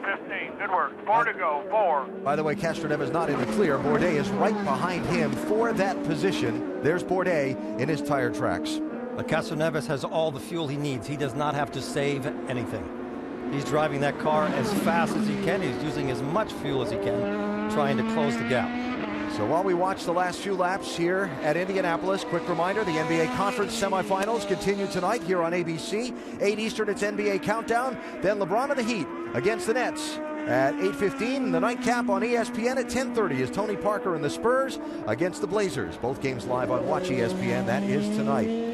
15. Good work. 4 to go. 4.
By the way, Castroneves not in the clear. Bourdais is right behind him for that position. There's Bourdais in his tire tracks.
But Castroneves has all the fuel he needs. He does not have to save anything. He's driving that car as fast as he can. He's using as much fuel as he can, trying to close the gap.
So while we watch the last few laps here at Indianapolis, quick reminder, the NBA Conference semifinals continue tonight here on ABC. 8 Eastern, it's NBA Countdown. Then LeBron and the Heat against the Nets at 8:15. The nightcap on ESPN at 10:30 is Tony Parker and the Spurs against the Blazers. Both games live on Watch ESPN. That is tonight.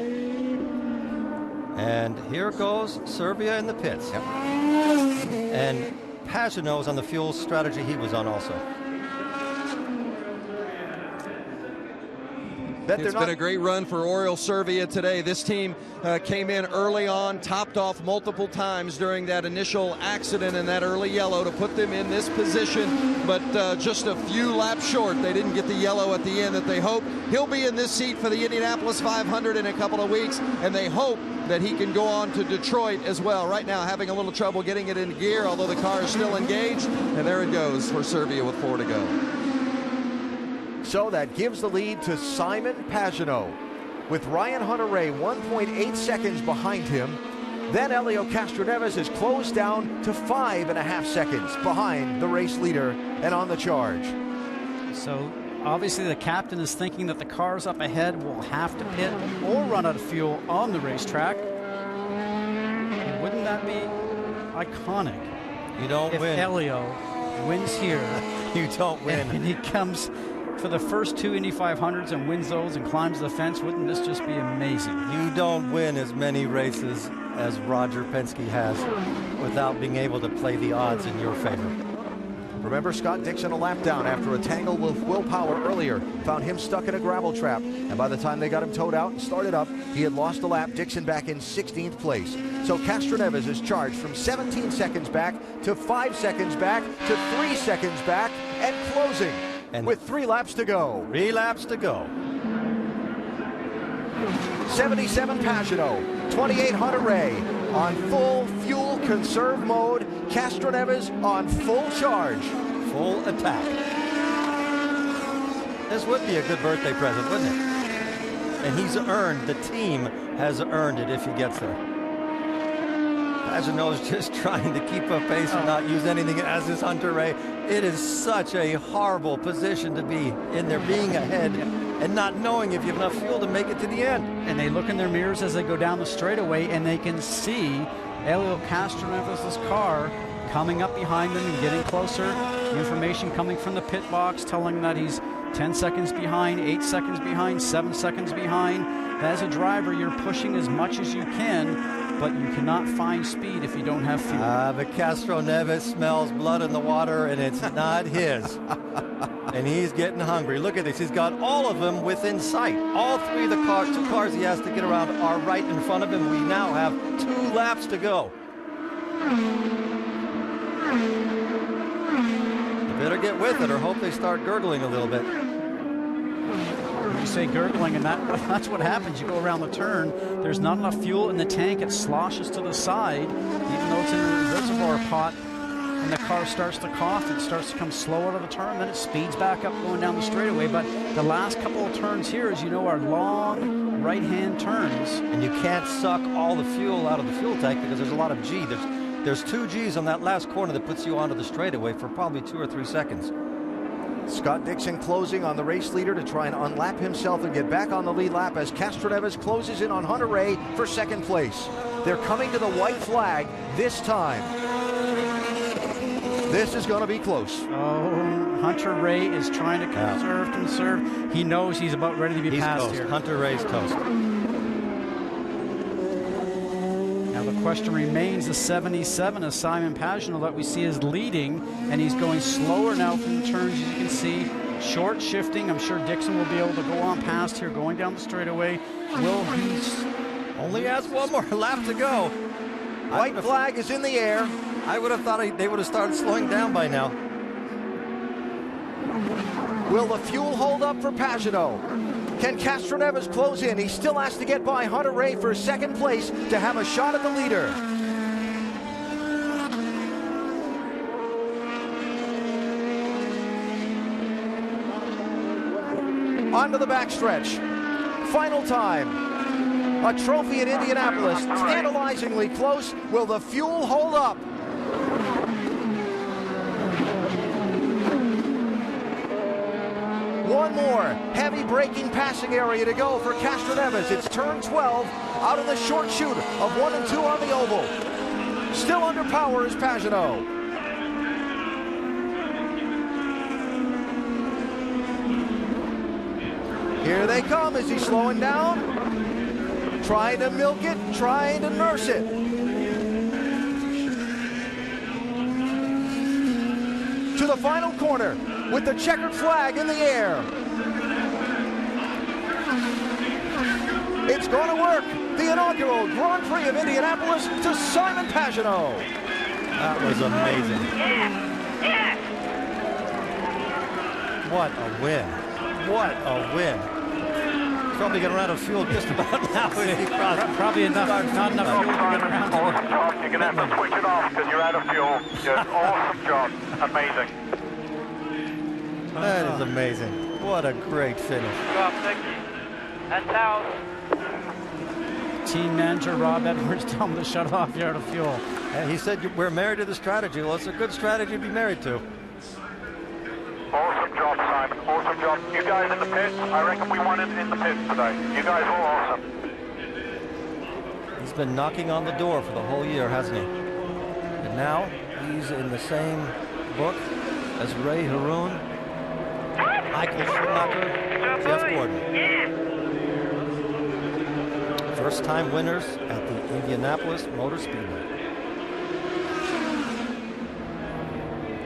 And here goes Serbia in the pits.
Yep.
And Pagenaud's on the fuel strategy he was on also.
It's been a great run for Oriole Servia today. This team came in early on, topped off multiple times during that initial accident in that early yellow to put them in this position, but just a few laps short. They didn't get the yellow at the end that they hoped. He'll be in this seat for the Indianapolis 500 in a couple of weeks, and they hope that he can go on to Detroit as well. Right now, having a little trouble getting it in gear, although the car is still engaged, and there it goes for Servia with 4 to go.
So that gives the lead to Simon Pagenaud, with Ryan Hunter-Reay 1.8 seconds behind him. Then Helio Castroneves is closed down to 5.5 seconds behind the race leader and on the charge.
So obviously the captain is thinking that the cars up ahead will have to pit or run out of fuel on the racetrack. And wouldn't that be iconic?
You don't
if
win.
Helio wins here.
You don't win.
And he comes for the first 2 Indy 500s and wins those and climbs the fence. Wouldn't this just be amazing?
You don't win as many races as Roger Penske has without being able to play the odds in your favor.
Remember, Scott Dixon a lap down after a tangle with Will Power earlier. Found him stuck in a gravel trap. And by the time they got him towed out and started up, he had lost a lap. Dixon back in 16th place. So Castroneves is charged from 17 seconds back to 5 seconds back to 3 seconds back and closing with 3 laps to go.
3 laps to go.
77 Pagenaud, 28 Hunter-Reay on full fuel conserve mode. Castroneves on full charge.
Full attack. This would be a good birthday present, wouldn't it? And he's earned, the team has earned it if he gets there. Pagenaud's just trying to keep up pace and not use anything, as is Hunter-Reay. It is such a horrible position to be in there, being ahead and not knowing if you have enough fuel to make it to the end.
And they look in their mirrors as they go down the straightaway, and they can see Helio Castroneves' car coming up behind them and getting closer. Information coming from the pit box telling that he's 10 seconds behind, 8 seconds behind, 7 seconds behind. As a driver, you're pushing as much as you can, but you cannot find speed if you don't have fuel.
But Castroneves smells blood in the water, and it's not his. And he's getting hungry. Look at this. He's got all of them within sight. All 3 of the cars, 2 cars he has to get around are right in front of him. We now have 2 laps to go. You better get with it or hope they start gurgling a little bit.
You say gurgling, and that's what happens. You go around the turn, there's not enough fuel in the tank, it sloshes to the side, even though it's in a reservoir pot, and the car starts to cough, it starts to come slow out of the turn, then it speeds back up going down the straightaway. But the last couple of turns here, as you know, are long right-hand turns.
And you can't suck all the fuel out of the fuel tank because there's a lot of G. There's 2 Gs on that last corner that puts you onto the straightaway for probably 2 or 3 seconds.
Scott Dixon closing on the race leader to try and unlap himself and get back on the lead lap as Castroneves closes in on Hunter-Reay for 2nd place. They're coming to the white flag this time. This is going to be close.
Oh, Hunter-Reay is trying to conserve. He knows he's about ready to be passed here.
Hunter-Reay's toast.
Now the question remains, the 77 of Simon Pagenaud that we see is leading, and he's going slower now from the turns, as you can see. Short shifting. I'm sure Dixon will be able to go on past here, going down the straightaway. Will he?
Only has 1 more lap to go.
White flag is in the air.
I would have thought they would have started slowing down by now.
Will the fuel hold up for Pagenaud? Can Castroneves close in? He still has to get by Hunter-Reay for 2nd place to have a shot at the leader. Onto the backstretch. Final time. A trophy in Indianapolis, tantalizingly close. Will the fuel hold up? One more heavy braking passing area to go for Castroneves. It's turn 12 out of the short chute of 1 and 2 on the oval. Still under power is Pagenaud. Here they come. Is he slowing down? Trying to milk it, trying to nurse it. To the final corner with the checkered flag in the air. It's going to work. The inaugural Grand Prix of Indianapolis to Simon Pagenaud.
That was amazing. What a win. What a win. Probably going to run out of fuel just about now.
Probably enough, not enough fuel to get around.
Awesome job. You're going to have to switch it off because you're out of fuel. Just awesome job. Amazing.
That is amazing. What a great finish.
Thank you. And towels.
Team manager Rob Edwards told him to shut off, you're out of fuel.
And he said, we're married to the strategy. Well, it's a good strategy to be married to.
Awesome job, Simon. Awesome job. You guys in the pits, I reckon we won in the pits today. You guys were awesome.
He's been knocking on the door for the whole year, hasn't he? And now he's in the same book as Ray Haroon, Michael Schumacher, Jeff Gordon. First-time winners at the Indianapolis Motor Speedway.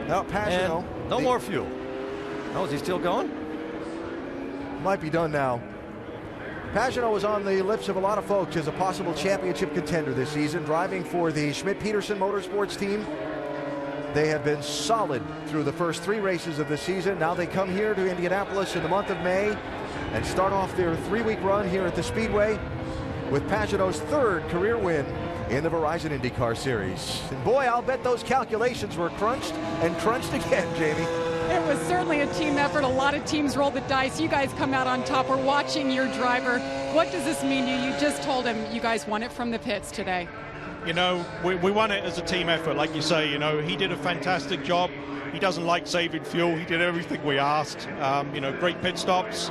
Now, Pagenaud.
No more fuel. Oh, is he still going?
Might be done now. Pagenaud was on the lips of a lot of folks as a possible championship contender this season, driving for the Schmidt-Peterson Motorsports team. They have been solid through the first 3 races of the season. Now they come here to Indianapolis in the month of May and start off their 3-week run here at the Speedway with Pagenaud's 3rd career win in the Verizon IndyCar Series. And boy, I'll bet those calculations were crunched and crunched again, Jamie.
It was certainly a team effort. A lot of teams rolled the dice. You guys come out on top. We're watching your driver. What does this mean to you? You just told him you guys won it from the pits today.
You know, we won it as a team effort, like you say. You know, he did a fantastic job. He doesn't like saving fuel. He did everything we asked. You know, great pit stops.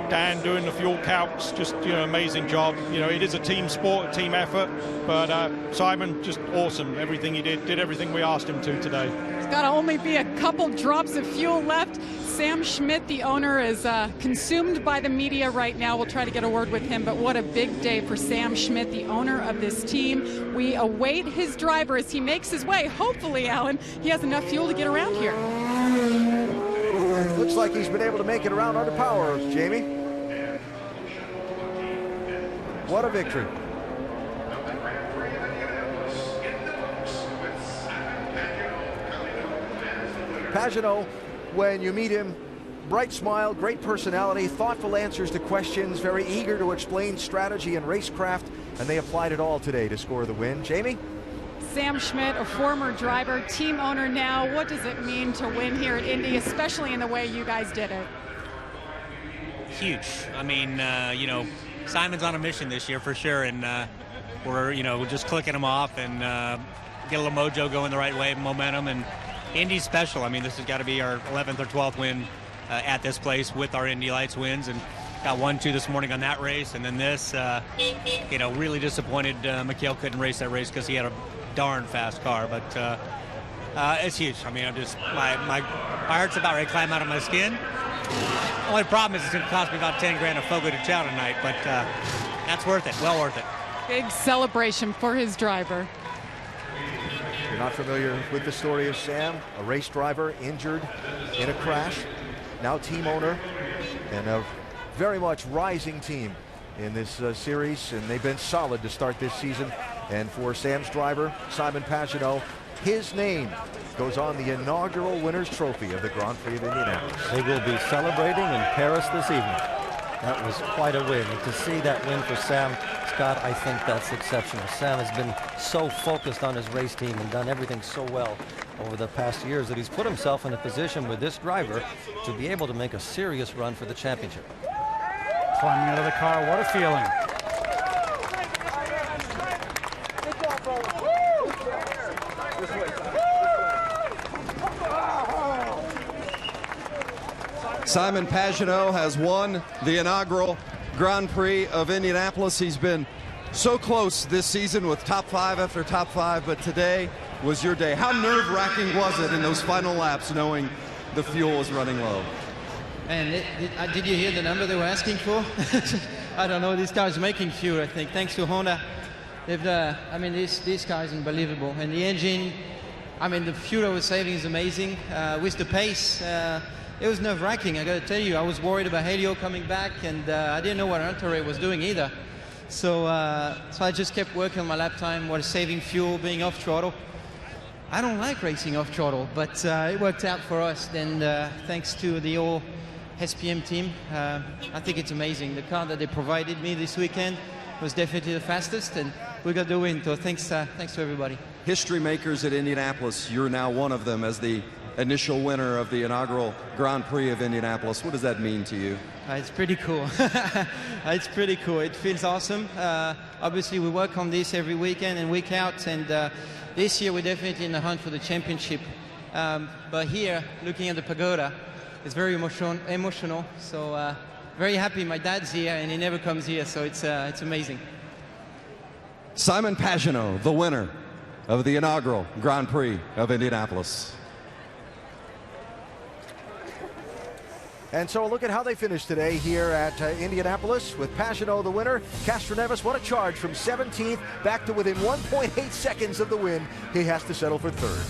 Dan doing the fuel calcs, just, you know, amazing job. You know, it is a team sport, a team effort, but Simon, just awesome. Everything he did everything we asked him to today.
There's got to only be a couple drops of fuel left. Sam Schmidt, the owner, is consumed by the media right now. We'll try to get a word with him, but what a big day for Sam Schmidt, the owner of this team. We await his driver as he makes his way. Hopefully, Alan, he has enough fuel to get around here.
Looks like he's been able to make it around under power, Jamie. What a victory. Pagenaud, when you meet him, bright smile, great personality, thoughtful answers to questions, very eager to explain strategy and racecraft, and they applied it all today to score the win. Jamie?
Sam Schmidt, a former driver, team owner now. What does it mean to win here at Indy, especially in the way you guys did it?
Huge. I mean, you know, Simon's on a mission this year for sure, and we're just clicking him off and get a little mojo going the right way, momentum, and Indy's special. I mean, this has got to be our 11th or 12th win at this place with our Indy Lights wins, and got 1-2 this morning on that race, and then this, you know, really disappointed Mikhail couldn't race that race because he had a darn fast car, but it's huge. I mean, I'm just, my heart's about ready to climb out of my skin. Only problem is it's going to cost me about 10 grand to Fogo de Chao tonight, but that's worth it, well worth it.
Big celebration for his driver.
If you're not familiar with the story of Sam, a race driver injured in a crash, now team owner, and a very much rising team in this series, and they've been solid to start this season. And for Sam's driver, Simon Pagenaud, his name goes on the inaugural winner's trophy of the Grand Prix of Indianapolis.
They will be celebrating in Paris this evening. That was quite a win. And to see that win for Sam, Scott, I think that's exceptional. Sam has been so focused on his race team and done everything so well over the past years that he's put himself in a position with this driver to be able to make a serious run for the championship.
Climbing out of the car, what a feeling.
Simon Pagenaud has won the inaugural Grand Prix of Indianapolis. He's been so close this season with top 5 after top 5, but today was your day. How nerve-wracking was it in those final laps knowing the fuel was running low?
And did you hear the number they were asking for? I don't know. This car's making fuel, I think, thanks to Honda. They've, I mean, this car is unbelievable. And the engine, I mean, the fuel I was saving is amazing. With the pace, it was nerve-wracking. I got to tell you, I was worried about Helio coming back, and I didn't know what Antaray was doing either. So I just kept working on my lap time, while saving fuel, being off throttle. I don't like racing off throttle, but it worked out for us. Then thanks to the whole SPM team, I think it's amazing. The car that they provided me this weekend was definitely the fastest, and we got the win. So thanks to everybody.
History makers at Indianapolis, you're now one of them as the initial winner of the inaugural Grand Prix of Indianapolis. What does that mean to you?
It's pretty cool. It's pretty cool. It feels awesome. Obviously, we work on this every weekend and week out, and this year we're definitely in the hunt for the championship. But here, looking at the pagoda, it's very emotional. So very happy my dad's here, and he never comes here, so it's amazing.
Simon Pagenaud, the winner of the inaugural Grand Prix of Indianapolis.
And so look at how they finished today here at Indianapolis with Pagenaud the winner. Castroneves, what a charge from 17th back to within 1.8 seconds of the win. He has to settle for third.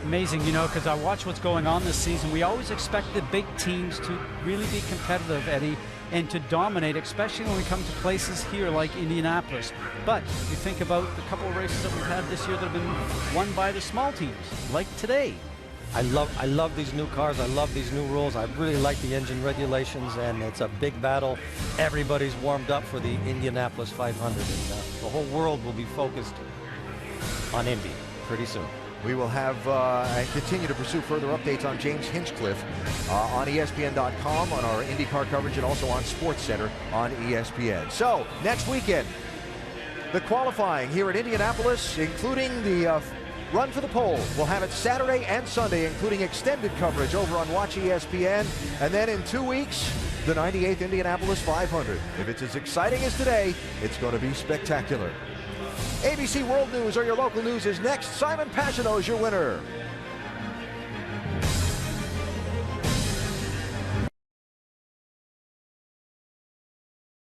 Amazing, you know, because I watch what's going on this season. We always expect the big teams to really be competitive, Eddie, and to dominate, especially when we come to places here like Indianapolis. But you think about the couple of races that we've had this year that have been won by the small teams, like today.
I love these new cars. I love these new rules. I really like the engine regulations, and it's a big battle. Everybody's warmed up for the Indianapolis 500, and the whole world will be focused on Indy pretty soon.
We will have and continue to pursue further updates on James Hinchcliffe on ESPN.com, on our IndyCar coverage, and also on SportsCenter on ESPN. So, next weekend, the qualifying here at Indianapolis, including the Run for the Pole. We'll have it Saturday and Sunday, including extended coverage over on Watch ESPN. And then in 2 weeks, the 98th Indianapolis 500. If it's as exciting as today, it's going to be spectacular. ABC World News or your local news is next. Simon Pagenaud is your winner.